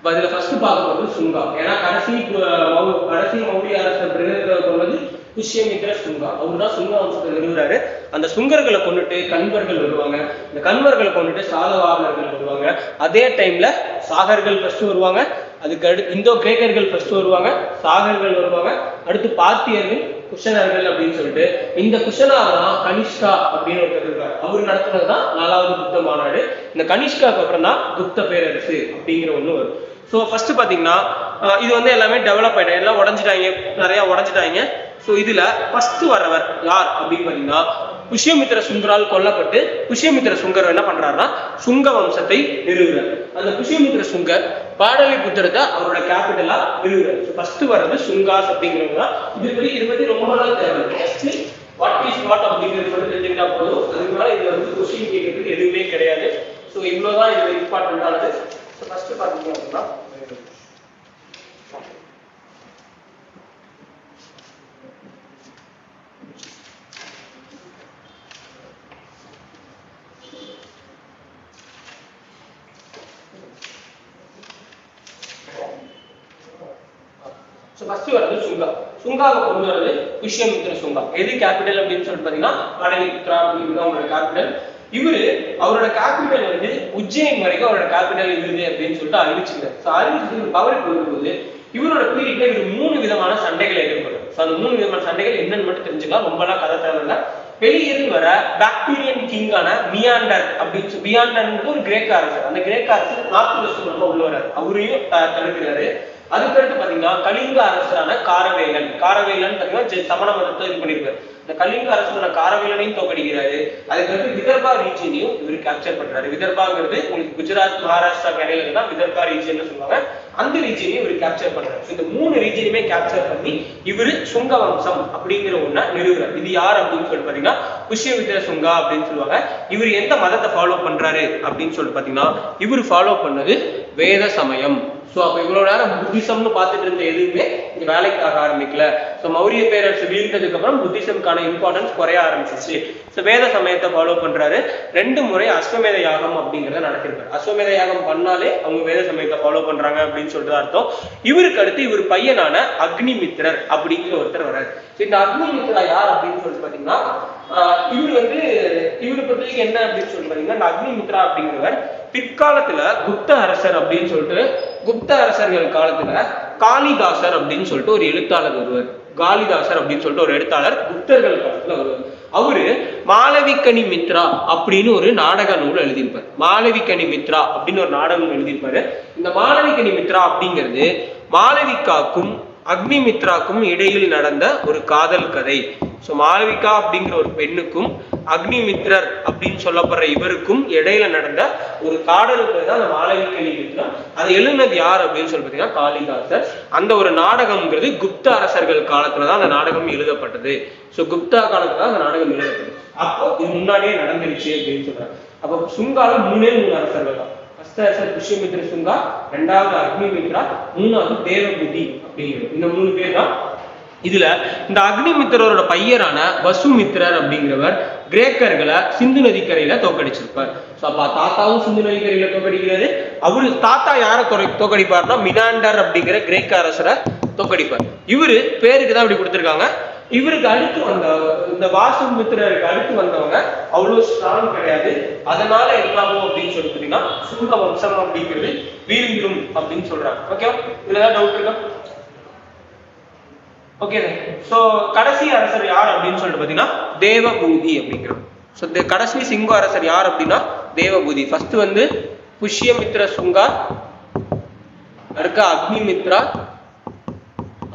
அதுல ஃபர்ஸ்ட் பார்க்க போறது சுங்கா. ஏன்னா கடைசி மௌரிய அரசர் கொண்டது புஷ்யமித்ர சுங்கா. அவர் தான் சுங்கா வம்சத்தை நிறுவுறாரு. அந்த சுங்கர்களை கொண்டுட்டு கண்வர்கள் வருவாங்க. இந்த கண்வர்களை கொண்டுட்டு சாதவாகனர்கள் வருவாங்க. அதே டைம்ல சாகர்கள் ஃபர்ஸ்ட் வருவாங்க. அதுக்கு அடுத்து இந்தோ கிரேக்கர்கள் ஃபர்ஸ்ட் வருவாங்க, சாகர்கள் வருவாங்க, அடுத்து பார்த்தியர்கள், குஷனர்கள் அப்படின்னு சொல்லிட்டு இந்த குஷனாவை தான் கனிஷ்கா அப்படின்னு ஒருத்தர் இருக்காரு. அவர் நடத்துனதுதான் 4வது புத்த மாநாடு. இந்த கனிஷ்காக்கு அப்புறம் தான் குப்த பேரரசு அப்படிங்கிற ஒண்ணு வரும். ஸோ ஃபர்ஸ்ட் பாத்தீங்கன்னா இது வந்து எல்லாமே டெவலப் ஆயிட்டாங்க, எல்லாம் உடஞ்சிட்டாங்க, நிறைய உடஞ்சிட்டாங்க. ஸோ இதுல ஃபர்ஸ்ட் வரவர் யார் அப்படின்னு பாத்தீங்கன்னா புஷ்யமித்ர சுங்கரால் கொல்லப்பட்டு புஷ்யமித்ர சுங்கர் என்ன பண்றாருன்னா சுங்க வம்சத்தை நிறுவுறார். அந்த புஷ்யமித்ர சுங்கர் பாடலிபுத்திரத்தை அவரோட கேபிட்டலா நிறுவுறார். ஃபர்ஸ்ட் வர்றது சுங்காஸ் அப்படிங்கிறவங்க தான். இது பத்தி ரொம்ப நாள் தேவை. வாட் இஸ் வாட் அப்படிங்கிறது மட்டும் தெரிஞ்சுக்கிட்டா போதும். அதுக்கு மேல இது வந்து கொஸ்டின் கேட்கறதுக்கு எதுவுமே கிடையாது. ஸோ இவ்வளவுதான் இது இம்பார்ட்டன்டானது. ஸோ ஃபர்ஸ்ட் பாத்தீங்க அப்படின்னா ஃபர்ஸ்ட் வரது சுங்கா. சுங்காவை கொண்டு வரது புஷ்யமித்ர சுங்கா. எது கேபிட்டல் அப்படின்னு சொல்லிட்டு பாத்தீங்கன்னா பாடலிபுத்ரா அப்படிங்கிறது அவங்களோட கேபிட்டல். இவரு அவரோட கேபிட்டல் வந்து உஜ்ஜைன் வரைக்கும் அவரோட கேபிட்டல் இருது அப்படின்னு சொல்லிட்டு அறிவிச்சிருக்காரு. ஸோ அறிவிச்சு பவருக்கு வரும்போது இவரோட பீரியட்ல இவர் 3 விதமான சண்டைகளை எதிர்கொள்றாரு. ஸோ அந்த 3 விதமான சண்டைகள் என்னன்னு மட்டும் தெரிஞ்சுக்கலாம், ரொம்பலாம் கதை தேவையில்லை. வெளியேறி வர பாக்டீரியன் கிங்கான மியாண்டர் அப்படின்னு மியாண்டர் ஒரு கிரேக்க அரசர். அந்த கிரேக்க அரசர் நார்த் வெஸ்ட் ரொம்ப உள்ள வர்றாரு, அவரையும் தடுக்கிறாரு. அதுக்கடுத்து பாத்தீங்கன்னா கலிங்க அரசரான காரவேலன் பாத்தீங்கன்னா சமண மதத்தை இது பண்ணிருக்காரு. இந்த கலிங்க அரசனோட காரவேலனையும் தோக்கடிக்கிறாரு. அதுக்கடுத்து விதர்பா ரீஜியனையும் இவர் கேப்சர் பண்றாரு. விதர்பாங்கிறது உங்களுக்கு குஜராத் மகாராஷ்டிரா இடையில தான் விதர்பா ரீஜியன் சொல்லுவாங்க. அந்த ரீஜியனையும் இவர் கேப்சர் பண்றாரு. இந்த 3 ரீஜியனுமே கேப்சர் பண்ணி இவரு சுங்க வம்சம் அப்படிங்கிற ஒண்ண நிறுவுறாரு. இது யார் அப்படின்னு சொல்லிட்டு பாத்தீங்கன்னா புஷ்யமித்ர சுங்கா அப்படின்னு சொல்லுவாங்க. இவர் எந்த மதத்தை ஃபாலோ பண்றாரு அப்படின்னு சொல்லிட்டு பாத்தீங்கன்னா இவர் ஃபாலோ பண்ணது வேத சமயம். ஸோ அப்போ இவ்வளவு நேரம் புத்திசம்னு பார்த்துட்டு இருந்த எதுவுமே இங்க வேலைக்காக ஆரம்பிக்கல. ஸோ மௌரிய பேரரசு வீழ்ந்ததுக்கு அப்புறம் புத்திசம்கான இம்பார்ட்டன்ஸ் குறைய ஆரம்பிச்சிச்சு. ஸோ வேத சமயத்தை ஃபாலோ பண்றாரு. 2 முறை அஸ்வமேத யாகம் அப்படிங்கிறத நடத்திருக்காரு. அஸ்வமேத யாகம் பண்ணாலே அவங்க வேத சமயத்தை ஃபாலோ பண்றாங்க அப்படின்னு சொல்லிட்டு அர்த்தம். இவருக்கு அடுத்து இவர் பையனான அக்னிமித்ரர் அப்படிங்கிற ஒருத்தர் வர்றாரு. இந்த அக்னிமித்ரா யார் அப்படின்னு சொல்லிட்டு பாத்தீங்கன்னா இவரு பத்தி என்ன அப்படின்னு சொல்லிட்டு பாத்தீங்கன்னா இந்த அக்னிமித்ரா அப்படிங்கிறவர் பிற்காலத்துல குப்த அரசர் அப்படின்னு சொல்லிட்டு குப்த அரசர்கள் காலத்துல காளிதாசர் அப்படின்னு சொல்லிட்டு ஒரு எழுத்தாளர் வருவார். காளிதாசர் அப்படின்னு சொல்லிட்டு ஒரு எழுத்தாளர் குப்தர்கள் காலத்துல வருவார். அவரு மாளவிகனி மித்ரா அப்படின்னு ஒரு நாடக நூல் எழுதியிருப்பார். மாளவிகனி மித்ரா அப்படின்னு ஒரு நாடகம் எழுதியிருப்பாரு. இந்த மாளவிகனி மித்ரா அப்படிங்கிறது மாளவிகாக்கும் அக்னிமித்ராக்கும் இடையில் நடந்த ஒரு காதல் கதை. ஸோ மாளவிகா அப்படிங்கிற ஒரு பெண்ணுக்கும் அக்னிமித்ரர் அப்படின்னு சொல்லப்படுற இவருக்கும் இடையில நடந்த ஒரு காதல் கதை தான் அந்த மாளவிகனி மித்ரா. அதை எழுதினது யார் அப்படின்னு சொல்லி பார்த்தீங்கன்னா காளிதாசர். அந்த ஒரு நாடகம்ங்கிறது குப்த அரசர்கள் காலத்துலதான் அந்த நாடகம் எழுதப்பட்டது. ஸோ குப்தா காலத்துல தான் அந்த நாடகம் எழுதப்பட்டது. அப்போ இது முன்னாடியே நடந்துருச்சு அப்படின்னு சொல்றாங்க. அப்போ சுங்கால 3 அரசர்கள் தான். புஷ்யமித்ர சுங்கா, 2வது அக்னிமித்ரா, 3வது தேவபூதி அப்படிங்கிறது. இந்த 3 பேர் தான். இதுல இந்த அக்னிமித்ரரோட பையரான வசுமித்ரர் அப்படிங்கிறவர் கிரேக்கர்களை சிந்து நதிக்கரையில தோக்கடிச்சிருப்பார். அப்ப தாத்தாவும் சிந்து நதிக்கரையில தோக்கடிக்கிறாரு. அவரு தாத்தா யார தோக்கடிப்பார்னா மினாண்டர் அப்படிங்கிற கிரேக்க அரசரை தோக்கடிப்பார். இவரு பேருக்கு தான் இப்படி கொடுத்திருக்காங்க. இவருக்கு அடுத்து வந்த இந்த வாசுமித்ரருக்கு அடுத்து வந்தவங்க அவ்வளவு ஸ்ட்ராங் கிடையாது. அதனால என்னாகும் அப்படின்னு சொல்லி பாத்தீங்கன்னா சுங்க வம்சம் அப்படிங்கிறது வீழ்ந்துரும் அப்படின்னு சொல்றாங்க. ஓகே, இதுல ஏதாவது டவுட் இருக்கா? ஓகே. சோ கடைசி அரசர் யார் அப்படின்னு சொல்லிட்டு பாத்தீங்கன்னா தேவபூதி அப்படிங்கிறோம். ஸோ கடைசி சிங்க அரசர் யார் அப்படின்னா தேவபூதி. ஃபர்ஸ்ட் புஷ்யமித்ர சுங்கா, அடுக்க அக்னிமித்ரா,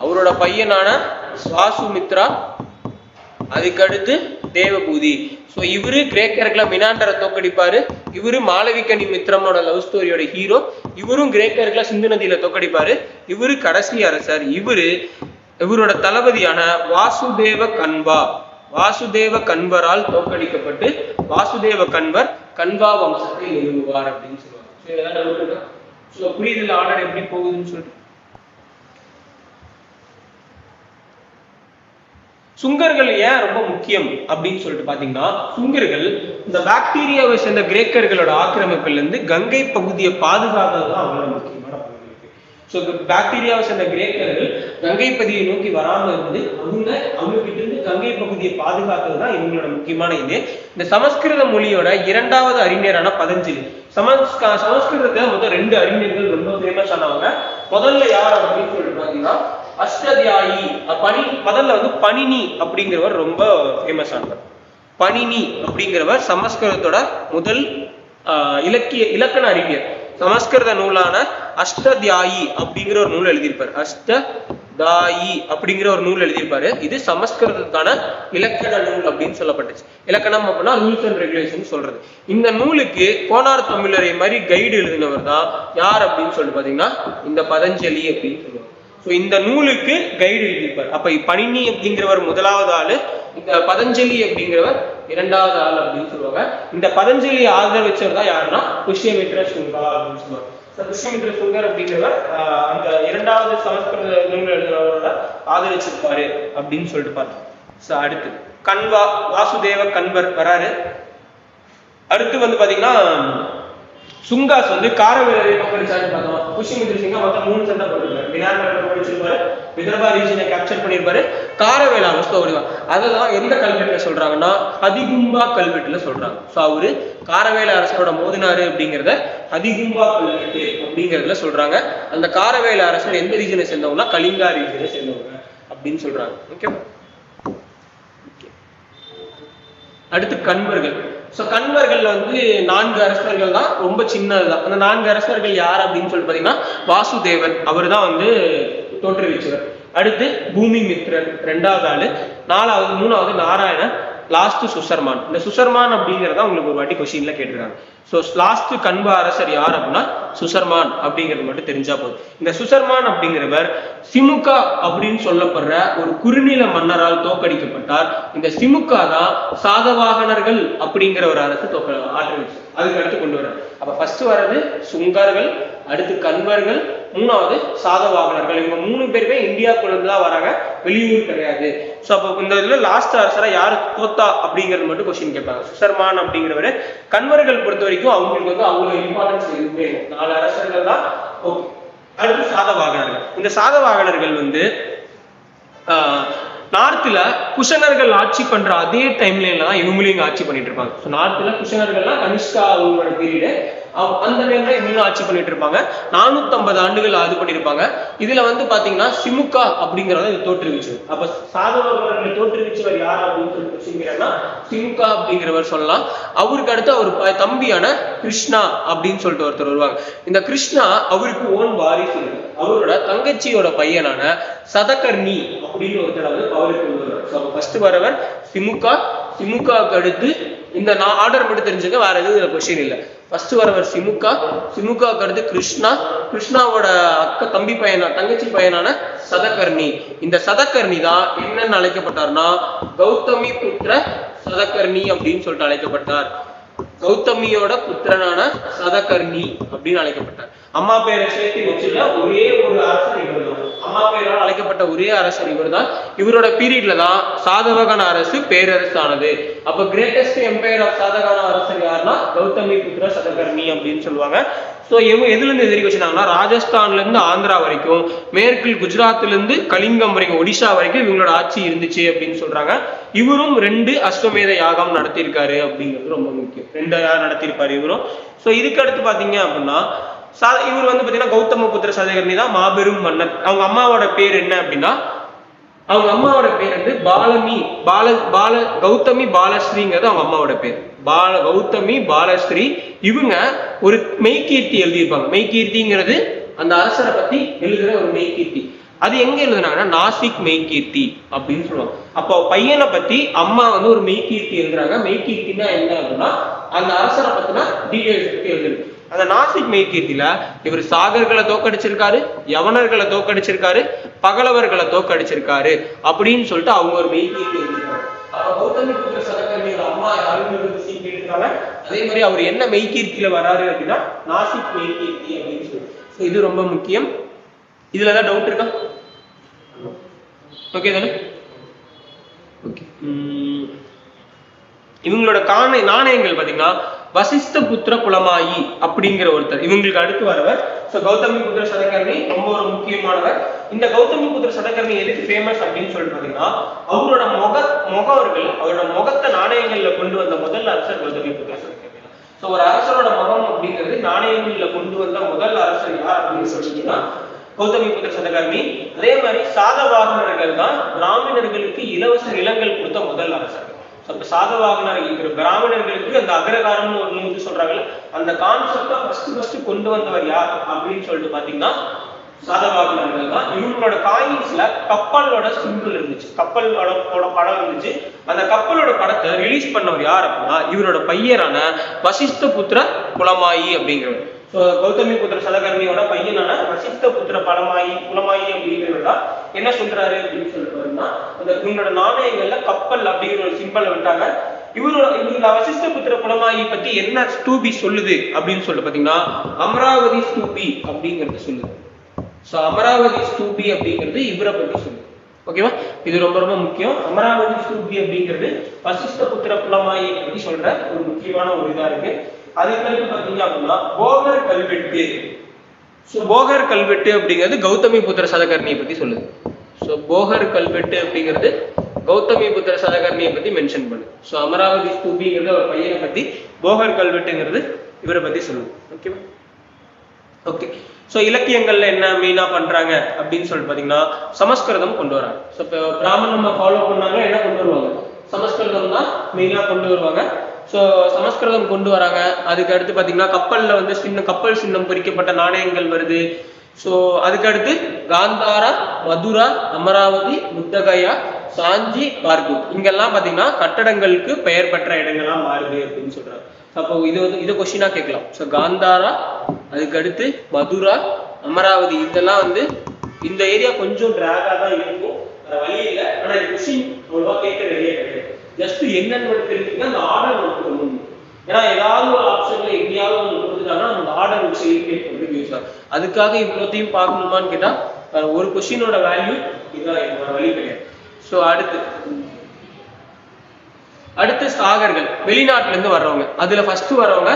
அவரோட பையனான வாசுமித்ரா, அதுக்கடுத்து தேவபூதி. ஸோ இவரு கிரேக்கர்களை மினாண்டரை தோக்கடிப்பாரு. இவரு மாளவிகனி மித்ரமோட லவ் ஸ்டோரியோட ஹீரோ. இவரும் கிரேக்கர்களை சிந்து நதியில தோக்கடிப்பாரு. இவரு கடைசி அரசர். இவரோட தளபதியான வாசுதேவ கன்வா, வாசுதேவ கன்வரால் தோற்கடிக்கப்பட்டு வாசுதேவ கன்வர் கன்வா வம்சத்தை நிறுவுவார் அப்படின்னு சொல்லுவாங்க. புரியுதுல ஆர்டர் எப்படி போகுதுன்னு சொல்லிட்டு. சுங்கர்கள் ஏன் ரொம்ப முக்கியம் அப்படின்னு சொல்லிட்டு பாத்தீங்கன்னா சுங்கர்கள் இந்த பாக்டீரியாவை சேர்ந்த கிரேக்கர்களோட ஆக்கிரமிப்புல இருந்து கங்கை பகுதியை பாதுகாக்கிறதுதான் அவங்களோட முக்கியமான பங்கு இருக்கு. ஸோ பாக்டீரியாவை சேர்ந்த கிரேக்கர்கள் கங்கை பகுதியை நோக்கி வராமல் இருந்து அவங்க கிட்ட இருந்து கங்கை பகுதியை பாதுகாக்கிறது தான் இவங்களோட முக்கியமான இது. இந்த சமஸ்கிருத மொழியோட 2வது அறிஞரான பதஞ்சலி. சமஸ்கிருதத்தை மொத்தம் 2 அறிஞர்கள் ரொம்ப ஃபேமஸ் ஆனவங்க. முதல்ல யார் அப்படின்னு சொல்லிட்டு பாத்தீங்கன்னா அஷ்டத்யாயி. முதல்ல பணினி அப்படிங்கிறவர் ரொம்ப ஃபேமஸ் ஆனவர். பணினி அப்படிங்கிறவர் சமஸ்கிருதத்தோட முதல் இலக்கண அறிஞர். சமஸ்கிருத நூலான அஷ்டத்யாயி அப்படிங்கிற ஒரு நூல் எழுதியிருப்பாரு. அஷ்டதாயி அப்படிங்கிற ஒரு நூல் எழுதியிருப்பாரு. இது சமஸ்கிருதத்துக்கான இலக்கண நூல் அப்படின்னு சொல்லப்பட்டுச்சு. இலக்கணம் அப்படின்னா ரூல்ஸ் அண்ட் ரெகுலேஷன் சொல்றது. இந்த நூலுக்கு கோனார் தமிழரை மாதிரி கைடு எழுதினவர் தான் யார் அப்படின்னு சொல்லிட்டு பாத்தீங்கன்னா இந்த பதஞ்சலி அப்படின்னு சொல்லுவாங்க. ஸோ இந்த நூலுக்கு கைடு எழுதியிருப்பார். அப்ப பணினி அப்படிங்கிறவர் முதலாவது ஆளு, இந்த பதஞ்சலி அப்படிங்கிறவர் 2வது ஆள் அப்படின்னு சொல்லுவாங்க. இந்த பதஞ்சலி ஆதரவிச்சவர் தான் யாருன்னா புஷ்யமித்ர சுங்கா அப்படின்னு சொல்லுவாங்க. புஷ்யமித்ர சுங்கர் அப்படிங்கிறவர் அந்த 2வது சமஸ்கிருத நூல் எழுதினவரோட ஆதரிச்சிருப்பாரு அப்படின்னு சொல்லிட்டு பார்த்தோம். அடுத்து கன்வா, வாசுதேவ கன்வர் வராரு. அடுத்து பாத்தீங்கன்னா சுங்காஸ் காரவேலரை தோற்கடிச்சாரு பார்த்தோம். புஷ்யமித்ர சிங்கா மொத்தம் 3 சண்டை போட்டிருப்பாரு. மினாண்டரை தோற்கடிச்சிருப்பாரு, விதர்பா ரீஜனை கேப்சர் பண்ணிருப்பாரு, காரவேலா தோற்கடிப்பார். அதெல்லாம் எந்த கல்வெட்டுல சொல்றாங்கன்னா அதிகும்பா கல்வெட்டுல சொல்றாங்க. ஸோ அவரு காரவேல அரசரோட மோதினாரு அப்படிங்கிறத அதிகும்பா கல்வெட்டு அப்படிங்கிறதுல சொல்றாங்க. அந்த காரவேல அரசர் எந்த ரீஜனை சேர்ந்தவங்கன்னா கலிங்கா ரீஜனை சேர்ந்தவங்க அப்படின்னு சொல்றாங்க. ஓகே. அடுத்து கன்வர்கள். ஸோ கன்வர்கள் 4 அரசர்கள் தான், ரொம்ப சின்னதுதான். அந்த 4 அரசர்கள் யார் அப்படின்னு சொல்லிட்டு பாத்தீங்கன்னா வாசுதேவன் அவர் தான் தோற்றுவிச்சவர். அடுத்து பூமி மித்ரன் ரெண்டாவது ஆளு, நாலாவது மூணாவது நாராயணன், லாஸ்ட் சுசர்மான். இந்த சுசர்மான் அப்படிங்கிறத உங்களுக்கு ஒரு வாட்டி கொஸ்டின்ல கேட்டிருக்காங்க. ஸோ லாஸ்ட் கண்ப அரசர் யார் அப்படின்னா சுசர்மான் அப்படிங்கிறது மட்டும் தெரிஞ்சா போதும். இந்த சுசர்மான் அப்படிங்கிறவர் சிமுகா அப்படின்னு சொல்லப்படுற ஒரு குறுநில மன்னரால் தோற்கடிக்கப்பட்டார். இந்த சிமுகா தான் சாதவாகனர்கள் அப்படிங்கிற ஒரு அரசு ஆதரிச்சு அதுக்கு அடுத்து கொண்டு வர. அப்ப ஃபர்ஸ்ட் வர்றது சுங்கர்கள், அடுத்து கண்வர்கள், மூணாவது சாதவாகனர்கள். இவங்க 3 பேருமே இந்தியாக்குள்ள தான் வராங்க, வெளியூர் கிடையாது. ஸோ அப்போ இந்த இதுல லாஸ்ட் அரசரா யாரு தோத்தா அப்படிங்கிறது மட்டும் கொஸ்டின் கேட்பாங்க. சுசர்மான் அப்படிங்கிறவரு. கண்வர்கள் பொறுத்த வரைக்கும் அவங்களுக்கு வந்து அவ்வளவு இம்பார்ட்டன்ஸ் எதுவுமே இல்லை, 4 அரசர்கள் தான். ஓகே, அடுத்து சாதவாகனர்கள். இந்த சாதவாகனர்கள் வந்து நார்த்ல குஷனர்கள் ஆட்சி பண்ற அதே டைம்ல தான் இவங்களும் இங்க ஆட்சி பண்ணிட்டு இருப்பாங்க. ஸோ நார்த்ல குஷனர்கள்லாம் கனிஷ்கா அவங்களோட பீரியடு, அந்த டைம்ல இவங்களும் ஆட்சி பண்ணிட்டு இருப்பாங்க. 450 ஆண்டுகள் அது பண்ணிருப்பாங்க. இதுல வந்து பாத்தீங்கன்னா சிமுகா அப்படிங்கறத இது தோற்றுவிச்சு. அப்ப சாதவாகனர்களை தோற்றுவிச்சவர் யார் அப்படின்னு சொல்லிட்டு சிமுகா அப்படிங்கிறவர் சொல்லலாம். அவருக்கு அடுத்து அவர் தம்பியான கிருஷ்ணா அப்படின்னு சொல்லிட்டு ஒருத்தர் வருவாங்க. இந்த கிருஷ்ணா அவருக்கு ஓன் வாரிசு இருக்கு. அவரோட தங்கச்சியோட பையனான சதகர்ணி அப்படின்னு ஒருத்தர் வந்து அவருக்கு வருவார். ஃபர்ஸ்ட் வரவர் சிமுகா, சிமுகாவுக்கு அடுத்து இந்த ஆர்டர் மட்டும் தெரிஞ்சுங்க, வேற எதுவும் இதுல கொஸ்டின் இல்லை. ஃபர்ஸ்ட் வரவர் சிமுகா, சிமுகாவுக்கு அடுத்து கிருஷ்ணா, கிருஷ்ணாவோட தம்பி பையனா தங்கச்சி பையனான சதகர்ணி. இந்த சதகர்ணி தான் என்னன்னு அழைக்கப்பட்டார்னா கௌதமி புத்திர சதகர்ணி அப்படின்னு சொல்லிட்டு அழைக்கப்பட்டார். கௌதமியோட புத்திரனான சதகர்ணி அப்படின்னு அழைக்கப்பட்டார். அம்மா பேரை சேர்த்து வச்சுள்ள ஒரே ஒரு அரசர் இவர் தான். அம்மா பேரால் அழைக்கப்பட்ட ஒரே அரசர் இவர் தான். இவரோட பீரியட்ல தான் சாதவாகன அரசு பேரரசானது. அப்ப கிரேட்டஸ்ட் எம்பையர் ஆஃப் சாதவாகன அரசர் யாருன்னா கௌதமி புத்திர சதகர்ணி அப்படின்னு சொல்லுவாங்க. ஸோ எதுல இருந்து எதிரி வச்சுனாங்கன்னா ராஜஸ்தான்ல இருந்து ஆந்திரா வரைக்கும், மேற்கில் குஜராத்ல இருந்து கலிங்கம் வரைக்கும், ஒடிஷா வரைக்கும் இவங்களோட ஆட்சி இருந்துச்சு அப்படின்னு சொல்றாங்க. இவரும் 2 அஸ்வமேத யாகம் நடத்தியிருக்காரு அப்படிங்கிறது ரொம்ப முக்கியம். 2 யாகம் நடத்தியிருப்பாரு இவரும். ஸோ இதுக்கு அடுத்து பாத்தீங்க அப்படின்னா இவர் வந்து பாத்தீங்கன்னா கௌதம புத்திர சதகர்ணி தான் மாபெரும் மன்னர். அவங்க அம்மாவோட பேர் என்ன அப்படின்னா, அவங்க அம்மாவோட பேர் வந்து கௌதமி பாலஸ்ரீங்கிறது அவங்க அம்மாவோட பேர். கௌதமி பாலஸ்ரீ. இவங்க ஒரு மெய்கீர்த்தி எழுதியிருப்பாங்க. மெய்கீர்த்திங்கிறது அந்த அரசரை பத்தி எழுதுற ஒரு மெய்கீர்த்தி. அது எங்க எழுதுனாங்கன்னா நாசிக் மெய்கீர்த்தி அப்படின்னு சொல்லுவாங்க. அப்போ பையனை பத்தி அம்மா வந்து ஒரு மெய்கீர்த்தி எழுதுறாங்க. மெய்கீர்த்தினா என்ன அப்படின்னா அந்த அரசரை பத்தினா டீடைல்ஸ் பத்தி எழுதுறது. அந்த நாசிக் மெய்கீர்த்தியில இவர் சாகர்களை தோக்கடிச்சிருக்காரு, யவனர்களை தோக்கடிச்சிருக்காரு, பகலவர்களை தோக்கடிச்சிருக்காரு அப்படின்னு சொல்லிட்டு அவங்க ஒரு மெய்கீர்த்தி எழுதிருக்காங்க. கௌதமி புத்திர சதகர்ணியோட அம்மா யாருங்கிறது கேட்டிருக்காங்க. அதே மாதிரி அவர் என்ன மெய்கீர்த்தியில வராரு அப்படின்னா நாசிக் மெய்கீர்த்தி அப்படின்னு சொல்லி. இது ரொம்ப முக்கியம். இதுல ஏதாவது டவுட் இருக்கா? ஓகே தானே? ஓகே. இவங்களோட நாணயங்கள் பாத்தீங்கன்னா வசிஷ்ட புத்திர புலமாயி அப்படிங்கிற ஒருத்தர் இவங்களுக்கு அடுத்து வரவர். கௌதமி புத்திர சதகர்ணி ரொம்ப ஒரு முக்கியமானவர். இந்த கௌதமி புத்திர சதகர்ணி எதுக்கு ஃபேமஸ் அப்படின்னு சொல்லிட்டு பாத்தீங்கன்னா அவரோட முகவர்கள் அவரோட முகத்தை நாணயங்கள்ல கொண்டு வந்த முதல் அரசர் கௌதமி புத்திர சதகர்ணி. ஒரு அரசரோட முகம் அப்படிங்கிறது நாணயங்கள்ல கொண்டு வந்த முதல் அரசர் யார் அப்படின்னு சொல்லிட்டீங்கன்னா கௌதமி புத்திர சதகர்ணி. அதே மாதிரி சாதவாகனர்கள் தான் பிராமணர்களுக்கு இலவச நிலங்கள் கொடுத்த முதல் அரசர். சாதவாகனர் பிராமணர்களுக்கு அந்த அக்ரகாரம்னு ஒண்ணு சொல்றாங்கல்ல, அந்த கான்செப்டை ஃபர்ஸ்ட் கொண்டு வந்தவர் யார் அப்படின்னு சொல்லிட்டு பாத்தீங்கன்னா சாதவாகனர்கள் தான். இவங்களோட காயின்ஸ்ல கப்பலோட சிம்பிள் இருந்துச்சு, கப்பலோட படம் இருந்துச்சு. அந்த கப்பலோட படத்தை ரிலீஸ் பண்ணவர் யார் அப்படின்னா இவரோட பையரான வசிஷ்ட புத்திர புலமாயி அப்படிங்கிறவர். கௌதமி புத்திர சதகர்ணியோட பையனான வசிஷ்ட புத்திர புலமாயி அப்படிங்கிறவரா என்ன சொல்றாரு அப்படின்னு சொல்லிட்டு இவங்களோட நாணயங்கள்ல கப்பல் அப்படிங்கிற ஒரு சிம்பலை விட்டாங்க. இவரோட வசிஷ்ட புத்திர புலமாயி பத்தி என்ன ஸ்தூபி சொல்லுது அப்படின்னு சொல்லிட்டு பாத்தீங்கன்னா அமராவதி ஸ்தூபி அப்படிங்கிறது சொல்லுது. அமராவதி ஸ்தூபி அப்படிங்கிறது இவரை பத்தி சொல்லுது. ஓகேவா? இது ரொம்ப ரொம்ப முக்கியம். அமராவதி ஸ்தூபி அப்படிங்கிறது வசிஷ்ட புத்திர புலமாயி பத்தி சொல்ற ஒரு முக்கியமான ஒரு இதா இருக்கு. அதுக்கு பாத்தீங்க அப்படின்னா போகர் கல்வெட்டு. போகர் கல்வெட்டு அப்படிங்கிறது கௌதமி புத்திர சதகர்ணியை பத்தி சொல்லுது. போகர் கல்வெட்டு அப்படிங்கிறது கௌதமி புத்திர சதகர்ணியை பத்தி மென்ஷன் பண்ணு. அமராவதி ஸ்தூபிங்கிறது ஒரு பையனை பத்தி, போகர் கல்வெட்டுங்கிறது இவரை பத்தி சொல்லுது. ஓகேவா? ஓகே. இலக்கியங்கள்ல என்ன மெயினா பண்றாங்க அப்படின்னு சொல்லிட்டு பாத்தீங்கன்னா சமஸ்கிருதம் கொண்டு வராங்க. பிராமணம் ஃபாலோ பண்ணாங்க, என்ன கொண்டு வருவாங்க? சமஸ்கிருதம் தான் மெயினா கொண்டு வருவாங்க. சமஸ்கிருதம் கொண்டு வராங்க. அதுக்கு அடுத்து பாத்தீங்கன்னா கப்பல்ல வந்து கப்பல் சின்னம் பொறிக்கப்பட்ட நாணயங்கள் வருது. அதுக்கு அடுத்து காந்தாரா மதுரா, அமராவதி, புத்தகயா, சாஞ்சி, பார்கூர் இங்கெல்லாம் பாத்தீங்கன்னா கட்டடங்களுக்கு பெயர் பெற்ற இடங்களா மாறுது அப்படின்னு சொல்றாங்க. அப்போ இதை கொஸ்டினா கேட்கலாம். ஸோ காந்தாரா, அதுக்கு அடுத்து மதுரா, அமராவதி இதெல்லாம் இந்த ஏரியா கொஞ்சம் டிராகா தான் இருக்கும், வழி இல்லை. ஆனா இந்த கொஸ்டின் அவ்வளவா கேட்கிற ஏரியா கிடையாது. ஜஸ்ட் என்னன்னு தெரிஞ்சுக்கிட்டா அந்த ஆர்டர் நமக்கு ரொம்ப முக்கியம். ஏன்னா ஏதாவது ஒரு ஆப்ஷன்ல எங்கேயாவது ஒன்று கொடுத்துட்டாங்கன்னா அந்த ஆர்டர் வச்சு எலிமினேட் யூஸ் ஆகும். அதுக்காக இவ்வளோத்தையும் பார்க்கணுமான்னு கேட்டா ஒரு கொஸ்டினோட வேல்யூ இதான் வழி கிடையாது. ஸோ அடுத்து சாகர்கள், வெளிநாட்டுல இருந்து வர்றவங்க. அதுல ஃபர்ஸ்ட் வரவங்க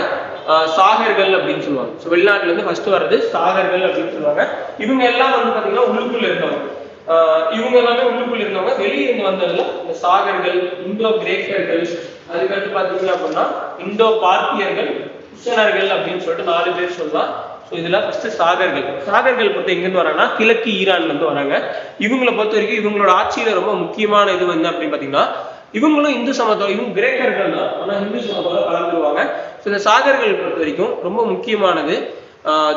சாகர்கள் அப்படின்னு சொல்லுவாங்க. ஸோ வெளிநாட்டுல இருந்து ஃபர்ஸ்ட் வர்றது சாகர்கள் அப்படின்னு சொல்லுவாங்க. இவங்க எல்லாம் பாத்தீங்கன்னா உள்ளுக்குள்ள இருக்கவங்க. இவங்க எல்லாமே உள்ளுக்குள்ள இருந்தவங்க. வெளியே இருந்து வந்ததுல இந்த சாகர்கள், இந்தோ கிரேக்கர்கள், அதுக்கடுத்து பாத்தீங்க அப்படின்னா இந்தோ பார்த்தியர்கள், குஷனர்கள் அப்படின்னு சொல்லிட்டு 4 பேர் சொல்லலாம். ஸோ இதுல ஃபர்ஸ்ட் சாகர்கள் பொறுத்த எங்கிருந்து வராங்கன்னா கிழக்கு ஈரான்ல இருந்து வராங்க. இவங்களை பொறுத்த வரைக்கும் இவங்களோட ஆட்சியில ரொம்ப முக்கியமான இது அப்படின்னு பாத்தீங்கன்னா இவங்களும் இந்து சமத்துவம், இவங்க கிரேக்கர்கள் தான், ஆனா இந்து சமத்துவம் கலந்துருவாங்க. ஸோ இந்த சாகர்கள் பொறுத்த வரைக்கும் ரொம்ப முக்கியமானது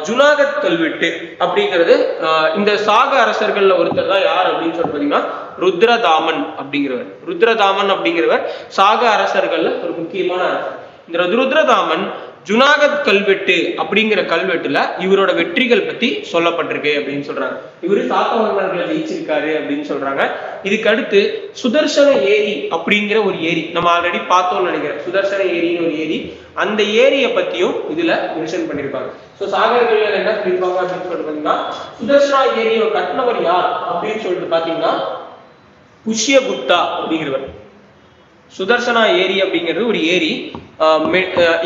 ஜுனாகத் கல்வெட்டு அப்படிங்கிறது. இந்த சாக அரசர்கள்ல ஒருத்தர் தான் யார் அப்படின்னு சொல்லி பாத்தீங்கன்னா ருத்ரதாமன் அப்படிங்கிறவர் சாக அரசர்கள்ல ஒரு முக்கியமான அரசர். இந்த ருத்ரதாமன் ஜுனாகத் கல்வெட்டு அப்படிங்கிற கல்வெட்டுல இவரோட வெற்றிகள் பத்தி சொல்லப்பட்டிருக்கு அப்படின்னு சொல்றாங்க. இவரு சாத்தவாகனர்களை ஜெயிச்சிருக்காரு அப்படின்னு சொல்றாங்க. இதுக்கு அடுத்து சுதர்சன ஏரி அப்படிங்கிற ஒரு ஏரி நம்ம ஆல்ரெடி பார்த்தோம்னு நினைக்கிறேன். சுதர்சன ஏரின்னு ஒரு ஏரி, அந்த ஏரியை பத்தியும் இதுல மென்ஷன் பண்ணிருப்பாங்க. ஸோ சாகர்கள் என்ன சொல்லியிருப்பாங்க அப்படின்னு சொல்லிட்டு பாத்தீங்கன்னா சுதர்சனா ஏரியை கட்டினவர் யார் அப்படின்னு சொல்லிட்டு பாத்தீங்கன்னா புஷ்யகுப்தா அப்படிங்கிறவர். சுதர்சனா ஏரி அப்படிங்கிறது ஒரு ஏரி,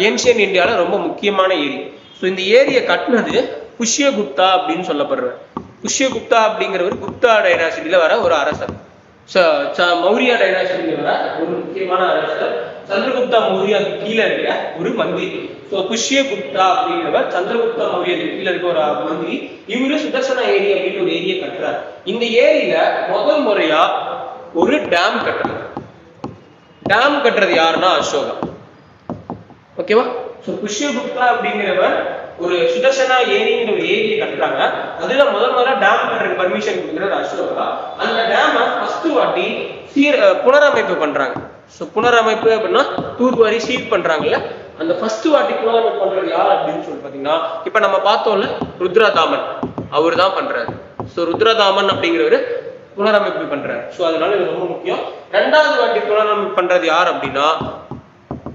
ஏன்ஷியன் இந்தியாவில் ரொம்ப முக்கியமான ஏரி. ஸோ இந்த ஏரியை கட்டினது புஷ்யகுப்தா அப்படின்னு சொல்லப்படுறார். புஷ்யகுப்தா அப்படிங்கிறவர் குப்தா டைனாசிட்டியில வர ஒரு அரசர். மௌரியா டைனாசிட்டியில வர ஒரு முக்கியமான அரசர். சந்திரகுப்தா மௌரியாவுக்கு கீழே இருக்க ஒரு மந்திரி. ஸோ புஷ்யகுப்தா அப்படிங்கிறவர் சந்திரகுப்தா மௌரியாவுக்கு கீழே இருக்க ஒரு மந்திரி. இவரு சுதர்சனா ஏரி அப்படின்னு ஒரு ஏரியை கட்டுறார். இந்த ஏரியில முதல் முறையா ஒரு டேம் கட்டுறாரு. டேம் கட்டுறது யாருன்னா அசோகா. ஓகேவா? சோ புஷ்யகுப்தா அப்படிங்கிறவர் ஒரு சுதர்சனா ஏரிங்கிற ஒரு ஏரியை கட்டுறாங்க. அதுல முதல்ல டேம் கட்டுறதுக்கு பர்மிஷன் கொடுக்குறது அசோகா. அந்த டேமை ஃபர்ஸ்ட் வாட்டி புனரமைப்பு பண்றாங்க. ஸோ புனரமைப்பு அப்படின்னா தூர்வாரி சீட் பண்றாங்கல்ல, அந்த ஃபர்ஸ்ட் வாட்டி புனரமைப்பு பண்றது யார் அப்படின்னு சொல்லி பாத்தீங்கன்னா இப்ப நம்ம பார்த்தோம்ல ருத்ரதாமன், அவர் தான் பண்றாரு. ஸோ ருத்ரதாமன் அப்படிங்கிறவரு புனரமைப்பு பண்றாரு. ஸோ அதனால இது ரொம்ப முக்கியம். 2வது வாட்டி புனரமைப்பு பண்றது யார் அப்படின்னா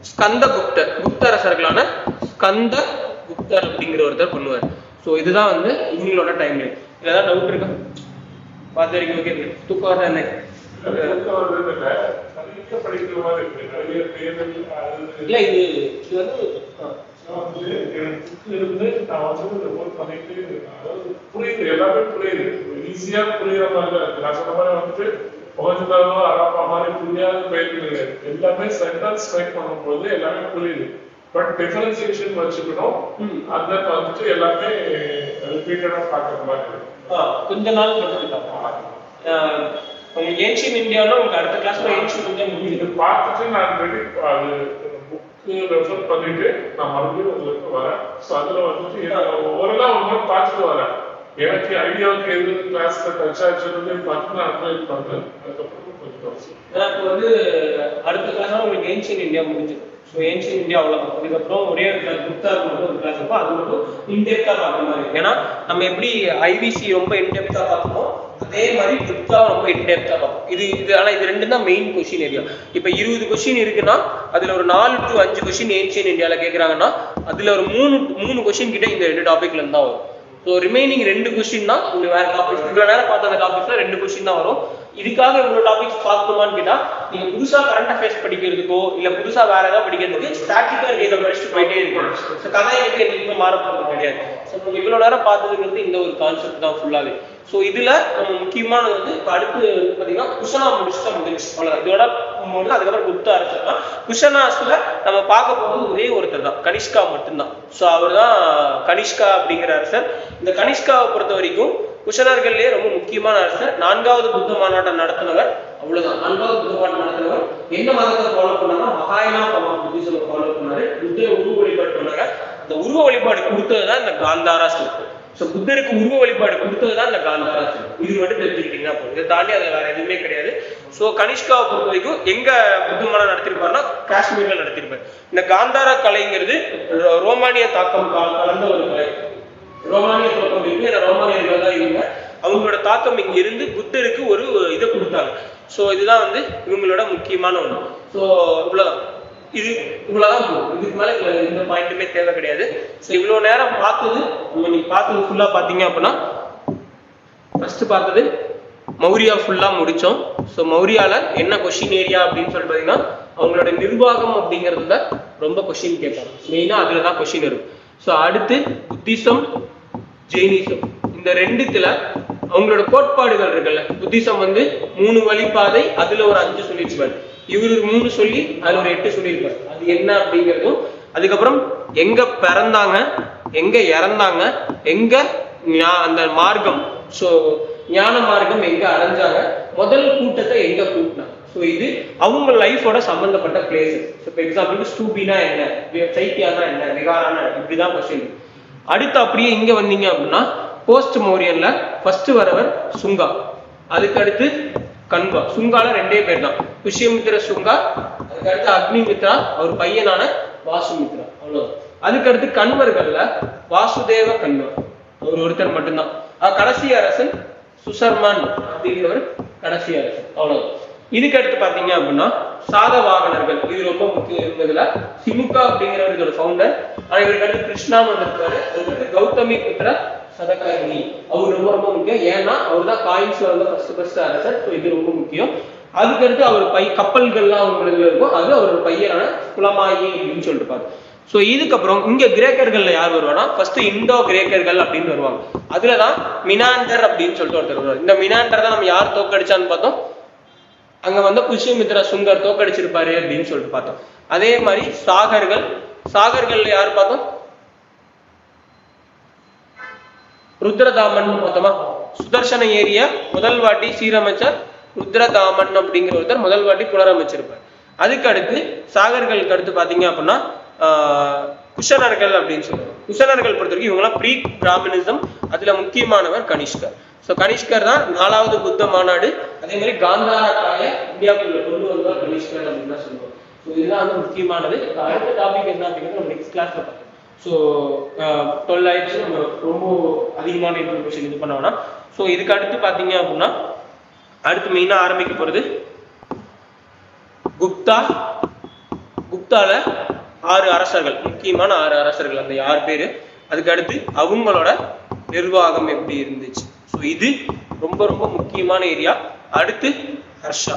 ஸ்கந்தகுப்தர், குப்த அரசர்களான ஸ்கந்தகுப்தர் அப்படிங்கிற ஒருத்தர் பண்ணுவார். ஸோ இதுதான் இவங்களோட டைம் லைன். ஏதாவது டவுட் இருக்கா? பார்த்து வரைக்கும் ஓகே. தூக்கம் என்ன இல்ல இது புரியுது, எல்லாமே புரியுது, ஈஸியா புரியுற மாதிரி இருக்கு. நான் சொன்ன மாதிரி அரப்பா மாதிரி புரியாத பயிர்கள் எல்லாமே சென்டென்ஸ் டைப் பண்ணும்போது எல்லாமே புரியுது. பட் டிஃபரன்சியேஷன் வச்சுக்கணும். அந்த எல்லாமே ரிப்பீட்டடா பாக்குற மாதிரி இருக்கு. கொஞ்ச நாள் ஏன்ஷியன் இந்தியாவில் உங்களுக்கு அடுத்த கிளாஸ்ல ஏன்ஷியன் இந்தியா முடியுது பார்த்துட்டு நான் அது புக்கு ரெஃபர் பண்ணிட்டு நான் மறுபடியும் உங்களுக்கு வரேன். ஸோ அதுல ஓரளவு ஒரு மாதிரி பார்த்துட்டு வரேன். எனக்கு ஐடியாவுக்கு எது கிளாஸ்ல டச் ஆச்சுன்னு பார்த்து நான் அப்ளை பண்றேன். அதுக்கப்புறம் கொஞ்சம் எனக்கு அடுத்த கிளாஸ் உங்களுக்கு ஏன்ஷியன் இந்தியா முடிஞ்சிடும். ஸோ ஏன்ஷியன் இந்தியா அவ்வளோதான். அதுக்கப்புறம் ஒரே ஒரு கிளாஸ் புக்தாருக்கு மட்டும் ஒரு கிளாஸ் இருக்கும். அது மட்டும் இன்டெப்தா பார்க்குற மாதிரி. ஏன்னா நம்ம எப்படி ஐவிசி ரொம்ப இன்டெப்தா பார்க்கணும், அதே மாதிரி புக்தா ரொம்ப இன்டெப்தா பார்ப்போம். ஆனா இது ரெண்டு தான் மெயின் கொஸ்டின் ஏரியா. இப்போ 20 கொஸ்டின் இருக்குன்னா அதுல ஒரு 4 to 5 கொஸ்டின் ஏன்ஷியன் இந்தியாவில் கேட்குறாங்கன்னா அதுல ஒரு 3 கொஸ்டின் கிட்ட இந்த 2 டாபிக்ல இருந்தா வரும். ஸோ ரிமைனிங் 2 கொஸ்டின் தான் உங்களுக்கு வேற டாபிக்ஸ். இவ்வளோ நேரம் பார்த்த அந்த டாபிக்ஸ்ல 2 கொஸ்டின் தான் வரும். இதுக்காக இவ்வளோ டாபிக்ஸ் பார்க்கணுமான்னு கேட்டா நீங்க புதுசா கரண்ட் அஃபேர்ஸ் படிக்கிறதுக்கோ இல்ல புதுசா வேற ஏதாவது படிக்கிறதுக்கு ஸ்டாட்டிக்கா இதை படிச்சுட்டு போயிட்டே இருக்கும். ஸோ கதை எனக்கு என்னைக்குமே மாறப்போறது கிடையாது. ஸோ நம்ம இவ்வளோ நேரம் பார்த்ததுங்கிறது இந்த ஒரு கான்செப்ட் தான் ஃபுல்லாவே. ஸோ இதுல நம்ம முக்கியமானது இப்போ அடுத்து பார்த்தீங்கன்னா குஷனா முடிச்சுட்டா முடிஞ்சு அவ்வளோதான். இதோட அதுக்கப்புறம் குப்த அரசர் தான். குஷனாஸ்ல நம்ம பார்க்க போகிறது ஒரே ஒருத்தர் தான், கனிஷ்கா மட்டும்தான். ஸோ அவர் தான் கனிஷ்கா அப்படிங்கிற அரசர். இந்த கனிஷ்காவை பொறுத்த வரைக்கும் குஷனர்கள்லேயே ரொம்ப முக்கியமான அரசர். 4வது புத்த மாநாட்டை நடத்தினவர். அவ்வளவுதான், 4வது புத்த மாநாட்டம் நடத்தினவர். என்ன மதத்தை ஃபாலோ பண்ணாங்கன்னா மகாயனா புத்திசம் ஃபாலோ பண்ணாரு. புத்த உருவ வழிபாடு பண்ணாங்க. அந்த உருவ வழிபாடு கொடுத்ததுதான் இந்த காந்தாரா சிற்பம். ஸோ புத்தருக்கு உருவ வழிபாடு கொடுத்ததுதான் இந்த காந்தாரா சிற்பம். இது மட்டும் தெரிஞ்சுக்கிட்டீங்கன்னா போதும். இதை தாண்டி அது வேற எதுவுமே கிடையாது. ஸோ கனிஷ்காவை பொறுத்த வரைக்கும் எங்க புத்த மடம் நடத்திருப்பாருன்னா காஷ்மீர்ல நடத்திருப்பாரு. இந்த காந்தாரா கலைங்கிறது ரோமானிய தாக்கம் கலந்த ஒரு கலை. ரோமானிய தாக்கம் இருக்கு, ரோமானியர்கள் தான் இவங்க. அவங்களோட தாக்கம் இங்க இருந்து புத்தருக்கு ஒரு இதை கொடுத்தாங்க. ஸோ இதுதான் வந்து இவங்களோட முக்கியமான ஒண்ணு. ஸோ இவ்வளவுதான், இது இவ்வளவுதான் போகும். இதுக்கு மேல எந்த பாயிண்ட்டுமே தேவை கிடையாது. ஸோ இவ்வளவு நேரம் பார்த்தது நீங்க பார்த்தது ஃபுல்லா பாத்தீங்க அப்படின்னா, ஃபர்ஸ்ட் பார்த்தது மௌரியா ஃபுல்லா முடிச்சோம். ஸோ மௌரியால என்ன கொஸ்டின் ஏரியா அப்படின்னு சொல்லி பாத்தீங்கன்னா, அவங்களோட நிர்வாகம் அப்படிங்கிறதுல ரொம்ப கொஸ்டின் கேட்பாங்க. மெயினா அதுலதான் கொஸ்டின் இருக்கும். ஸோ அடுத்து புத்திசம், ஜெயினிசம், இந்த ரெண்டுத்துல அவங்களோட கோட்பாடுகள் இருக்குல்ல. புத்திசம் வந்து 3 வழிபாதை, அதுல ஒரு 5 சொல்லியிருப்பாரு. இவரு 3 சொல்லி அதுல ஒரு 8 சொல்லியிருப்பாரு. அது என்ன அப்படிங்கிறதும், அதுக்கப்புறம் எங்க பிறந்தாங்க, எங்க இறந்தாங்க, எங்க அந்த மார்க்கம், ஸோ ஞான மார்க்கம் எங்க அடைஞ்சாங்க, முதல் கூட்டத்தை எங்க கூட்டினாங்க. ஸோ இது அவங்க லைஃபோட சம்பந்தப்பட்ட பிளேசஸ். இப்போ எக்ஸாம்பிள் ஸ்டூபினா என்ன, சைத்தியானா என்ன, விகாரானா இப்படிதான் கொஸ்டின். அடுத்து அப்படியே இங்க வந்தீங்க அப்படின்னா, போஸ்ட் மௌரியன்ல ஃபர்ஸ்ட் வரவர் சுங்கா, அதுக்கு அடுத்து கன்வா. சுங்கால 2 பேர் தான், புஷ்யமித்ர சுங்கா, அதுக்கு அடுத்து அக்னிமித்ரா, அவர் பையனான வாசுமித்ரா, அவ்வளவுதான். அதுக்கு அடுத்து கன்வர்கள்ல வாசுதேவ கன்வர், அவர் ஒருத்தர் மட்டும்தான். கடைசி அரசன் சுசர்மான் அப்படிங்கிறவர் கடைசி அரசன், அவ்வளவுதான். இதுக்கு அடுத்து பாத்தீங்க அப்படின்னா சாதவாகனர்கள், இது ரொம்ப முக்கியம். இருந்ததுல சிமுகா அப்படிங்கிறவர் இதோட ஃபவுண்டர். ஆனா இவருக்கு அடுத்து கிருஷ்ணான்னு வந்திருக்காரு. அதுக்கு கௌதமி புத்திர சதகர்ணி, அவர் ரொம்ப ரொம்ப முக்கியம். ஏன்னா அவர் தான் காயின்ஸ்ல வந்து ஃபர்ஸ்ட் அரசர். ஸோ இது ரொம்ப முக்கியம். அதுக்கடுத்து அவர் கப்பல்கள்லாம் அவங்களுக்கு இருக்கும், அது அவரோட பையனான குலமாயி அப்படின்னு சொல்லிட்டு பாரு. ஸோ இதுக்கப்புறம் இங்க கிரேக்கர்கள்ல யார் வருவானா, ஃபர்ஸ்ட் இந்தோ கிரேக்கர்கள் அப்படின்னு வருவாங்க. அதுலதான் மினாண்டர் அப்படின்னு சொல்லிட்டு ஒருத்தர் வருவார். இந்த மினாண்டர் தான் நம்ம யார் தோக்கடிச்சான்னு பார்த்தோம், அங்க வந்து புஷ்யமித்ரா சுங்கர் தோக்கடிச்சிருப்பாரு அப்படின்னு சொல்லிட்டு பார்த்தோம். அதே மாதிரி சாகர்கள்ல யார் பார்த்தோம், ருத்ரதாமன் பார்த்தோமா. சுதர்சன ஏரியா முதல் வாட்டி சீரமைச்சர் ருத்ரதாமன் அப்படிங்கிற ஒருத்தர் முதல் வாட்டி புனரமைச்சிருப்பார். அதுக்கு அடுத்து சாகர்களுக்கு அடுத்து பாத்தீங்க அப்படின்னா குஷனர்கள் அப்படின்னு சொல்லுவாங்க. குஷனர்கள் பொறுத்த வரைக்கும் இவங்கெல்லாம் ப்ரீ பிராமணிசம், அதுல முக்கியமானவர் கனிஷ்கர். ஸோ கனிஷ்கர் தான் 4வது புத்த மாநாடு. அதே மாதிரி காந்தாரா காய இந்தியாவுக்குள்ள கொண்டு வந்தார் கனிஷ்கர் அப்படின்னு தான் சொல்லுவாங்க. ஸோ இதுதான் வந்து முக்கியமானது. அடுத்த டாபிக் என்ன அப்படிங்கிறது நம்ம நெக்ஸ்ட் கிளாஸ்ல பார்க்கலாம். ஸோ 12 ஆயிடுச்சு, நம்ம ரொம்ப அதிகமான இன்ஃபர்மேஷன் இது பண்ண வேணாம். ஸோ இதுக்கு அடுத்து பார்த்தீங்க அப்படின்னா, அடுத்து மெயினாக ஆரம்பிக்க போகிறது குப்தால 6 அரசர்கள், முக்கியமான 6 அரசர்கள். அந்த 6 பேர், அதுக்கு அடுத்து அவங்களோட நிர்வாகம் எப்படி இருந்துச்சு. ஸோ இது ரொம்ப ரொம்ப முக்கியமான ஏரியா. அடுத்து ஹர்ஷா.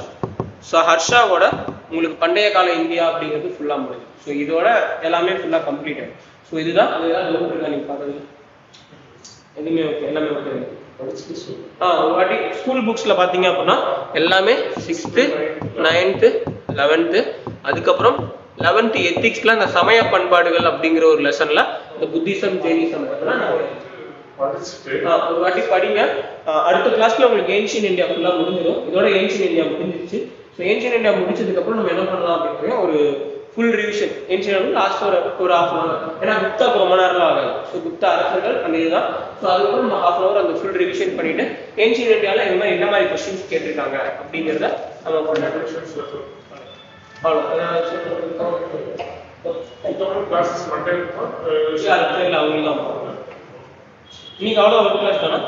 ஸோ ஹர்ஷாவோட உங்களுக்கு பண்டைய கால இந்தியா அப்படிங்கிறது ஃபுல்லா முடியுது. ஸோ இதோட எல்லாமே ஃபுல்லா கம்ப்ளீட் ஆகும். ஸோ இதுதான் நீங்க பார்த்தது எதுவுமே ஓகே, எல்லாமே ஓகே. ஒரு வாட்டி ஸ்கூல் புக்ஸ்ல பாத்தீங்க அப்படின்னா எல்லாமே 6th 9th 11th, அதுக்கப்புறம் 11th எத்திக்ஸ்ல இந்த சமய பண்பாடுகள் அப்படிங்கிற ஒரு லெசன்ல இந்த புத்திசம் ஜெயினிசம் ஒரு வாட்டி படிங்க. அடுத்த கிளாஸ்ல உங்களுக்கு ஏன்ஷியன் இந்தியா ஃபுல்லா முடிஞ்சிடும். இதோட ஏன்ஷியன் இந்தியா முடிஞ்சிருச்சு. ஸோ ஏன்ஷியன் இந்தியா முடிச்சதுக்கு அப்புறம் நம்ம என்ன பண்ணலாம் அப்படின்னா, ஒரு ஃபுல் ரிவிஷன். ஏன்ஷியன் லாஸ்ட் ஒரு ½ hour, ஏன்னா குப்தா ரொம்ப நேரம் ஆகாது. ஸோ குப்தா அரசர்கள் அந்த இதுதான். ஸோ அதுக்கப்புறம் நம்ம ½ hour அந்த ஃபுல் ரிவிஷன் பண்ணிட்டு ஏன்ஷியன் இந்தியாவில் இந்த மாதிரி என்ன மாதிரி கொஸ்டின்ஸ் கேட்டிருக்காங்க அப்படிங்கிறத நம்ம இன்னைக்கு அவ்வளோ ஒரு கிளாஸ் தானே.